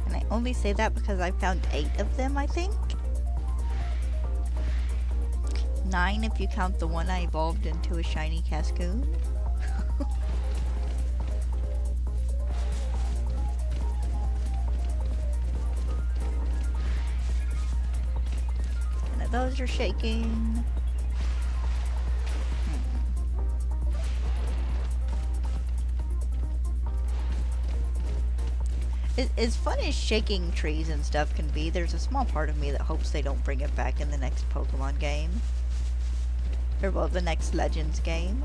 And I only say that because I found 8 of them, I think. 9 if you count the one I evolved into a shiny Cascoon. None of those are shaking. As fun as shaking trees and stuff can be, there's a small part of me that hopes they don't bring it back in the next Pokemon game. Or, well, the next Legends game.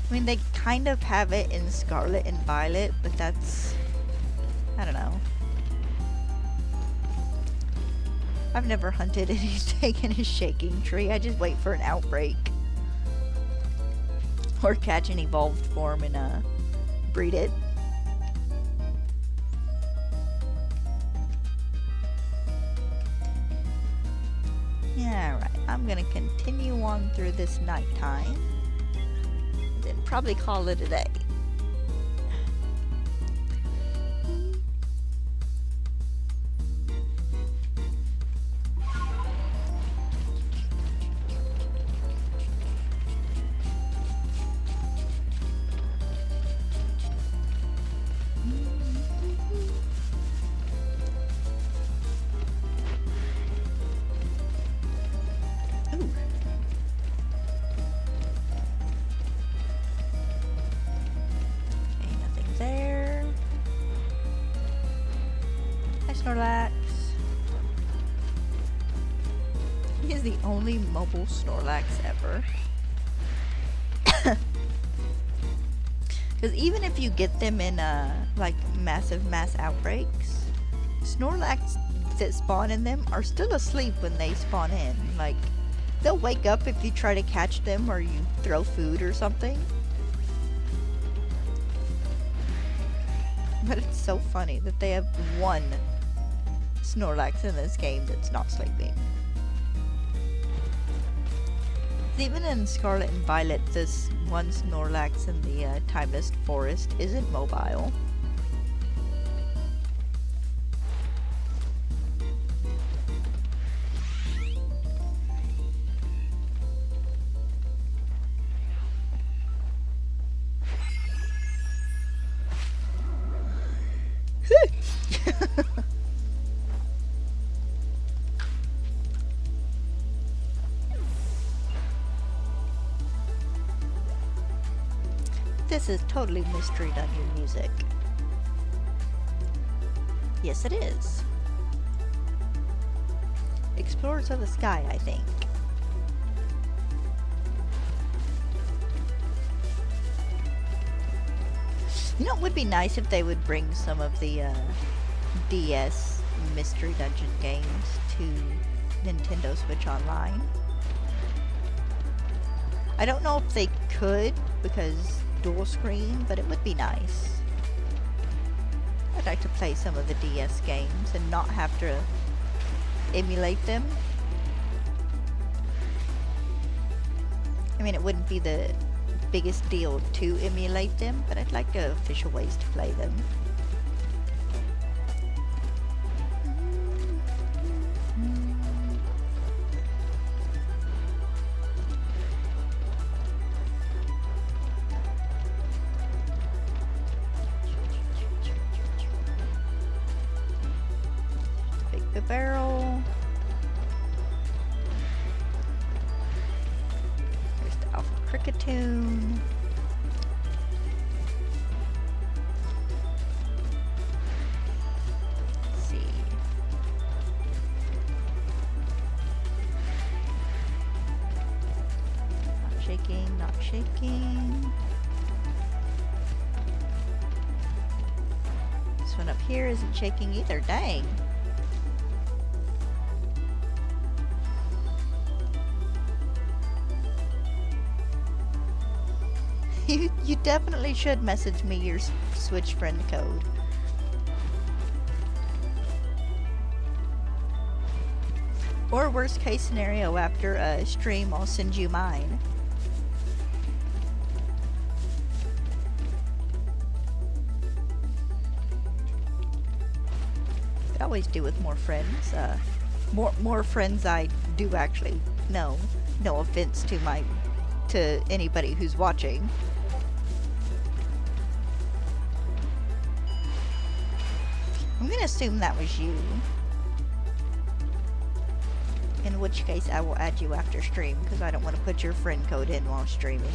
I mean, they kind of have it in Scarlet and Violet, but that's... I don't know. I've never hunted anything in a shaking tree. I just wait for an outbreak. Or catch an evolved form and breed it. Alright, I'm gonna continue on through this nighttime. Then probably call it a day. Snorlax. He is the only mobile Snorlax ever. Because even if you get them in like massive mass outbreaks, Snorlax that spawn in them are still asleep when they spawn in. Like, they'll wake up if you try to catch them or you throw food or something. But it's so funny that they have one Snorlax in this game that's not sleeping. Even in Scarlet and Violet, this one Snorlax in the Timeless Forest isn't mobile. This is totally Mystery Dungeon music. Yes, it is. Explorers of the Sky, I think. You know, it would be nice if they would bring some of the DS Mystery Dungeon games to Nintendo Switch Online. I don't know if they could because dual screen, but it would be nice. I'd like to play some of the DS games and not have to emulate them. I mean, it wouldn't be the biggest deal to emulate them, but I'd like official ways to play them. Big barrel. There's the Alpha Cricketune. Let's see. Not shaking, not shaking. This one up here isn't shaking either, dang. You definitely should message me your Switch friend code. Or worst case scenario, after a stream, I'll send you mine. Could always do with more friends. More friends I do actually know. No offense to anybody who's watching. I'm gonna assume that was you. In which case I will add you after stream, because I don't want to put your friend code in while streaming.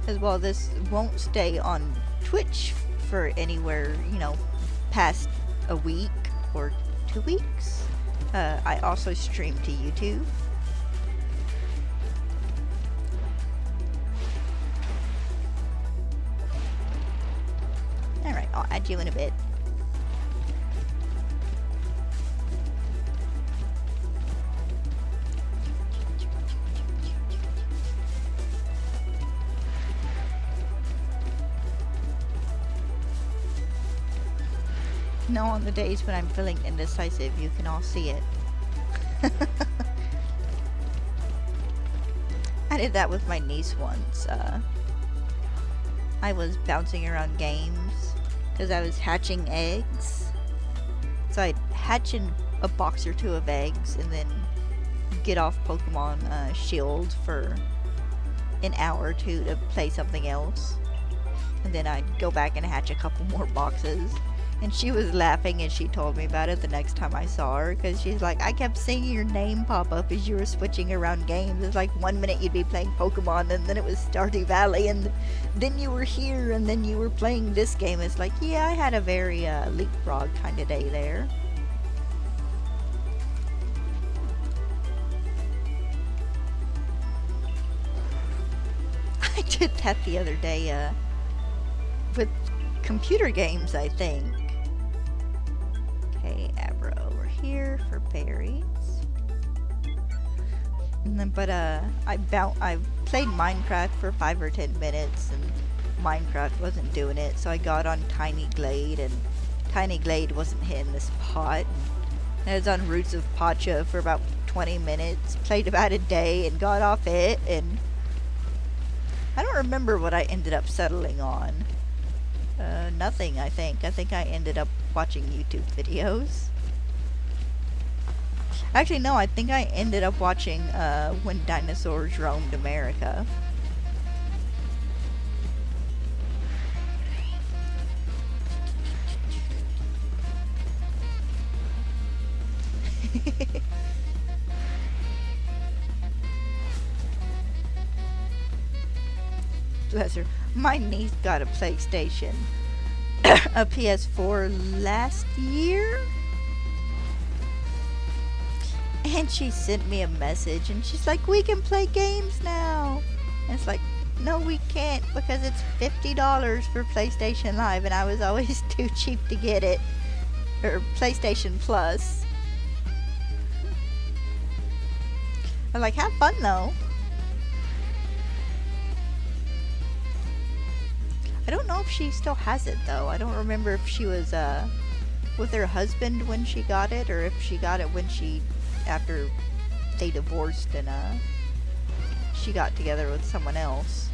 As well, this won't stay on Twitch for anywhere, you know, past a week or 2 weeks. I also stream to YouTube. Alright, I'll add you in a bit. No, on the days when I'm feeling indecisive, you can all see it. I did that with my niece once. I was bouncing around games because I was hatching eggs. So I'd hatch in a box or two of eggs and then get off Pokemon Shield for an hour or two to play something else. And then I'd go back and hatch a couple more boxes. And she was laughing and she told me about it the next time I saw her, because she's like, I kept seeing your name pop up as you were switching around games. It's like 1 minute you'd be playing Pokemon and then it was Stardew Valley and then you were here and then you were playing this game. It's like, yeah, I had a very leapfrog kind of day there. I did that the other day with computer games, I think. Okay, Abra over here for berries. And then, but I played Minecraft for 5 or 10 minutes and Minecraft wasn't doing it, so I got on Tiny Glade and Tiny Glade wasn't hitting this pot. And I was on Roots of Pacha for about 20 minutes, played about a day and got off it, and I don't remember what I ended up settling on. Nothing, I think. I think I ended up watching YouTube videos. Actually, no, I think I ended up watching When Dinosaurs Roamed America. bless her. My niece got a PlayStation, a PS4 last year. And she sent me a message and she's like, we can play games now. And it's like, no, we can't because it's $50 for PlayStation Live, and I was always too cheap to get it. Or PlayStation Plus. I'm like, have fun though. I don't know if she still has it though. I don't remember if she was with her husband when she got it, or if she got it when after they divorced and she got together with someone else.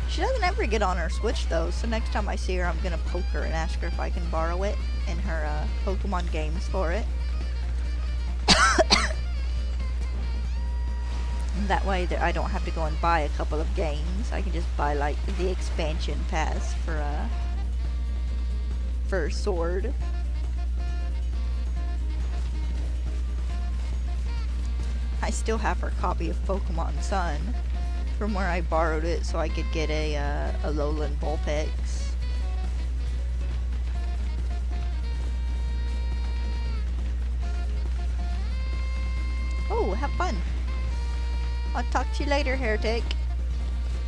She doesn't ever get on her Switch though, so next time I see her I'm gonna poke her and ask her if I can borrow it and her Pokemon games for it. That way I don't have to go and buy a couple of games. I can just buy like the expansion pass for Sword. I still have her copy of Pokemon Sun from where I borrowed it so I could get a Alolan Vulpix. Oh, have fun. I'll talk to you later, Heretic.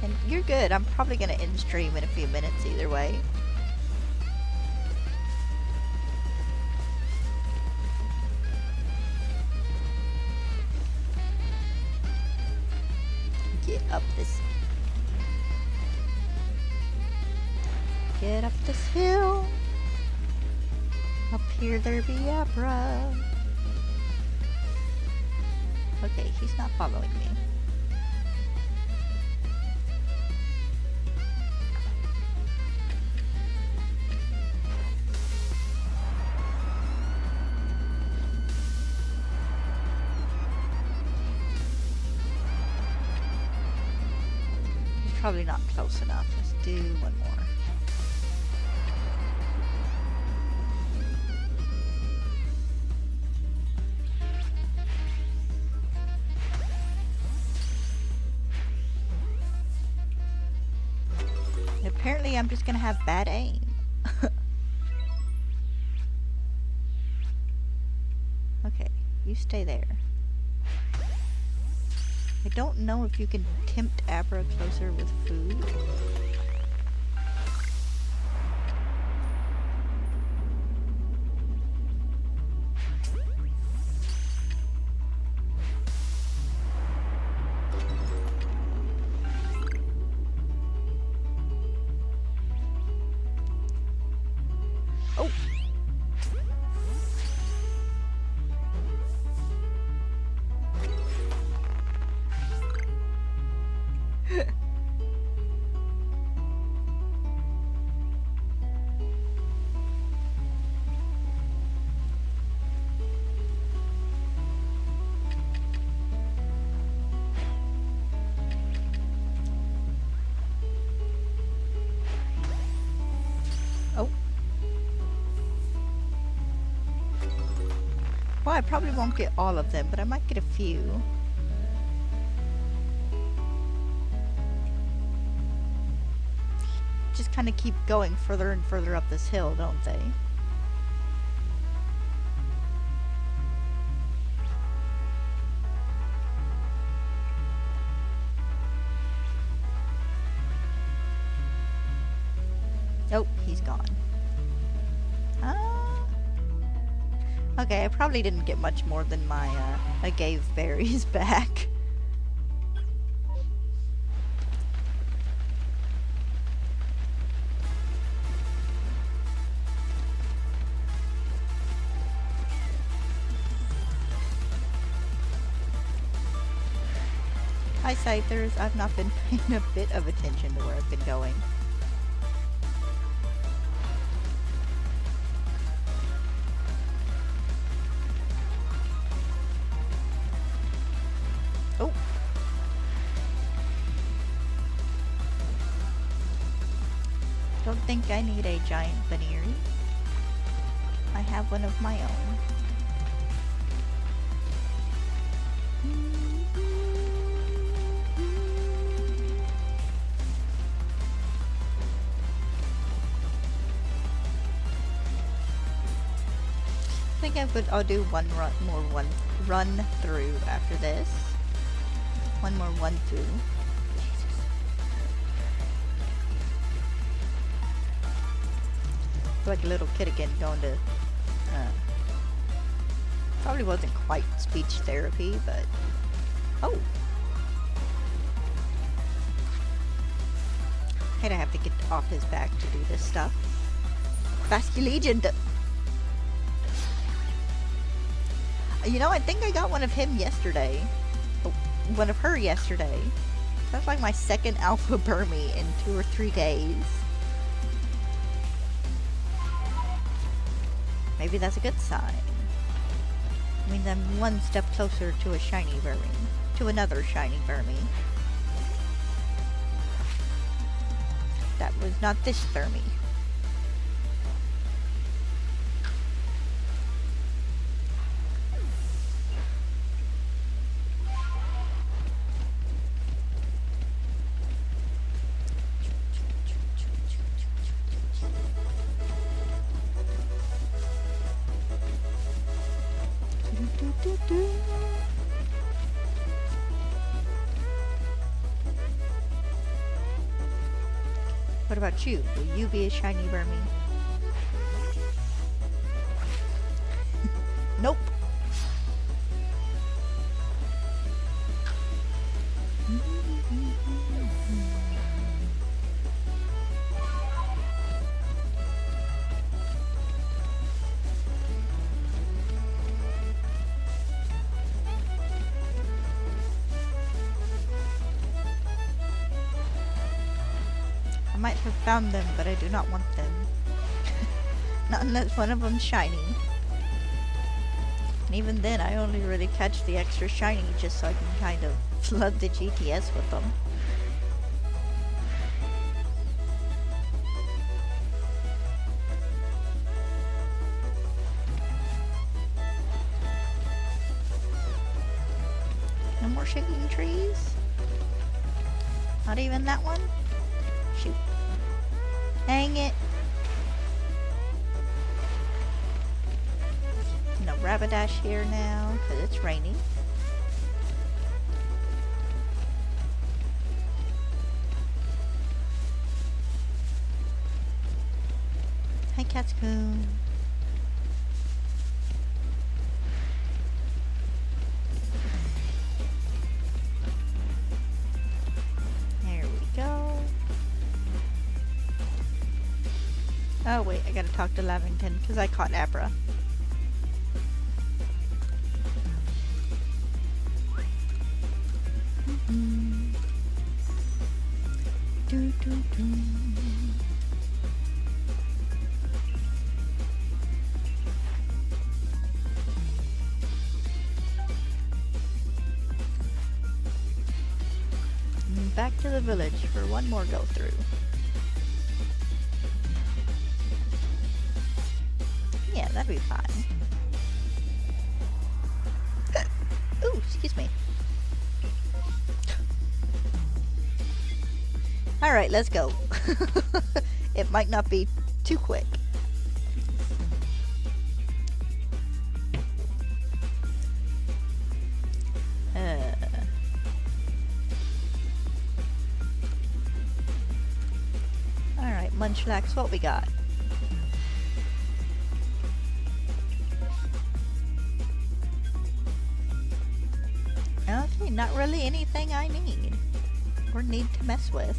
And you're good. I'm probably gonna end stream in a few minutes either way. Get up this hill. Up here there be Abra. Okay, he's not following me. Probably not close enough. Let's do one more. And apparently I'm just gonna have bad aim. Okay, you stay there. I don't know if you can tempt Abra closer with food. Oh! Oh. Well, I probably won't get all of them, but I might get a few. Just kind of keep going further and further up this hill, don't they? Oh, he's gone. Okay, I probably didn't get much more than my agave berries back. Hi, Scythers. I've not been paying a bit of attention to where I've been going. Oh! Don't think I need a giant Baneri. I have one of my own. I think I'll do one run through after this. One more run through. Jesus. Like a little kid again going to probably wasn't quite speech therapy, but oh, I'd have to get off his back to do this stuff. Legend. You know, I think I got one of him yesterday. One of her yesterday. That's like my second alpha Burmy in 2 or 3 days. Maybe that's a good sign. I mean, I'm one step closer to a shiny Burmy. To another shiny Burmy. That was not this Burmy. What about you? Will you be a shiny Burmy? Nope. I might have found them, but I do not want them. Not unless one of them's shiny. And even then, I only really catch the extra shiny just so I can kind of flood the GTS with them. No more shaking trees? Not even that one? Shoot. Dang it. No Rapidash here now, because it's raining. Hi, Catscoon. There we go. Oh wait, I gotta talk to Lavington because I caught Abra. Back to the village for one more go through. Yeah, that'd be fine. Ooh, excuse me. Alright, let's go. It might not be too quick. Alright, Munchlax, what we got? Okay, not really anything I need or need to mess with.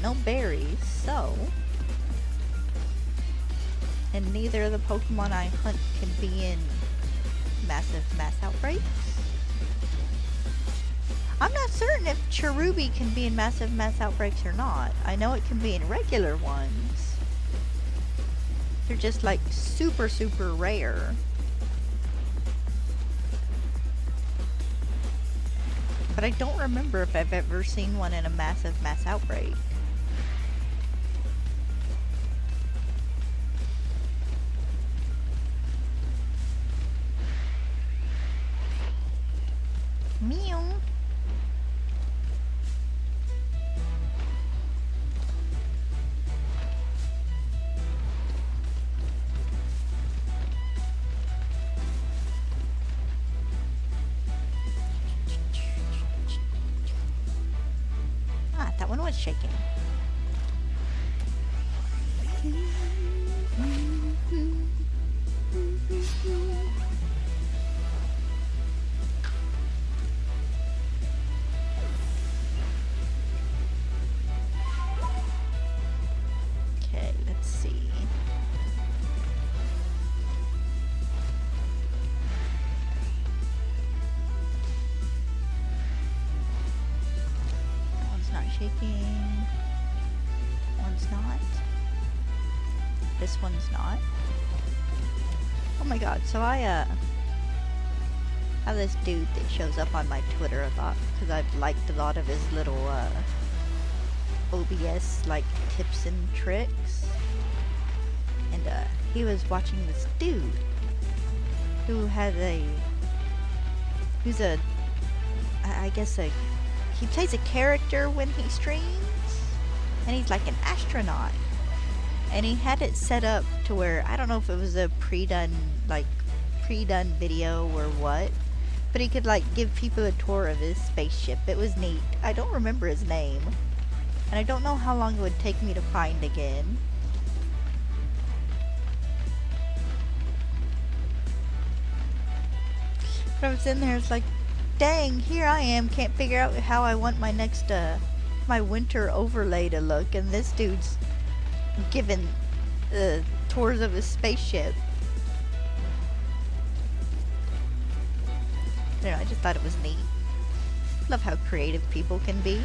No berries, so... And neither of the Pokemon I hunt can be in massive mass outbreaks. I'm not certain if Cherubi can be in massive mass outbreaks or not. I know it can be in regular ones. They're just like super, super rare. But I don't remember if I've ever seen one in a massive mass outbreak. one was shaking. Okay, let's see. Not shaking. One's not. This one's not. Oh my god, so I have this dude that shows up on my Twitter a lot because I've liked a lot of his little OBS like tips and tricks. And he was watching this dude who had he plays a character when he streams, and he's like an astronaut. And he had it set up to where, I don't know if it was a pre-done video or what, but he could like give people a tour of his spaceship. It was neat. I don't remember his name, and I don't know how long it would take me to find again. But I was in there, it's like, dang, here I am, can't figure out how I want my next, my winter overlay to look, and this dude's giving, tours of his spaceship. I don't know, I just thought it was neat. Love how creative people can be.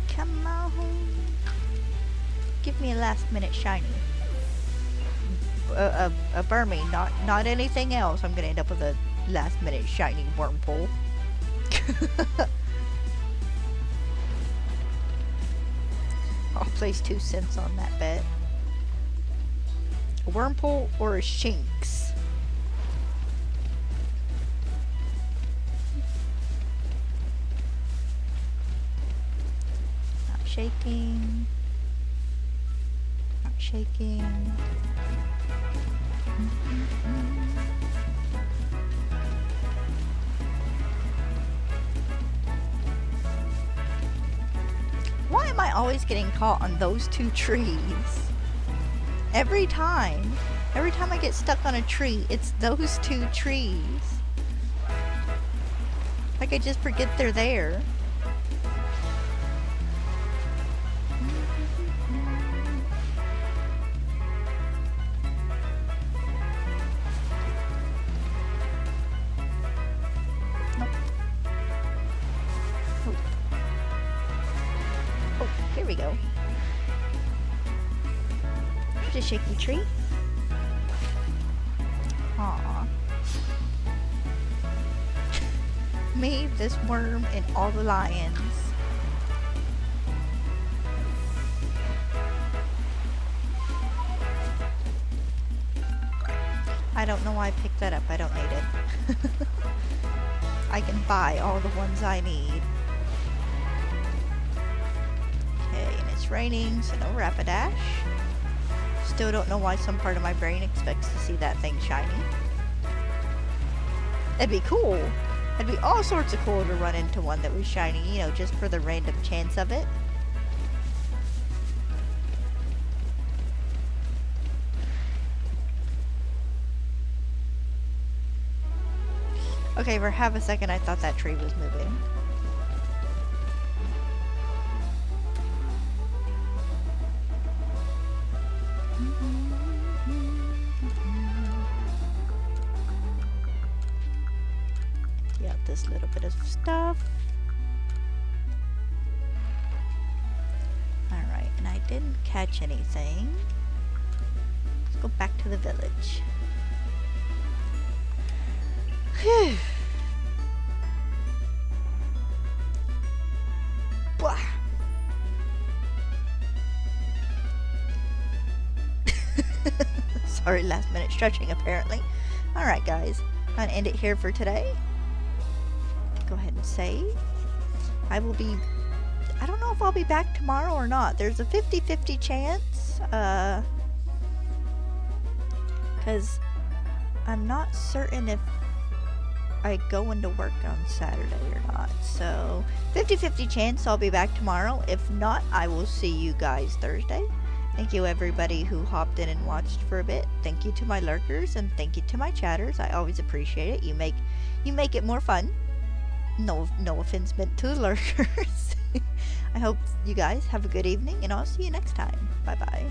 Come on. Give me a last minute shiny. A Burmy, not anything else. I'm gonna end up with a last minute shiny Wormhole. I'll place 2 cents on that bet. A Wormhole or a Shinx? Not shaking. Not shaking. Why am I always getting caught on those 2 trees? Every time I get stuck on a tree, it's those 2 trees. Like I just forget they're there. Here we go. Just shaky tree. Aww. Me, this worm, and all the lions. I don't know why I picked that up. I don't need it. I can buy all the ones I need. Raining, so no Rapidash. Still don't know why some part of my brain expects to see that thing shiny. It'd be cool. It'd be all sorts of cool to run into one that was shiny, you know, just for the random chance of it. Okay, for half a second I thought that tree was moving. This little bit of stuff. Alright, and I didn't catch anything. Let's go back to the village. Whew. Blah. Sorry, last minute stretching apparently. Alright, guys. I'm going to end it here for today. Go ahead and save. I will be... I don't know if I'll be back tomorrow or not. There's a 50-50 chance. Because I'm not certain if I go into work on Saturday or not. So, 50-50 chance I'll be back tomorrow. If not, I will see you guys Thursday. Thank you everybody who hopped in and watched for a bit. Thank you to my lurkers and thank you to my chatters. I always appreciate it. You make it more fun. No offense meant to the lurkers. I hope you guys have a good evening and I'll see you next time. Bye bye.